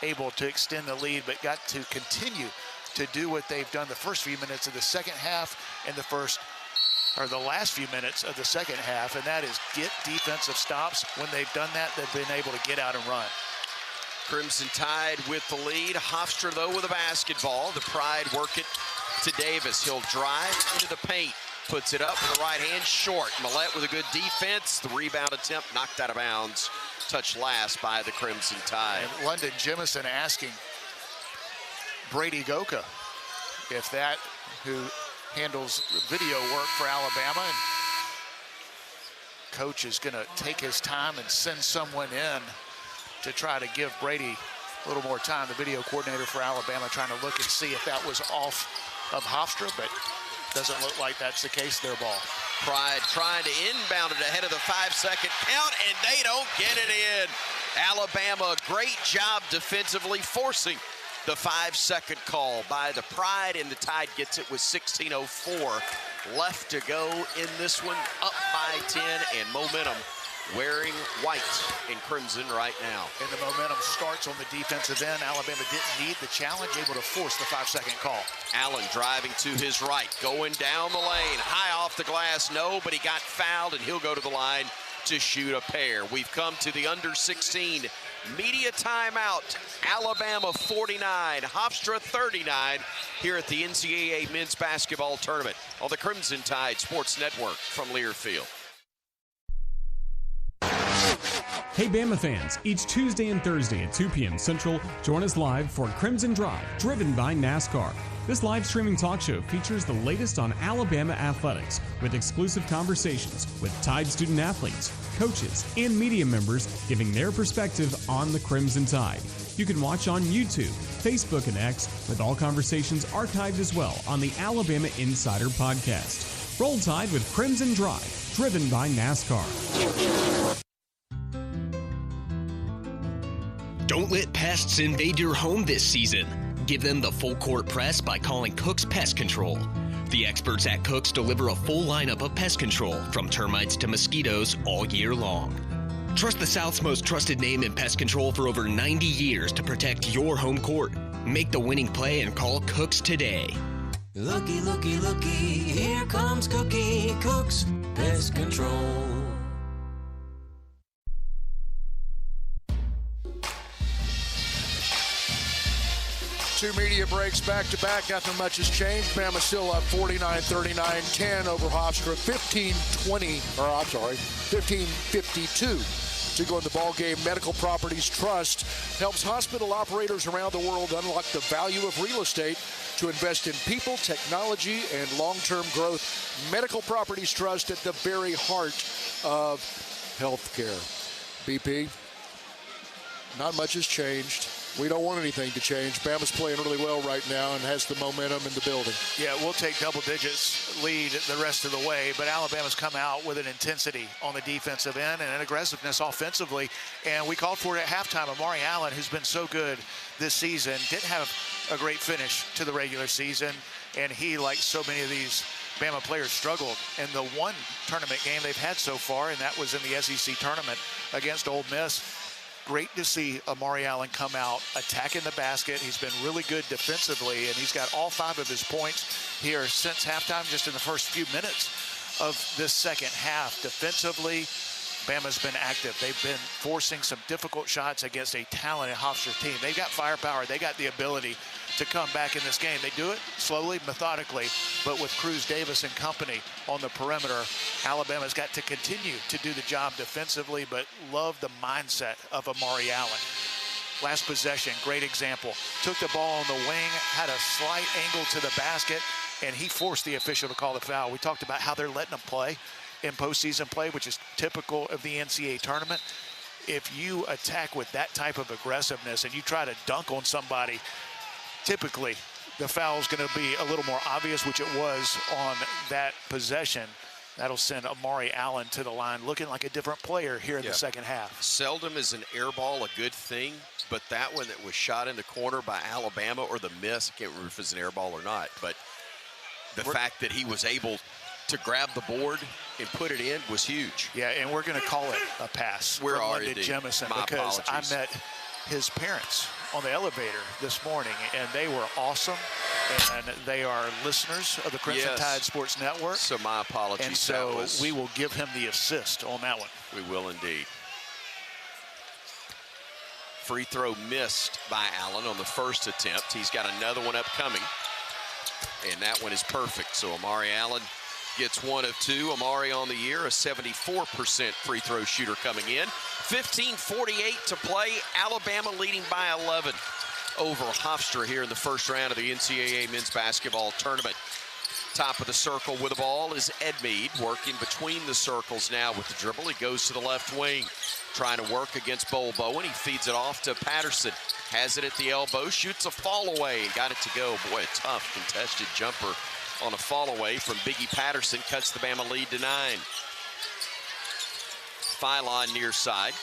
S17: able to extend the lead, but got to continue to do what they've done the first few minutes of the second half and the last few minutes of the second half, and that is get defensive stops. When they've done that, they've been able to get out and run.
S16: Crimson Tide with the lead. Hofstra, though, with a basketball. The Pride work it to Davis. He'll drive into the paint. Puts it up with the right hand, short. Millette with a good defense. The rebound attempt knocked out of bounds. Touched last by the Crimson Tide.
S17: And London Jemison asking Brady Goka, who handles video work for Alabama. And coach is going to take his time and send someone in to try to give Brady a little more time. The video coordinator for Alabama trying to look and see if that was off of Hofstra, but doesn't look like that's the case. Their ball.
S16: Pride trying to inbound it ahead of the 5-second count, and they don't get it in. Alabama, great job defensively, forcing the 5-second call by the Pride, and the Tide gets it with 16:04 left to go in this one, up by 10, and momentum wearing white and crimson right now.
S17: And the momentum starts on the defensive end. Alabama didn't need the challenge, able to force the 5-second call.
S16: Allen driving to his right, going down the lane, high off the glass, no, but he got fouled, and he'll go to the line to shoot a pair. We've come to the under 16 media timeout. Alabama 49, Hofstra 39 here at the NCAA Men's Basketball Tournament on the Crimson Tide Sports Network from Learfield.
S3: Hey Bama fans, each Tuesday and Thursday at 2 p.m. Central, join us live for Crimson Drive, driven by NASCAR. This live streaming talk show features the latest on Alabama athletics with exclusive conversations with Tide student athletes, coaches, and media members giving their perspective on the Crimson Tide. You can watch on YouTube, Facebook, and X, with all conversations archived as well on the Alabama Insider podcast. Roll Tide with Crimson Drive, driven by NASCAR.
S6: Don't let pests invade your home this season. Give them the full court press by calling Cook's Pest Control. The experts at Cook's deliver a full lineup of pest control, from termites to mosquitoes, all year long. Trust the South's most trusted name in pest control for over 90 years to protect your home court. Make the winning play and call Cook's today.
S8: Looky, looky, looky, here comes Cookie, Cook's Pest Control.
S9: 2 media breaks back-to-back. Nothing much has changed. Bama still up 49-39, 10 over Hofstra, 15-52 to go in the ball game. Medical Properties Trust helps hospital operators around the world unlock the value of real estate to invest in people, technology, and long-term growth. Medical Properties Trust at the very heart of healthcare. BP, not much has changed. We don't want anything to change. Bama's playing really well right now and has the momentum in the building.
S17: Yeah, we'll take double digits lead the rest of the way, but Alabama's come out with an intensity on the defensive end and an aggressiveness offensively, and we called for it at halftime. Amari Allen, who's been so good this season, didn't have a great finish to the regular season, and he, like so many of these Bama players, struggled in the one tournament game they've had so far, and that was in the SEC tournament against Ole Miss. Great to see Amari Allen come out, attacking the basket. He's been really good defensively, and he's got all 5 of his points here since halftime, just in the first few minutes of this second half. Defensively, Bama's been active. They've been forcing some difficult shots against a talented Hofstra team. They've got firepower. They got the ability to come back in this game. They do it slowly, methodically, but with Cruz Davis and company on the perimeter, Alabama's got to continue to do the job defensively, but love the mindset of Amari Allen. Last possession, great example. Took the ball on the wing, had a slight angle to the basket, and he forced the official to call the foul. We talked about how they're letting them play in postseason play, which is typical of the NCAA tournament. If you attack with that type of aggressiveness and you try to dunk on somebody, typically the foul is going to be a little more obvious, which it was on that possession. That'll send Amari Allen to the line looking like a different player here in the second half.
S16: Seldom is an air ball a good thing, but that one that was shot in the corner by Alabama, or the miss, I can't remember if it's an air ball or not, but the fact that he was able to grab the board and put it in was huge.
S17: Yeah, and we're going to call it a pass.
S16: Where are you,
S17: Jemison,
S16: My
S17: because
S16: apologies.
S17: I met his parents on the elevator this morning, and they were awesome, and they are listeners of the Crimson Tide Sports Network.
S16: So my apologies.
S17: And so we will give him the assist on that one.
S16: We will indeed. Free throw missed by Allen on the first attempt. He's got another one upcoming, and that one is perfect. So Amari Allen gets 1 of 2. Amari on the year, a 74% free throw shooter coming in. 15:48 to play. Alabama leading by 11 over Hofstra here in the first round of the NCAA men's basketball tournament. Top of the circle with the ball is Edmead, working between the circles now with the dribble. He goes to the left wing, trying to work against Bowen. He feeds it off to Patterson. Has it at the elbow, shoots a fall away, got it to go. Boy, a tough contested jumper on a fall away from Biggie Patterson, cuts the Bama lead to 9. Phylon near side,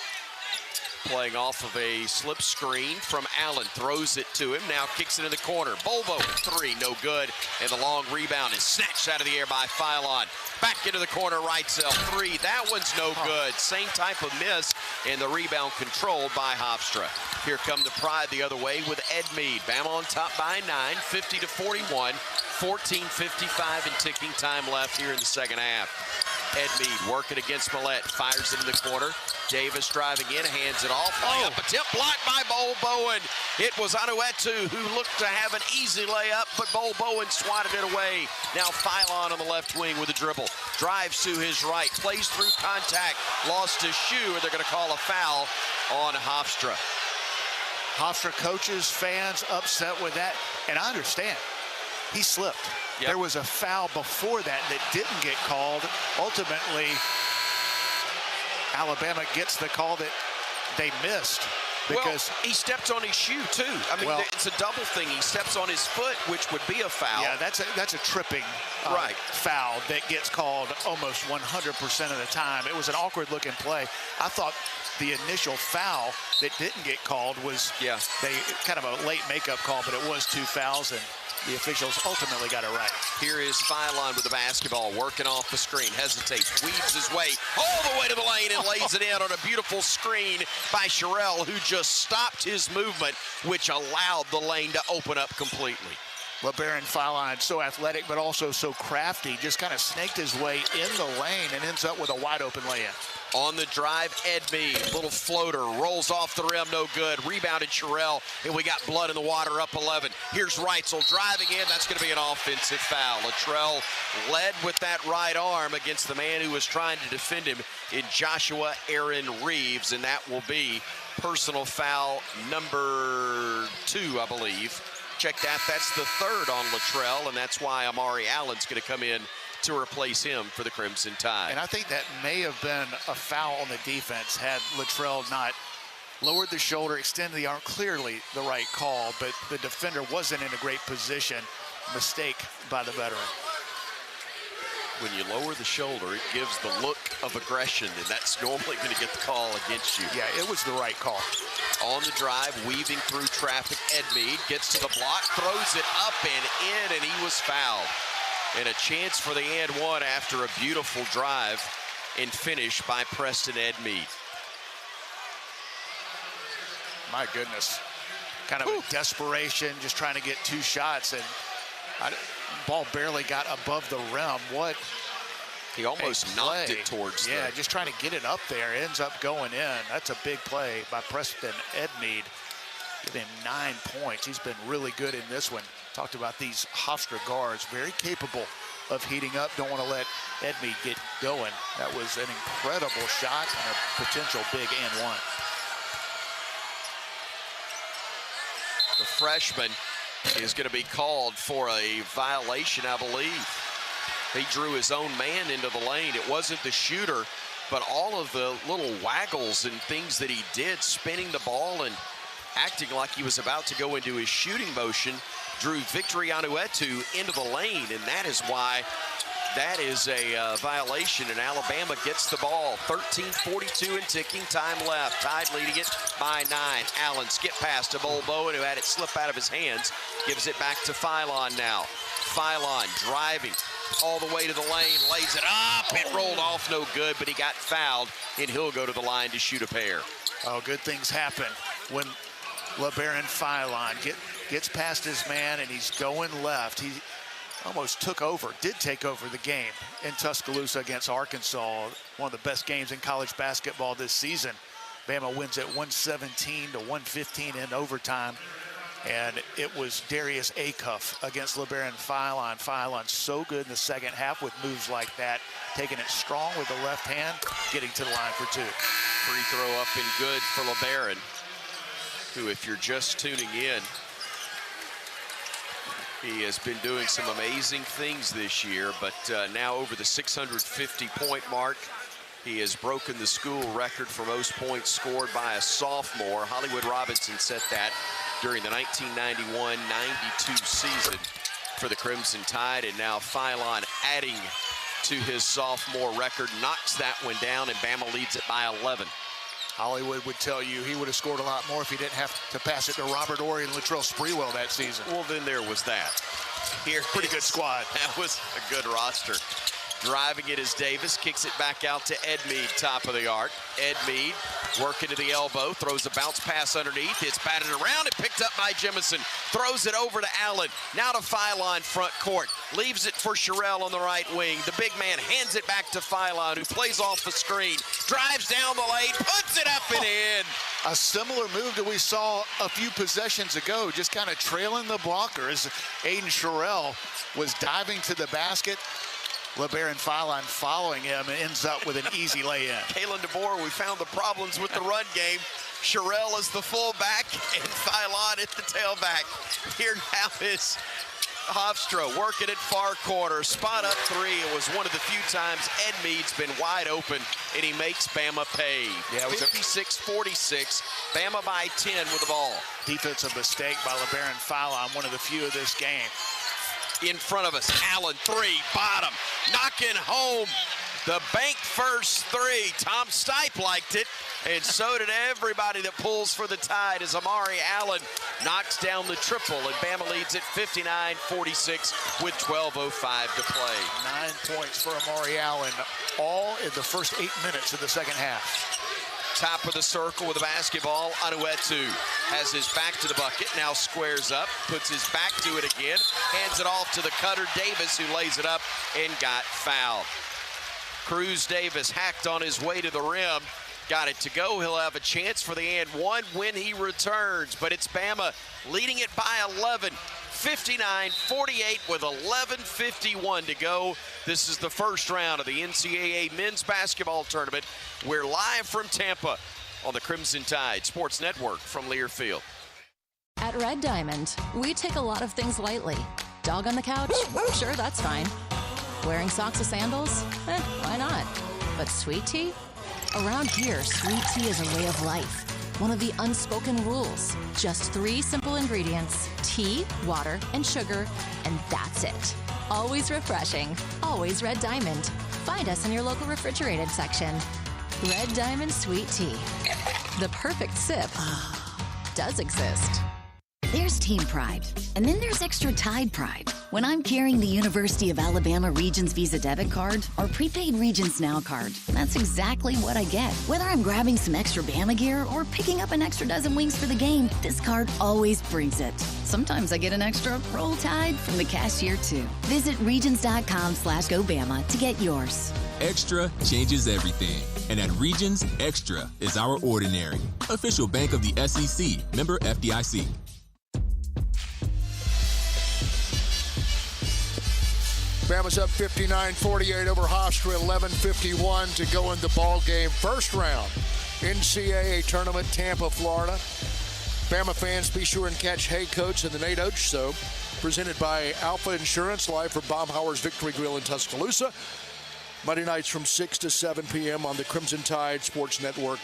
S16: playing off of a slip screen from Allen, throws it to him, now kicks it in the corner. Bolbo, 3, no good, and the long rebound is snatched out of the air by Phylon. Back into the corner, right cell, 3, that one's no good. Same type of miss, and the rebound controlled by Hofstra. Here come the Pride the other way with Edmead. Bama on top by 9, 50-41, 14:55 and ticking time left here in the second half. Edmead working against Millette, fires it in the corner. Davis driving in, hands it off. Layup attempt blocked by Bowen. It was Anuetu who looked to have an easy layup, but Bowen swatted it away. Now Phylon on the left wing with a dribble. Drives to his right, plays through contact, lost his shoe, and they're going to call a foul on Hofstra.
S17: Hofstra coaches, fans upset with that, and I understand. He slipped.
S16: Yep.
S17: There was a foul before that didn't get called. Ultimately, Alabama gets the call that they missed. Because
S16: he stepped on his shoe too. I mean, it's a double thing. He steps on his foot, which would be a foul.
S17: Yeah, that's a tripping foul that gets called almost 100% of the time. It was an awkward looking play. I thought the initial foul that didn't get called was they kind of a late makeup call, but it was 2 fouls, and the officials ultimately got it right.
S16: Here is Phylon with the basketball, working off the screen, hesitates, weaves his way all the way to the lane and lays it in on a beautiful screen by Sherrill, who just stopped his movement, which allowed the lane to open up completely.
S17: Well, Baron Phylon, so athletic, but also so crafty, just kind of snaked his way in the lane and ends up with a wide open lay-in.
S16: On the drive, Edmead, little floater, rolls off the rim, no good. Rebounded Sherrill, and we got blood in the water, up 11. Here's Reitzel driving in. That's going to be an offensive foul. Latrell led with that right arm against the man who was trying to defend him in Joshua Aaron Reeves, and that will be personal foul number 2, I believe. Check that. That's the 3rd on Latrell, and that's why Amari Allen's going to come in to replace him for the Crimson Tide.
S17: And I think that may have been a foul on the defense had Latrell not lowered the shoulder, extended the arm. Clearly the right call, but the defender wasn't in a great position. Mistake by the veteran.
S16: When you lower the shoulder, it gives the look of aggression, and that's normally going to get the call against you.
S17: Yeah, it was the right call.
S16: On the drive, weaving through traffic, Edmead gets to the block, throws it up and in, and he was fouled. And a chance for the and one after a beautiful drive and finish by Preston Edmead.
S17: My goodness. Kind of a desperation, just trying to get 2 shots, and ball barely got above the rim. What?
S16: He almost knocked it towards
S17: Yeah, just trying to get it up there. Ends up going in. That's a big play by Preston Edmead. Give him 9 points. He's been really good in this one. Talked about these Hofstra guards, very capable of heating up. Don't want to let Edmead get going. That was an incredible shot and a potential big and one.
S16: The freshman is going to be called for a violation, I believe. He drew his own man into the lane. It wasn't the shooter, but all of the little waggles and things that he did, spinning the ball and acting like he was about to go into his shooting motion, drew Victory Anuetu into the lane, and that is why that is a violation, and Alabama gets the ball. 13:42 and ticking, time left. Tide leading it by 9. Allen skip pass to Bolboa, who had it slip out of his hands. Gives it back to Philon now. Philon driving all the way to the lane, lays it up. It rolled off, no good, but he got fouled, and he'll go to the line to shoot a pair.
S17: Oh, good things happen when LeBaron Philon gets past his man, and he's going left. He almost did take over the game in Tuscaloosa against Arkansas. One of the best games in college basketball this season. Bama wins at 117 to 115 in overtime. And it was Darius Acuff against LeBaron Philon. Philon so good in the second half with moves like that, taking it strong with the left hand, getting to the line for 2.
S16: Free throw up and good for LeBaron, who, if you're just tuning in, he has been doing some amazing things this year, but now over the 650-point mark. He has broken the school record for most points scored by a sophomore. Hollywood Robinson set that during the 1991-92 season for the Crimson Tide, and now Philon adding to his sophomore record, knocks that one down, and Bama leads it by 11.
S17: Hollywood would tell you he would have scored a lot more if he didn't have to pass it to Robert Horry and Latrell Sprewell that season.
S16: Well, then there was that.
S17: Pretty good squad.
S16: That was a good roster. Driving it is Davis, kicks it back out to Edmead, top of the arc. Edmead working to the elbow, throws a bounce pass underneath. It's batted around and picked up by Jemison. Throws it over to Allen. Now to Philon front court. Leaves it for Sherrill on the right wing. The big man hands it back to Philon, who plays off the screen. Drives down the lane, puts it up and in.
S17: A similar move that we saw a few possessions ago, just kind of trailing the blockers. Aiden Sherrill was diving to the basket. LeBaron Philon following him and ends up with an easy lay-in.
S16: Kalen DeBoer, we found the problems with the run game. Sherrill is the fullback and Philon at the tailback. Here now is Hofstra working at far corner. Spot up 3. It was one of the few times Edmead's been wide open, and he makes Bama pay. Yeah, 56-46. Bama by 10 with the ball.
S17: Defensive mistake by LeBaron Philon, one of the few of this game.
S16: In front of us, Allen, 3, bottom, knocking home the bank first 3. Tom Stipe liked it, and so did everybody that pulls for the Tide as Amari Allen knocks down the triple, and Bama leads at 59-46 with 12:05 to play.
S17: 9 points for Amari Allen, all in the first 8 minutes of the second half.
S16: Top of the circle with the basketball. Anuetu has his back to the bucket, now squares up, puts his back to it again, hands it off to the cutter Davis, who lays it up and got fouled. Cruz Davis hacked on his way to the rim. Got it to go. He'll have a chance for the and one when he returns. But it's Bama leading it by 11. 59-48 with 11:51 to go. This is the first round of the NCAA men's basketball tournament. We're live from Tampa on the Crimson Tide Sports Network from Learfield.
S15: At Red Diamond, we take a lot of things lightly. Dog on the couch? Sure, that's fine. Wearing socks or sandals? Why not? But sweet tea? Around here, sweet tea is a way of life. One of the unspoken rules. Just 3 simple ingredients: tea, water, and sugar, and that's it. Always refreshing. Always Red Diamond. Find us in your local refrigerated section. Red Diamond Sweet Tea. The perfect sip does exist.
S18: There's team pride, and then there's extra Tide pride. When I'm carrying the University of Alabama Regions Visa debit card or prepaid Regions Now card, that's exactly what I get. Whether I'm grabbing some extra Bama gear or picking up an extra dozen wings for the game, this card always brings it. Sometimes I get an extra Roll Tide from the cashier too. Visit Regions.com/GoBama to get yours.
S20: Extra changes everything. And at Regions, Extra is our ordinary. Official bank of the SEC. Member FDIC.
S9: Bama's up 59-48 over Hofstra, 11:51 to go in the ball game. First round, NCAA tournament, Tampa, Florida. Bama fans, be sure and catch Hey Coach and the Nate Oates Show, presented by Alpha Insurance, live from Baumhauer's Victory Grill in Tuscaloosa. Monday nights from 6 to 7 p.m. on the Crimson Tide Sports Network.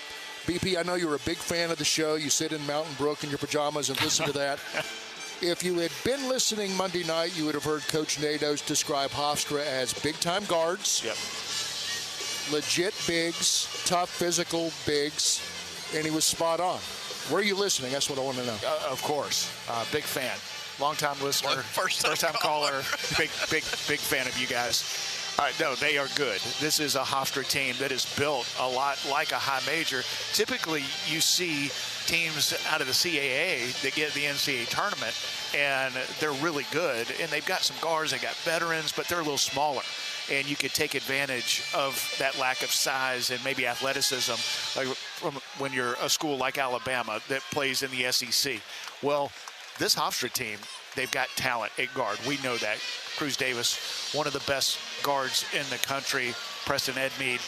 S9: BP, I know you're a big fan of the show. You sit in Mountain Brook in your pajamas and listen to that. If you had been listening Monday night, you would have heard Coach Nate Oates describe Hofstra as big-time guards, legit bigs, tough physical bigs, and he was spot on. Were you listening? That's what I want to know.
S17: Of course. Big fan. Long-time listener. First-time caller. big fan of you guys. No, they are good. This is a Hofstra team that is built a lot like a high major. Typically, you see teams out of the CAA that get the NCAA tournament, and they're really good. And they've got some guards, they got veterans, but they're a little smaller. And you could take advantage of that lack of size and maybe athleticism, like from when you're a school like Alabama that plays in the SEC. Well, this Hofstra team, they've got talent at guard. We know that. Cruz Davis, one of the best guards in the country. Preston Edmeade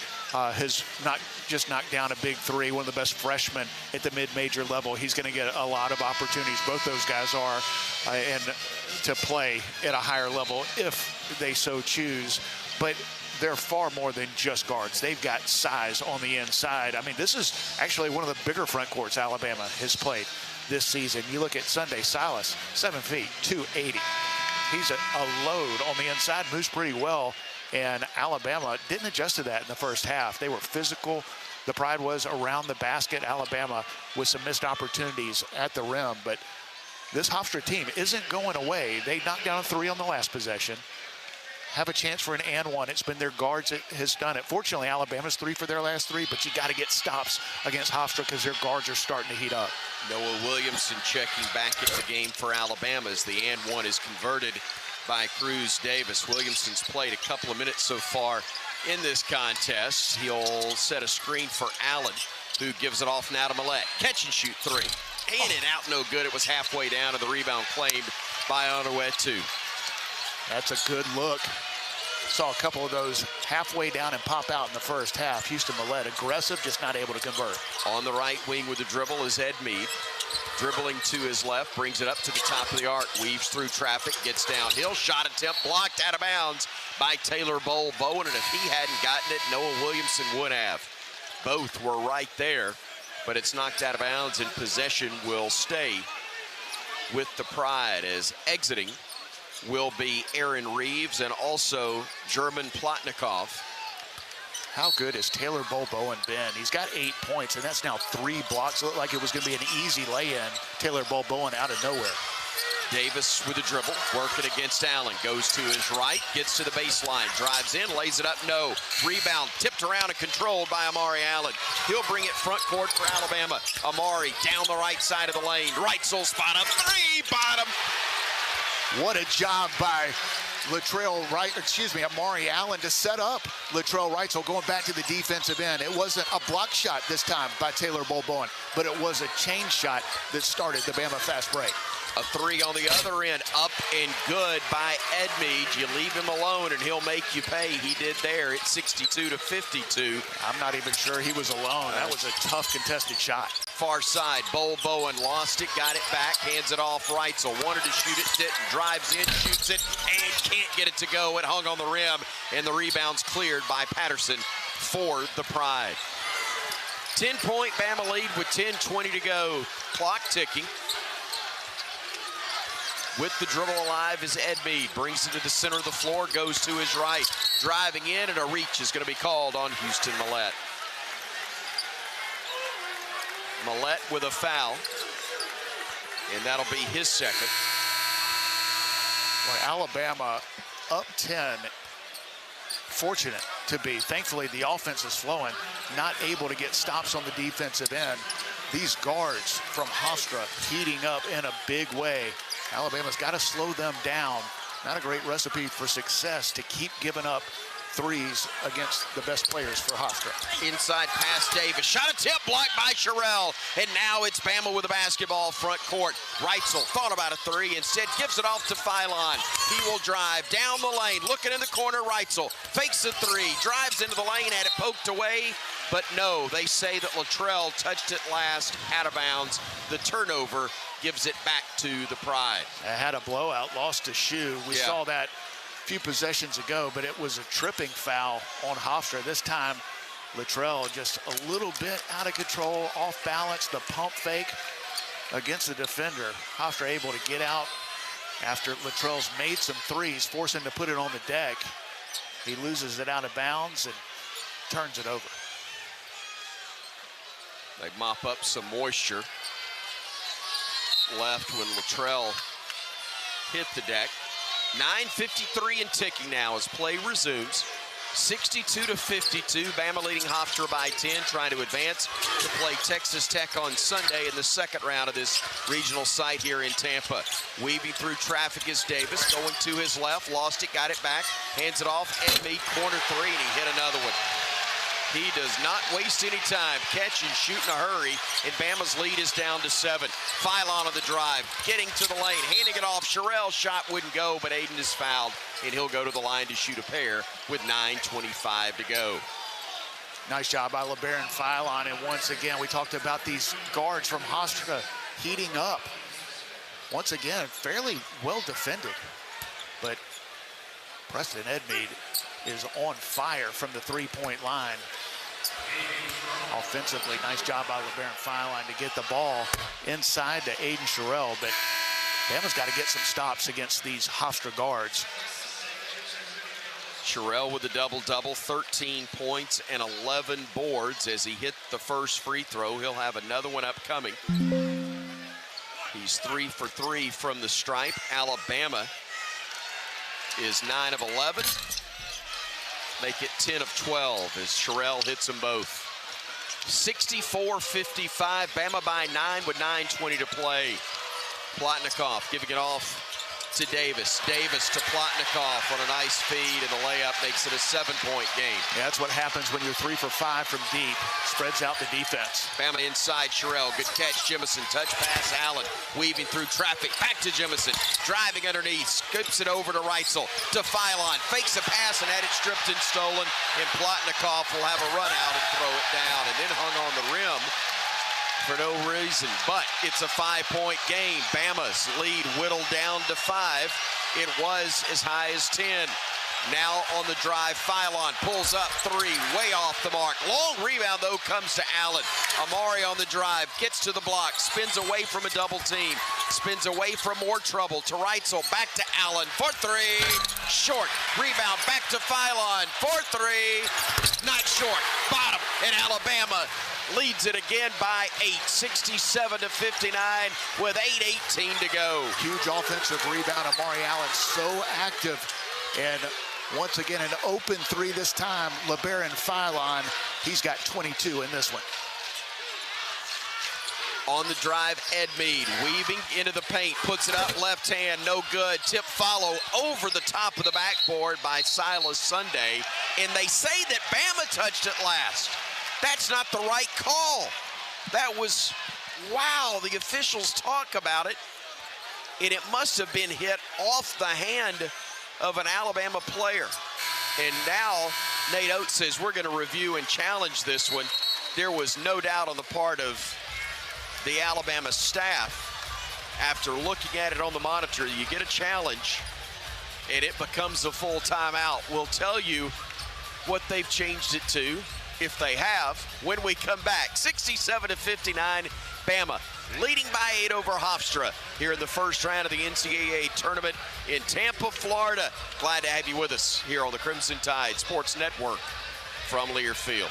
S17: has not just knocked down a big 3, one of the best freshmen at the mid-major level. He's going to get a lot of opportunities. Both those guys are, and to play at a higher level if they so choose. But they're far more than just guards. They've got size on the inside. I mean, this is actually one of the bigger front courts Alabama has played this season. You look at Sunday Silas, 7 feet, 280. He's a load on the inside, moves pretty well, and Alabama didn't adjust to that in the first half. They were physical. The pride was around the basket. Alabama with some missed opportunities at the rim, but this Hofstra team isn't going away. They knocked down a 3 on the last possession. Have a chance for an and one. It's been their guards that has done it. Fortunately, Alabama's 3 for their last 3, but you got to get stops against Hofstra because their guards are starting to heat up.
S16: Noah Williamson checking back into the game for Alabama as the and one is converted by Cruz Davis. Williamson's played a couple of minutes so far in this contest. He'll set a screen for Allen, who gives it off now to Millette. Catch and shoot 3. In and out, no good. It was halfway down, and the rebound claimed by Onuetu.
S17: That's a good look. Saw a couple of those halfway down and pop out in the first half. Houston Millette, aggressive, just not able to convert.
S16: On the right wing with the dribble is Edmeade. Dribbling to his left, brings it up to the top of the arc, weaves through traffic, gets downhill. Shot attempt blocked out of bounds by Taylor Bowen, and if he hadn't gotten it, Noah Williamson would have. Both were right there, but it's knocked out of bounds, and possession will stay with the Pride, as exiting will be Aaron Reeves and also German Plotnikov.
S17: How good has Taylor Bowen been? He's got 8 points, and that's now 3 blocks. It looked like it was going to be an easy lay-in. Taylor Bowen out of nowhere.
S16: Davis with a dribble, working against Allen. Goes to his right, gets to the baseline, drives in, lays it up, no. Rebound, tipped around and controlled by Amari Allen. He'll bring it front court for Alabama. Amari down the right side of the lane. Right soul spot up, 3, bottom.
S17: What a job by Amari Allen to set up Latrell Reitzel going back to the defensive end. It wasn't a block shot this time by Taylor Bolbowen, but it was a chain shot that started the Bama fast break.
S16: A three on the other end, up and good by Edmeade. You leave him alone and he'll make you pay. He did there at 62-52.
S17: I'm not even sure he was alone. That was a tough contested shot.
S16: Far side, Bolbowen lost it, got it back, hands it off. Reitzel wanted to shoot it, didn't. Drives in, shoots it, and can't get it to go. It hung on the rim, and the rebound's cleared by Patterson for the Pride. 10-point Bama lead with 10:20 to go. Clock ticking. With the dribble alive is Edmeade. Brings it to the center of the floor, goes to his right. Driving in, and a reach is going to be called on Houston Millette. Millette with a foul, and that'll be his second.
S17: Well, Alabama up 10. Fortunate to be. Thankfully, the offense is flowing. Not able to get stops on the defensive end. These guards from Hofstra heating up in a big way. Alabama's got to slow them down. Not a great recipe for success to keep giving up threes against the best players for Hofstra.
S16: Inside pass, Davis. Shot a tip, blocked by Sherrill. And now it's Bama with the basketball front court. Reitzel thought about a three, instead gives it off to Philon. He will drive down the lane, looking in the corner. Reitzel fakes a three, drives into the lane, had it poked away. But no, they say that Latrell touched it last, out of bounds. The turnover gives it back to the Pride.
S17: Had a blowout, lost a shoe. We saw that a few possessions ago, but it was a tripping foul on Hofstra. This time, Latrell just a little bit out of control, off balance, the pump fake against the defender. Hofstra able to get out after Latrell's made some threes, forcing him to put it on the deck. He loses it out of bounds and turns it over.
S16: They mop up some moisture left when Latrell hit the deck. 9:53 and ticking now as play resumes. 62-52, Bama leading Hofstra by 10, trying to advance to play Texas Tech on Sunday in the second round of this regional site here in Tampa. Weaving through traffic is Davis, going to his left, lost it, got it back, hands it off, Edmeade, corner three, and he hit another one. He does not waste any time. Catch and shoot in a hurry, and Bama's lead is down to 7. Philon on the drive, getting to the lane, handing it off. Sherrill's shot wouldn't go, but Aiden is fouled, and he'll go to the line to shoot a pair with 9:25 to go.
S17: Nice job by LeBaron Philon, and once again, we talked about these guards from Hofstra heating up. Once again, fairly well defended, but Preston Edmeade is on fire from the three-point line. Offensively, nice job by LeBaron Philon to get the ball inside to Aiden Sherrill, but Bama's got to get some stops against these Hofstra guards.
S16: Sherrill with a double-double, 13 points and 11 boards as he hit the first free throw. He'll have another one upcoming. He's 3 for 3 from the stripe. Alabama is 9 of 11. Make it 10 of 12 as Sherrill hits them both. 64-55, Bama by 9 with 9:20 to play. Plotnikoff giving it off to Davis. Davis to Plotnikoff on a nice feed, and the layup makes it a 7-point game.
S17: Yeah, that's what happens when you're 3 for 5 from deep. Spreads out the defense.
S16: Bama inside Sherrill. Good catch, Jemison. Touch pass, Allen. Weaving through traffic. Back to Jemison. Driving underneath. Scoops it over to Reitzel. To Philon. Fakes a pass and had it stripped and stolen. And Plotnikoff will have a run out and throw it down. And then hung on the rim for no reason, but it's a 5-point game. Bama's lead whittled down to 5. It was as high as 10. Now on the drive, Philon pulls up 3, way off the mark. Long rebound, though, comes to Allen. Amari on the drive, gets to the block, spins away from a double team, spins away from more trouble to Reitzel, back to Allen for 3. Short, rebound, back to Philon for 3. Not short, bottom, and Alabama leads it again by 8, 67-59 with 8:18 to go.
S17: Huge offensive rebound. Amari Allen so active. And once again, an open 3 this time. LeBaron Philon, he's got 22 in this one.
S16: On the drive, Edmead weaving into the paint, puts it up left hand, no good. Tip follow over the top of the backboard by Silas Sunday. And they say that Bama touched it last. That's not the right call. That was, wow, the officials talk about it. And it must have been hit off the hand of an Alabama player. And now Nate Oates says we're going to review and challenge this one. There was no doubt on the part of the Alabama staff. After looking at it on the monitor, you get a challenge and it becomes a full timeout. We'll tell you what they've changed it to, if they have, when we come back. 67-59, Bama leading by 8 over Hofstra here in the first round of the NCAA tournament in Tampa, Florida. Glad to have you with us here on the Crimson Tide Sports Network from Learfield.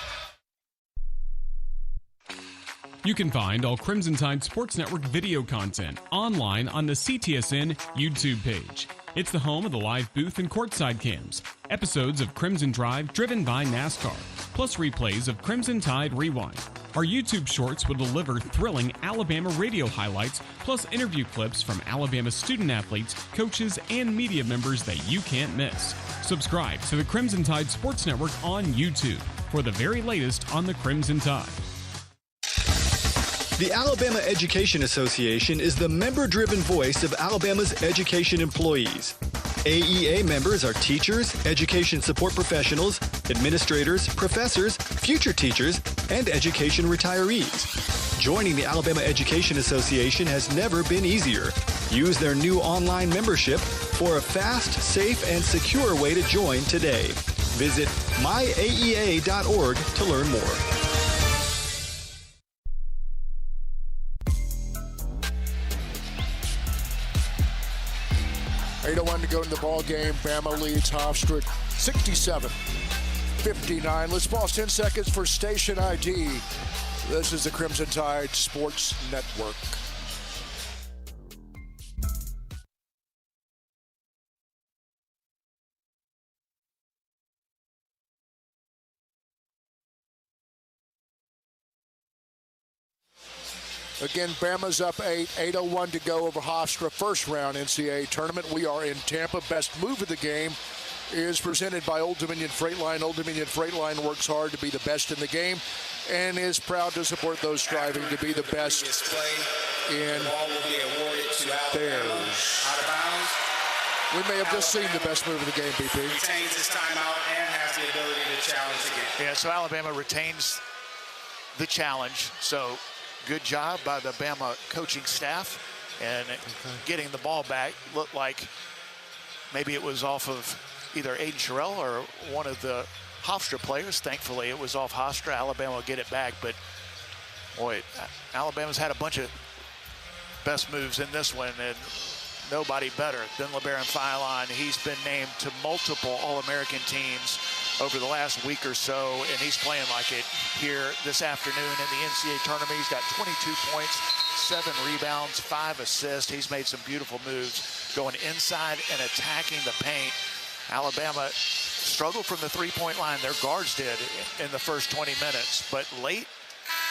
S3: You can find all Crimson Tide Sports Network video content online on the CTSN YouTube page. It's the home of the live booth and courtside cams, episodes of Crimson Drive driven by NASCAR, plus replays of Crimson Tide Rewind. Our YouTube shorts will deliver thrilling Alabama radio highlights, plus interview clips from Alabama student athletes, coaches, and media members that you can't miss. Subscribe to the Crimson Tide Sports Network on YouTube for the very latest on the Crimson Tide.
S5: The Alabama Education Association is the member-driven voice of Alabama's education employees. AEA members are teachers, education support professionals, administrators, professors, future teachers, and education retirees. Joining the Alabama Education Association has never been easier. Use their new online membership for a fast, safe, and secure way to join today. Visit myaea.org to learn more.
S9: 8:01 to go in the ball game. Bama leads Hofstra 67-59. Let's pause 10 seconds for station ID. This is the Crimson Tide Sports Network. Again, Bama's up 8, 8:01 to go over Hofstra, first round NCAA tournament. We are in Tampa. Best move of the game is presented by Old Dominion Freight Line. Old Dominion Freight Line works hard to be the best in the game and is proud to support those striving to be the best in theirs. We may have just seen the best move of the game, BP.
S2: Retains his timeout and has the ability to challenge again.
S17: Yeah, so Alabama retains the challenge. So good job by the Bama coaching staff and getting the ball back. Looked like maybe it was off of either Aiden Sherrill or one of the Hofstra players. Thankfully, it was off Hofstra. Alabama will get it back, but boy, Alabama's had a bunch of best moves in this one, and nobody better than LeBaron Philon. He's been named to multiple All-American teams over the last week or so, and he's playing like it here this afternoon in the NCAA tournament. He's got 22 points, 7 rebounds, 5 assists. He's made some beautiful moves going inside and attacking the paint. Alabama struggled from the three-point line. Their guards did in the first 20 minutes, but late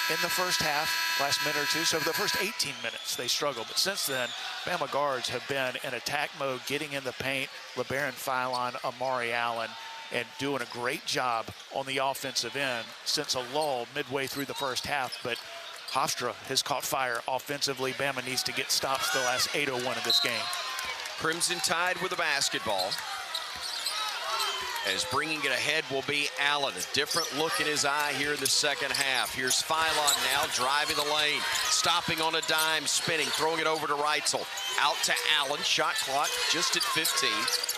S17: in the first half, last minute or two, so the first 18 minutes they struggled. But since then, Bama guards have been in attack mode, getting in the paint. LeBaron Philon, Amari Allen, and doing a great job on the offensive end since a lull midway through the first half. But Hofstra has caught fire offensively. Bama needs to get stops the last 8:01 of this game.
S16: Crimson Tide with the basketball. As bringing it ahead will be Allen. A different look in his eye here in the second half. Here's Philon now driving the lane, stopping on a dime, spinning, throwing it over to Reitzel. Out to Allen, shot clock just at 15.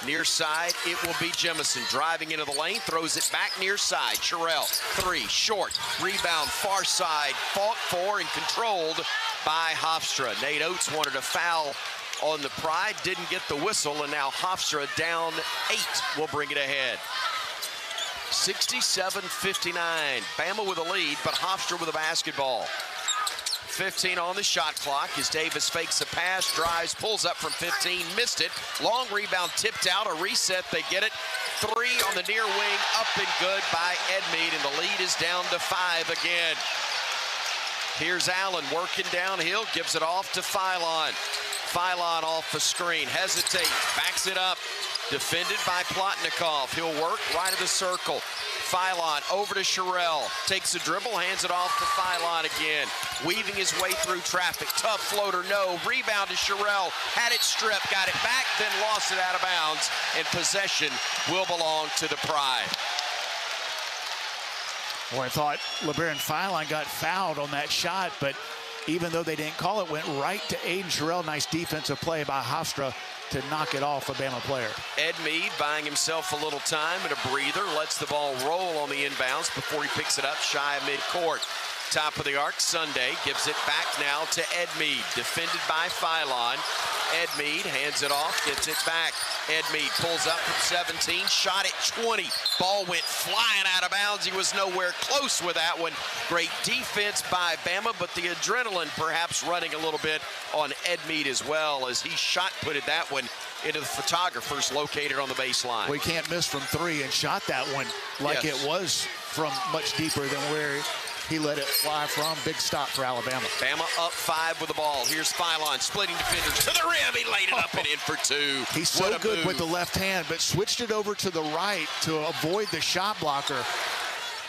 S16: Near side, it will be Jemison driving into the lane, throws it back near side. Sherrill, 3, short, rebound, far side, fought for and controlled by Hofstra. Nate Oates wanted a foul on the Pride, didn't get the whistle, and now Hofstra down 8 will bring it ahead. 67-59, Bama with a lead, but Hofstra with a basketball. 15 on the shot clock as Davis fakes a pass, drives, pulls up from 15, missed it. Long rebound tipped out, a reset, they get it. 3 on the near wing, up and good by Edmead, and the lead is down to 5 again. Here's Allen working downhill, gives it off to Philon. Philon off the screen, hesitates, backs it up. Defended by Plotnikov. He'll work right of the circle. Philon over to Sherrill. Takes a dribble, hands it off to Philon again. Weaving his way through traffic. Tough floater, no. Rebound to Sherrill. Had it stripped, got it back, then lost it out of bounds. And possession will belong to the Pride.
S17: Well, I thought LeBaron Philon got fouled on that shot, but even though they didn't call it, went right to Aiden Sherrill. Nice defensive play by Hofstra to knock it off a Bama player.
S16: Ed Mead buying himself a little time and a breather, lets the ball roll on the inbounds before he picks it up shy of midcourt. Top of the arc, Sunday gives it back now to Ed Mead, defended by Philon. Ed Mead hands it off, gets it back. Ed Mead pulls up from 17, shot at 20. Ball went flying out of bounds. He was nowhere close with that one. Great defense by Bama, but the adrenaline perhaps running a little bit on Ed Mead as well, as he shot-putted that one into the photographers located on the baseline.
S17: Well, he can't miss from three and shot that one like it was from much deeper than where he let it fly from. Big stop for Alabama.
S16: Bama up 5 with the ball. Here's Philon splitting defenders to the rim. He laid it up and in for 2.
S17: He's so good with the left hand, but switched it over to the right to avoid the shot blocker.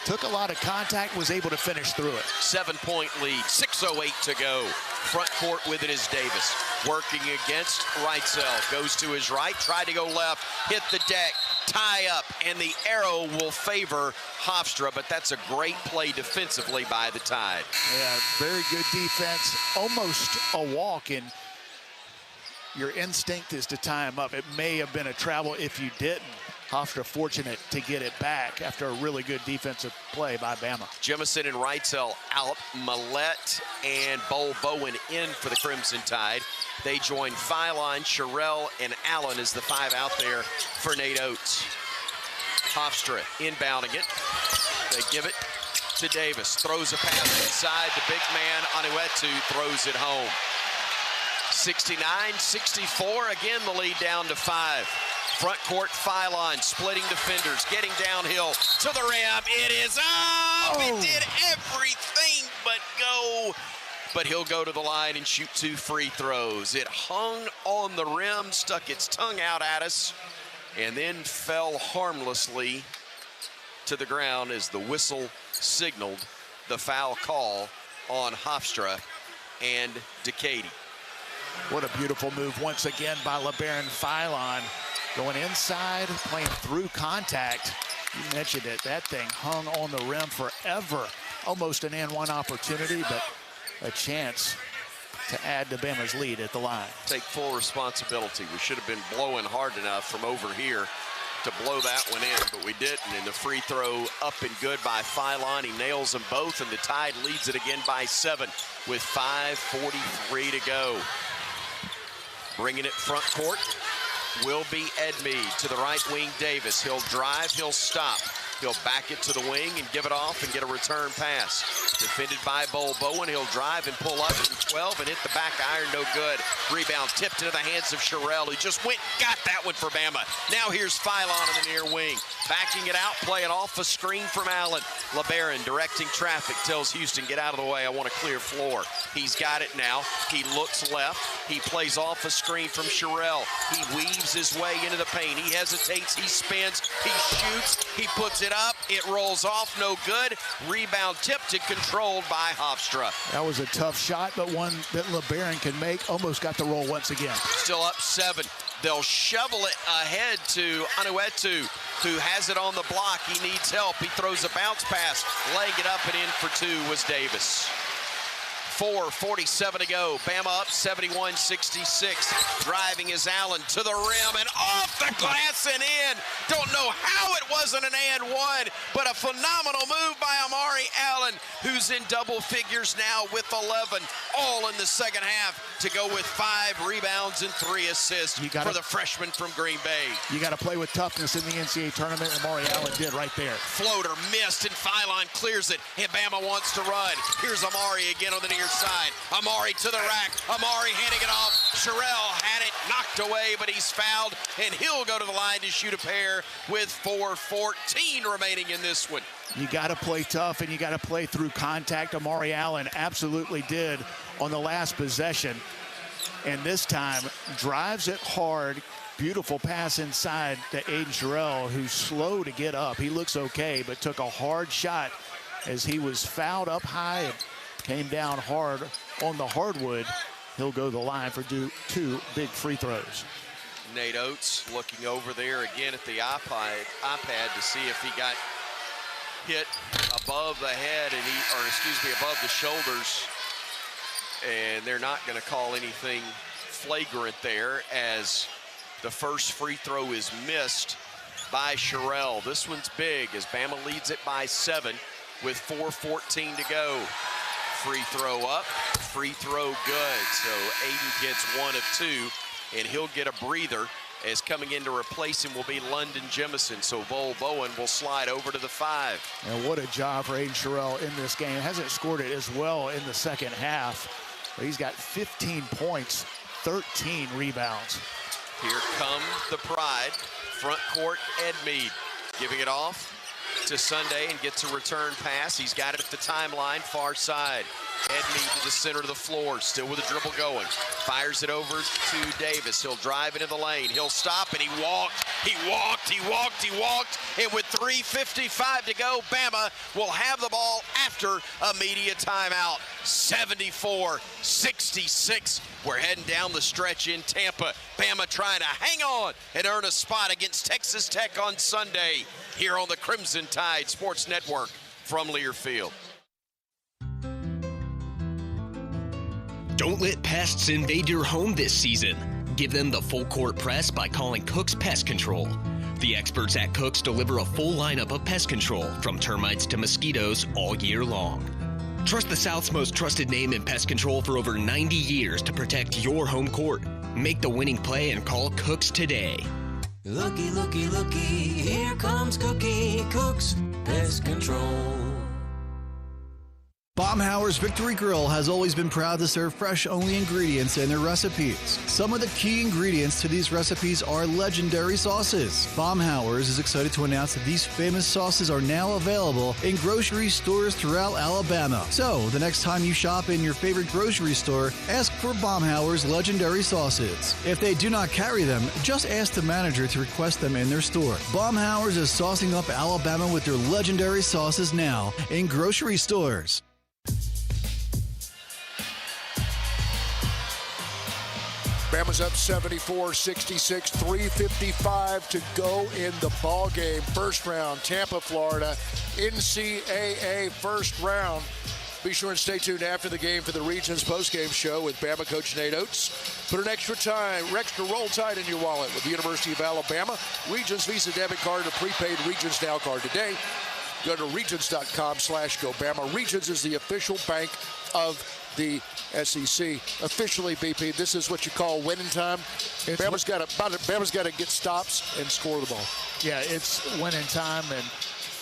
S17: Took a lot of contact, was able to finish through it.
S16: 7-point lead, 6:08 to go. Front court with it is Davis. Working against Reitzel. Goes to his right, tried to go left, hit the deck, tie up, and the arrow will favor Hofstra, but that's a great play defensively by the Tide.
S17: Yeah, very good defense. Almost a walk, and your instinct is to tie him up. It may have been a travel if you didn't. Hofstra fortunate to get it back after a really good defensive play by Bama.
S16: Jemison and Reitzel out. Millette and Bowen in for the Crimson Tide. They join Philon, Sherrill, and Allen as the 5 out there for Nate Oates. Hofstra inbounding it. They give it to Davis. Throws a pass inside. The big man, Anuetu, throws it home. 69-64. Again, the lead down to 5. Front court, Philon splitting defenders, getting downhill to the rim. It is up. It did everything but go. But he'll go to the line and shoot 2 free throws. It hung on the rim, stuck its tongue out at us, and then fell harmlessly to the ground as the whistle signaled the foul call on Hofstra and Decatur.
S17: What a beautiful move once again by LeBaron Philon. Going inside, playing through contact. You mentioned it, that thing hung on the rim forever. Almost an and-one opportunity, but a chance to add to Bama's lead at the line.
S16: Take full responsibility. We should have been blowing hard enough from over here to blow that one in, but we didn't. And the free throw up and good by Philon. He nails them both, and the Tide leads it again by 7 with 5:43 to go. Bringing it front court will be Ed Mead. To the right wing, Davis. He'll drive, he'll stop. He'll back it to the wing and give it off and get a return pass. Defended by Bowen. He'll drive and pull up from 12 and hit the back iron, no good. Rebound tipped into the hands of Sherrill, who just went and got that one for Bama. Now here's Philon in the near wing. Backing it out, playing off a screen from Allen. LeBaron directing traffic, tells Houston, get out of the way, I want a clear floor. He's got it now. He looks left. He plays off a screen from Sherrill. He weaves his way into the paint. He hesitates, he spins, he shoots, he puts it up, it rolls off, no good. Rebound tipped and controlled by Hofstra.
S17: That was a tough shot, but one that LeBaron can make. Almost got the roll once again.
S16: Still up 7. They'll shovel it ahead to Anuetu, who has it on the block. He needs help. He throws a bounce pass. Laying it up and in for 2 was Davis. 4:47 to go. Bama up 71-66. Driving is Allen to the rim and off the glass and in. Don't know how it wasn't an and one, but a phenomenal move by Amari Allen, who's in double figures now with 11. all in the second half to go with 5 rebounds and 3 assists for the freshman from Green Bay.
S9: You got to play with toughness in the NCAA tournament, and Amari Allen did right there.
S16: Floater missed, and Phylon clears it, and Bama wants to run. Here's Amari again on the near side. Amari to the rack. Amari handing it off. Sherrill had it knocked away, but he's fouled, and he'll go to the line to shoot a pair with 4:14 remaining in this one.
S9: You got to play tough, and you got to play through contact. Amari Allen absolutely did on the last possession, and this time drives it hard. Beautiful pass inside to Aiden Sherrill, who's slow to get up. He looks okay, but took a hard shot as he was fouled up high and came down hard on the hardwood. He'll go to the line for 2 big free throws.
S16: Nate Oates looking over there again at the iPad to see if he got hit above the head above the shoulders. And they're not going to call anything flagrant there, as the first free throw is missed by Sherrill. This one's big as Bama leads it by 7 with 4:14 to go. Free throw up, free throw good. So Aiden gets 1 of 2, and he'll get a breather, as coming in to replace him will be London Jemison. So Vol Bowen will slide over to the 5.
S9: And what a job for Aiden Sherrill in this game. Hasn't scored it as well in the second half, but he's got 15 points, 13 rebounds.
S16: Here come the Pride. Front court, Edmead giving it off to Sunday and gets a return pass. He's got it at the timeline, far side. Edmead to the center of the floor, still with a dribble going. Fires it over to Davis. He'll drive into the lane. He'll stop, and he walked. And with 3:55 to go, Bama will have the ball after a media timeout. 74-66. We're heading down the stretch in Tampa. Bama trying to hang on and earn a spot against Texas Tech on Sunday here on the Crimson Tide Sports Network from Learfield.
S6: Don't let pests invade your home this season. Give them the full court press by calling Cook's Pest Control. The experts at Cook's deliver a full lineup of pest control, from termites to mosquitoes, all year long. Trust the South's most trusted name in pest control for over 90 years to protect your home court. Make the winning play and call Cook's today.
S8: Looky, looky, looky, here comes Cookie. Cook's Pest Control.
S5: Baumhauer's Victory Grill has always been proud to serve fresh-only ingredients in their recipes. Some of the key ingredients to these recipes are legendary sauces. Baumhauer's is excited to announce that these famous sauces are now available in grocery stores throughout Alabama. So, the next time you shop in your favorite grocery store, ask for Baumhauer's legendary sauces. If they do not carry them, just ask the manager to request them in their store. Baumhauer's is saucing up Alabama with their legendary sauces now in grocery stores.
S9: Bama's up 74-66, 3:55 to go in the ball game. First round, Tampa, Florida, NCAA first round. Be sure and stay tuned after the game for the Regions postgame show with Bama coach Nate Oates. Put an extra roll tide in your wallet with the University of Alabama. Regions Visa debit card or prepaid Regions Now card today. Go to regions.com/GoBama. Regions is the official bank of the SEC. Officially, BP, this is what you call winning time. Bama's got to get stops and score the ball.
S17: Yeah, it's winning time, and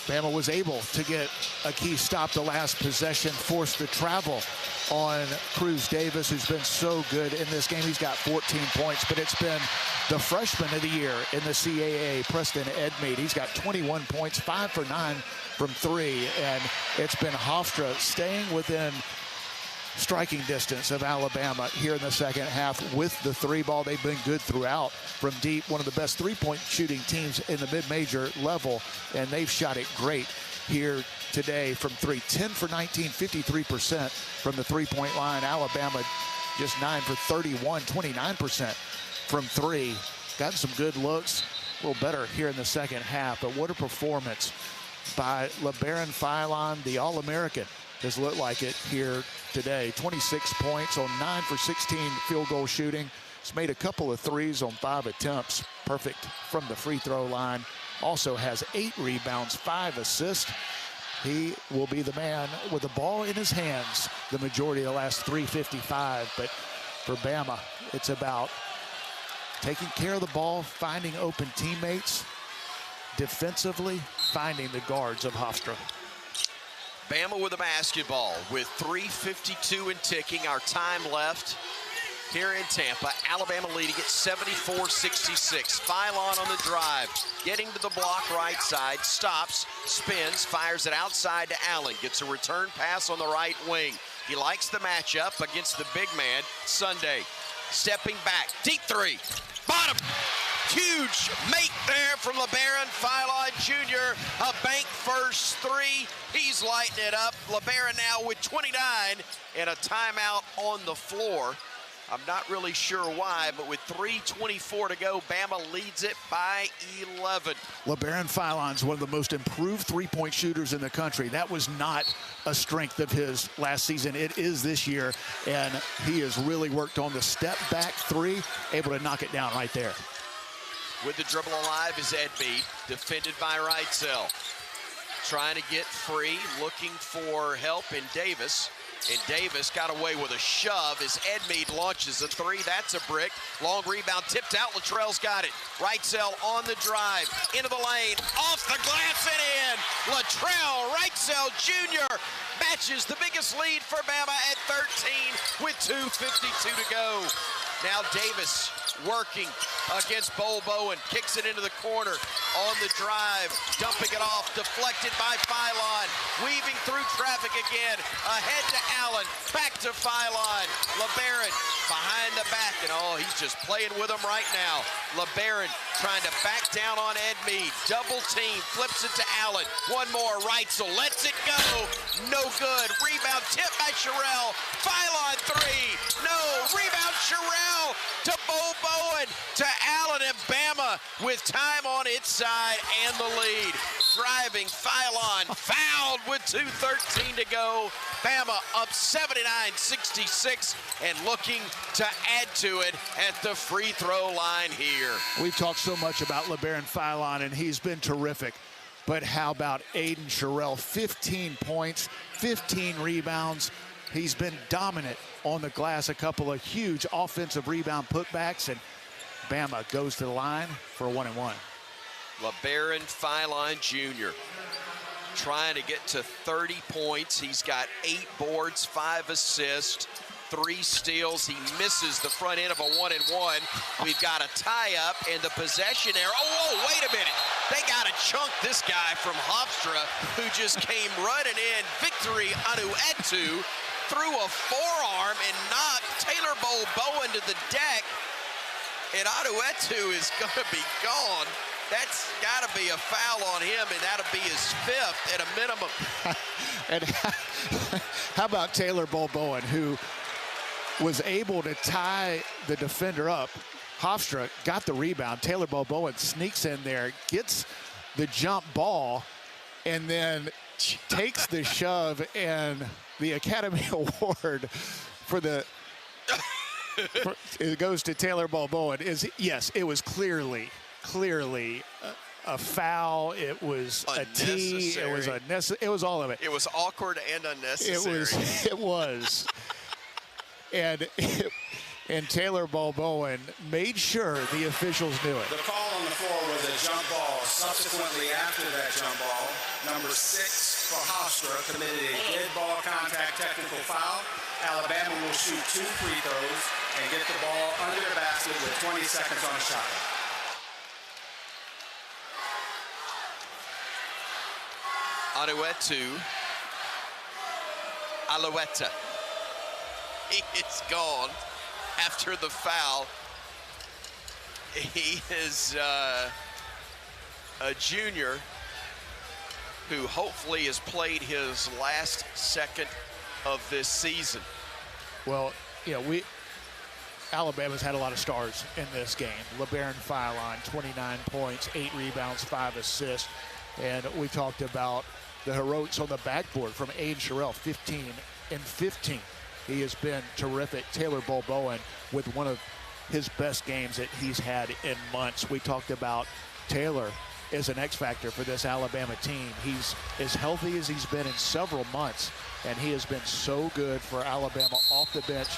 S17: Bama was able to get a key stop the last possession, forced the travel on Cruz Davis, who's been so good in this game. He's got 14 points, but it's been the freshman of the year in the CAA, Preston Edmead. He's got 21 points, 5 for 9 from 3, and it's been Hofstra staying within striking distance of Alabama here in the second half with the 3 ball. They've been good throughout from deep, one of the best 3-point shooting teams in the mid-major level, and they've shot it great here today from 3. 10 for 19, 53% from the 3-point line. Alabama just 9 for 31, 29% from 3. Got some good looks, a little better here in the second half, but what a performance by LeBaron Phylon, the All-American. Has looked like it here today. 26 points on 9 for 16 field goal shooting. He's made a couple of threes on 5 attempts. Perfect from the free throw line. Also has 8 rebounds, 5 assists. he will be the man with the ball in his hands the majority of the last 3:55. But for Bama, it's about taking care of the ball, finding open teammates, defensively finding the guards of Hofstra.
S16: Bama with the basketball with 3:52 and ticking. Our time left here in Tampa. Alabama leading at 74-66. Philon on the drive, getting to the block right side, stops, spins, fires it outside to Allen. Gets a return pass on the right wing. He likes the matchup against the big man, Sunday. Stepping back, deep three, bottom. Huge make there from LeBaron Philon Jr. A bank first three. He's lighting it up. LeBaron now with 29 and a timeout on the floor. I'm not really sure why, but with 3:24 to go, Bama leads it by 11.
S17: LeBaron Philon's one of the most improved three-point shooters in the country. That was not a strength of his last season. It is this year, and he has really worked on the step-back three, able to knock it down right there.
S16: With the dribble alive is Edmead, defended by Wrightsell. Trying to get free, looking for help in Davis. And Davis got away with a shove as Edmead launches a three. That's a brick. Long rebound tipped out. Luttrell's got it. Wrightsell on the drive. Into the lane. Off the glass and in. Luttrell Wrightsell Jr. matches the biggest lead for Bama at 13 with 2:52 to go. Now Davis working against Bo Bowen. Kicks it into the corner on the drive. Dumping it off. Deflected by Philon. Weaving through traffic again. Ahead to Allen. Back to Philon. LeBaron behind the back. And oh, he's just playing with him right now. LeBaron trying to back down on Edmead. Double team. Flips it to Allen. One more. Wrightsell lets it go. No good. Rebound tip by Sherrill. Philon three. No. Rebound Sherrill to Bo Bowen to Allen, and Bama with time on its side and the lead. Driving Philon fouled with 2:13 to go. Bama up 79-66 and looking to add to it at the free throw line here.
S17: We've talked so much about LeBaron Philon, and he's been terrific. But how about Aiden Sherrill? 15 points, 15 rebounds. He's been dominant on the glass. A couple of huge offensive rebound putbacks, and Bama goes to the line for a 1-and-1.
S16: LeBaron Philon Jr. trying to get to 30 points. He's got 8 boards, 5 assists, 3 steals. He misses the front end of a 1-and-1. We've got a tie-up and the possession there. Oh, wait a minute. They got to chunk this guy from Hofstra, who just came running in. Victory Anuetu threw a forearm and knocked Taylor Bowen to the deck. And Anuetu is going to be gone. That's got to be a foul on him, and that'll be his 5th at a minimum.
S17: And how about Taylor Bowen, who was able to tie the defender up? Hofstra got the rebound. Taylor Bowen sneaks in there, gets the jump ball, and then takes the shove, and the Academy Award for the it goes to Taylor Bowen. Yes, it was clearly a foul. It was a tee. It was unnecessary. It was all of it.
S16: It was awkward and unnecessary.
S17: It was. And Taylor Bowen made sure the officials knew it.
S2: The call on the floor was a jump ball. Subsequently, after that jump ball, number 6 for Hofstra committed a dead ball contact technical foul. Alabama will shoot 2 free throws and get the ball under the basket with 20 seconds on the shot clock.
S16: Alouetta. He is gone after the foul. He is a junior who hopefully has played his last second of this season.
S17: Well, Alabama's had a lot of stars in this game. LeBaron Philon, 29 points, 8 rebounds, 5 assists. And we talked about the heroics on the backboard from Aiden Sherrill, 15 and 15. He has been terrific. Taylor Bowen with one of his best games that he's had in months. We talked about Taylor
S9: is an X factor for this Alabama team. He's as healthy as he's been in several months, and he has been so good for Alabama off the bench.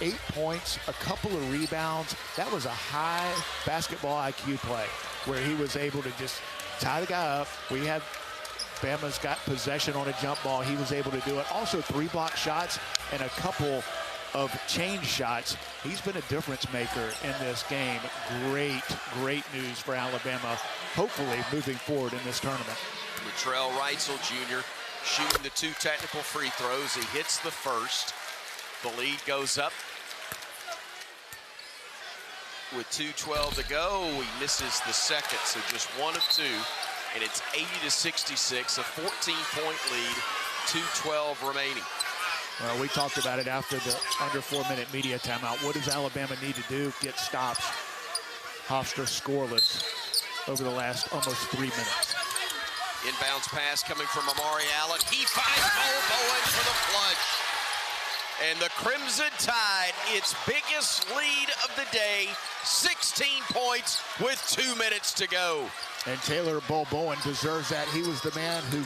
S9: 8 points, a couple of rebounds. That was a high basketball IQ play where he was able to just tie the guy up. Bama's got possession on a jump ball. He was able to do it. Also 3 block shots and a couple of change shots. He's been a difference maker in this game. Great news for Alabama, hopefully moving forward in this tournament.
S16: Latrell Reitzel Jr. shooting the 2 technical free throws. He hits the first. The lead goes up with 2:12 to go. He misses the second, so just 1 of 2, and it's 80-66, a 14-point lead, 2:12 remaining.
S9: Well, we talked about it after the under 4-minute media timeout. What does Alabama need to do? Get stops. Hofstra scoreless over the last almost 3 minutes.
S16: Inbounds pass coming from Amari Allen. He finds Bowen for the flush. And the Crimson Tide, its biggest lead of the day, 16 points with 2 minutes to go.
S9: And Taylor Bowen deserves that. He was the man who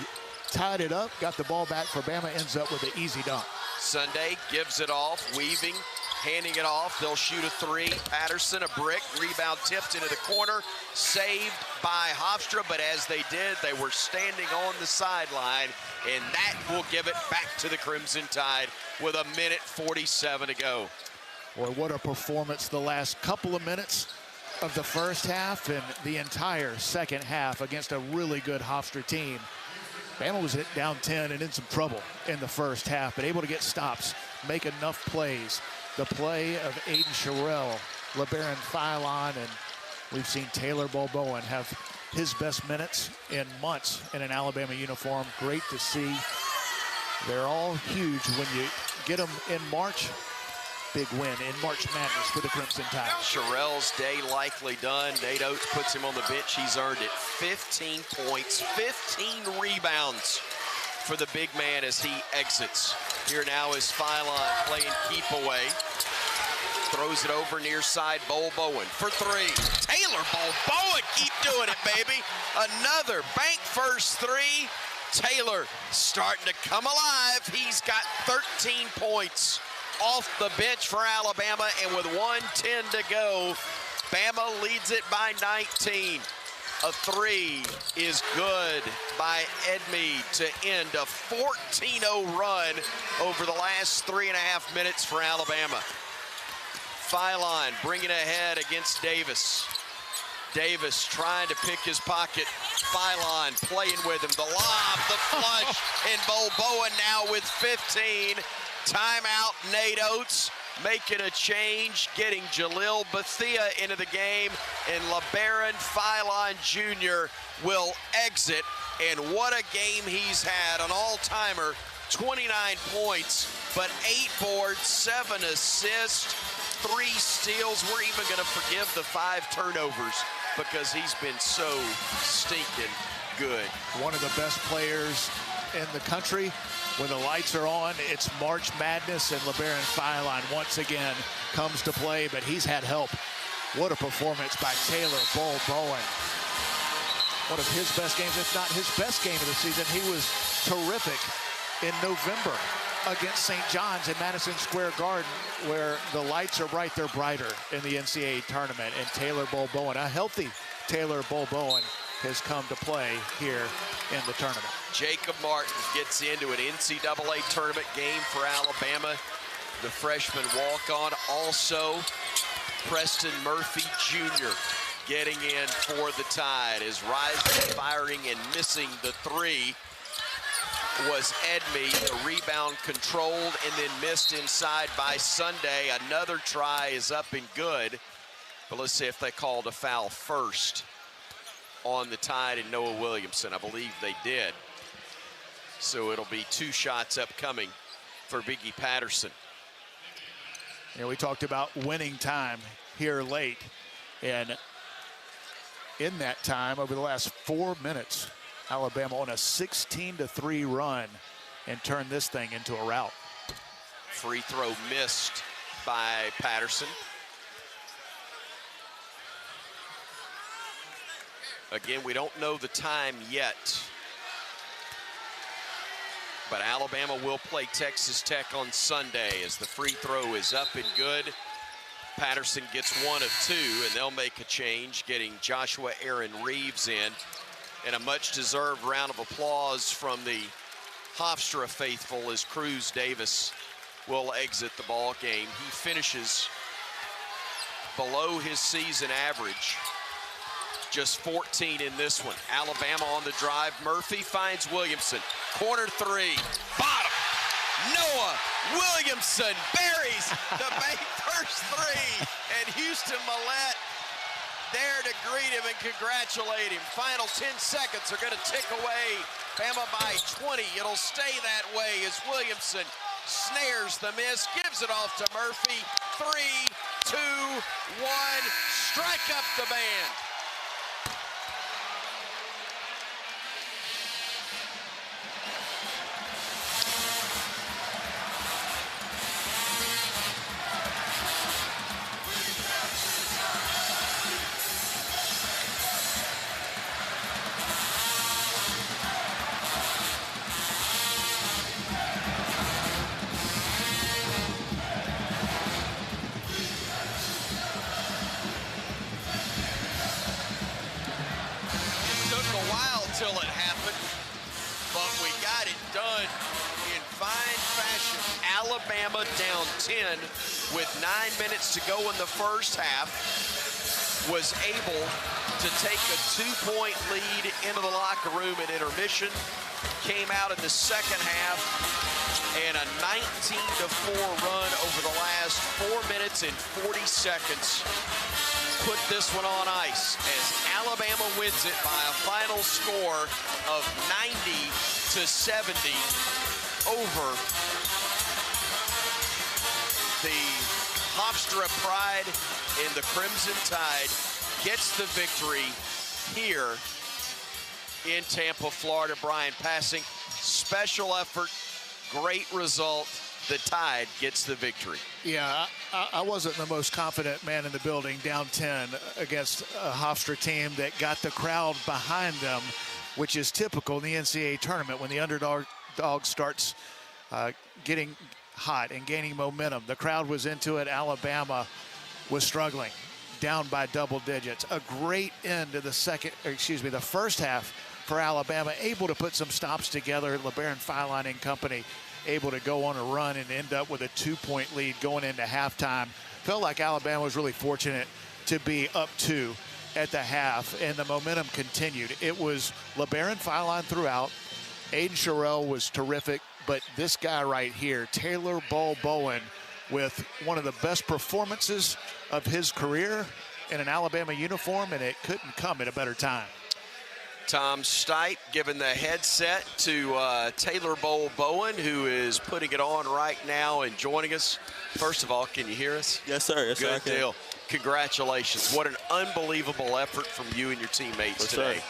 S9: tied it up, got the ball back for Bama, ends up with an easy dunk.
S16: Sunday gives it off, weaving, handing it off. They'll shoot a 3. Patterson, a brick, rebound tipped into the corner, saved by Hofstra, but as they did, they were standing on the sideline, and that will give it back to the Crimson Tide with 1:47 to go.
S9: Boy, what a performance the last couple of minutes of the first half and the entire second half against a really good Hofstra team. Bama was down 10 and in some trouble in the first half, but able to get stops, make enough plays. The play of Aiden Sherrill, LeBaron Philon, and we've seen Taylor Bowen have his best minutes in months in an Alabama uniform. Great to see. They're all huge when you get them in March. Big win in March Madness for the Crimson Tide.
S16: Sherrill's day likely done. Nate Oates puts him on the bench. He's earned it. 15 points, 15 rebounds for the big man as he exits. Here now is Philon playing keep away. Throws it over near side, Bowen for 3. Taylor Bowen, keep doing it, baby. Another bank first 3. Taylor starting to come alive. He's got 13 points off the bench for Alabama, and with 1:10 to go, Bama leads it by 19. A 3 is good by Edmeade to end a 14-0 run over the last 3.5 minutes for Alabama. Philon bringing ahead against Davis. Davis trying to pick his pocket. Philon playing with him. The lob, the flush, and Bowen now with 15. Timeout, Nate Oates making a change, getting Jalil Bethia into the game, and LeBaron Philon Jr. will exit. And what a game he's had, an all-timer, 29 points, but 8 boards, 7 assists, 3 steals. We're even going to forgive the 5 turnovers because he's been so stinking good.
S9: One of the best players in the country. When the lights are on, it's March Madness, and LeBaron Philon once again comes to play, but he's had help. What a performance by Taylor Bowen. One of his best games, if not his best game of the season. He was terrific in November against St. John's in Madison Square Garden, where the lights are bright, they're brighter in the NCAA tournament. And Taylor Bowen, a healthy Taylor Bowen, has come to play here in the tournament.
S16: Jacob Martin gets into an NCAA tournament game for Alabama. The freshman walk-on. Also, Preston Murphy Jr. getting in for the Tide. Is rising, firing, and missing the 3 was Edmeade. The rebound controlled and then missed inside by Sunday. Another try is up and good. But let's see if they called a foul first on the Tide and Noah Williamson. I believe they did. So it'll be 2 shots upcoming for Biggie Patterson.
S9: You know, we talked about winning time here late. And in that time, over the last 4 minutes, Alabama on a 16-3 run and turned this thing into a rout.
S16: Free throw missed by Patterson. Again, we don't know the time yet. But Alabama will play Texas Tech on Sunday as the free throw is up and good. Patterson gets 1 of 2, and they'll make a change, getting Joshua Aaron Reeves in. And a much-deserved round of applause from the Hofstra faithful as Cruz Davis will exit the ball game. He finishes below his season average. Just 14 in this one. Alabama on the drive. Murphy finds Williamson. Corner 3. Bottom. Noah Williamson buries the first 3. And Houston Millette there to greet him and congratulate him. Final 10 seconds are going to tick away. Bama by 20. It'll stay that way as Williamson snares the miss, gives it off to Murphy. 3, 2, 1. Strike up the band. Till it happened, but we got it done in fine fashion. Alabama down 10 with 9 minutes to go in the first half, was able to take a 2-point lead into the locker room at intermission, came out in the second half, and a 19-4 run over the last 4 minutes and 40 seconds put this one on ice as Alabama wins it by a final score of 90-70 over the Hofstra Pride, and the Crimson Tide gets the victory here in Tampa, Florida. Brian Passing, special effort, great result. The Tide gets the victory.
S17: Yeah, I wasn't the most confident man in the building, down 10 against a Hofstra team that got the crowd behind them, which is typical in the NCAA tournament when the underdog starts getting hot and gaining momentum. The crowd was into it. Alabama was struggling, down by double digits. A great end to the first half for Alabama, able to put some stops together. LeBaron Feilein and company able to go on a run and end up with a 2-point lead going into halftime. Felt like Alabama was really fortunate to be up 2 at the half, and the momentum continued. It was LeBaron Feilein throughout. Aiden Sherrill was terrific, but this guy right here, Taylor Bowen, with one of the best performances of his career in an Alabama uniform, and it couldn't come at a better time.
S16: Tom Stipe giving the headset to Taylor Bowen, who is putting it on right now and joining us. First of all, can you hear us?
S7: Yes, sir. Yes,
S16: Good
S7: sir, I
S16: deal. Congratulations. What an unbelievable effort from you and your teammates today.
S7: Sure.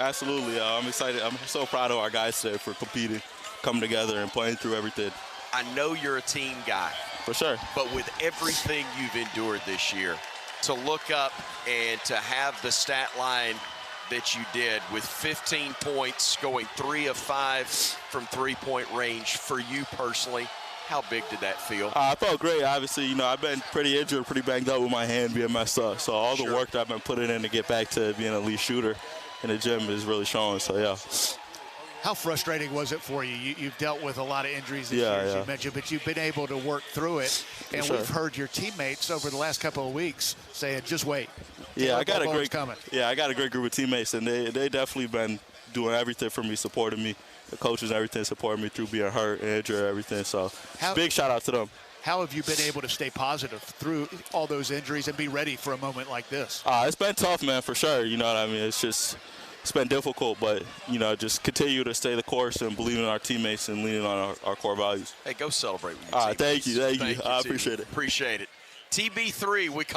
S7: Absolutely. I'm excited. I'm so proud of our guys today for competing, coming together, and playing through everything.
S16: I know you're a team guy.
S7: For sure.
S16: But with everything you've endured this year, to look up and to have the stat line that you did with 15 points, going 3 of 5 from three-point range for you personally, how big did that feel?
S7: I felt great. Obviously, I've been pretty injured, pretty banged up with my hand being messed up. So all the work that I've been putting in to get back to being an elite shooter in the gym is really showing. So, yeah.
S17: How frustrating was it for you? You've dealt with a lot of injuries this year, as you mentioned, but you've been able to work through it. And we've heard your teammates over the last couple of weeks saying, just wait.
S7: Yeah, I got a great group of teammates, and they definitely been doing everything for me, supporting me. The coaches and everything supporting me through being hurt, injured, everything. So big shout out to them.
S17: How have you been able to stay positive through all those injuries and be ready for a moment like this?
S7: It's been tough, man, for sure. You know what I mean? It's been difficult, but, just continue to stay the course and believe in our teammates and leaning on our core values.
S16: Hey, go celebrate with your teammates.
S7: Thank you. I appreciate it.
S16: Appreciate it. TB3, we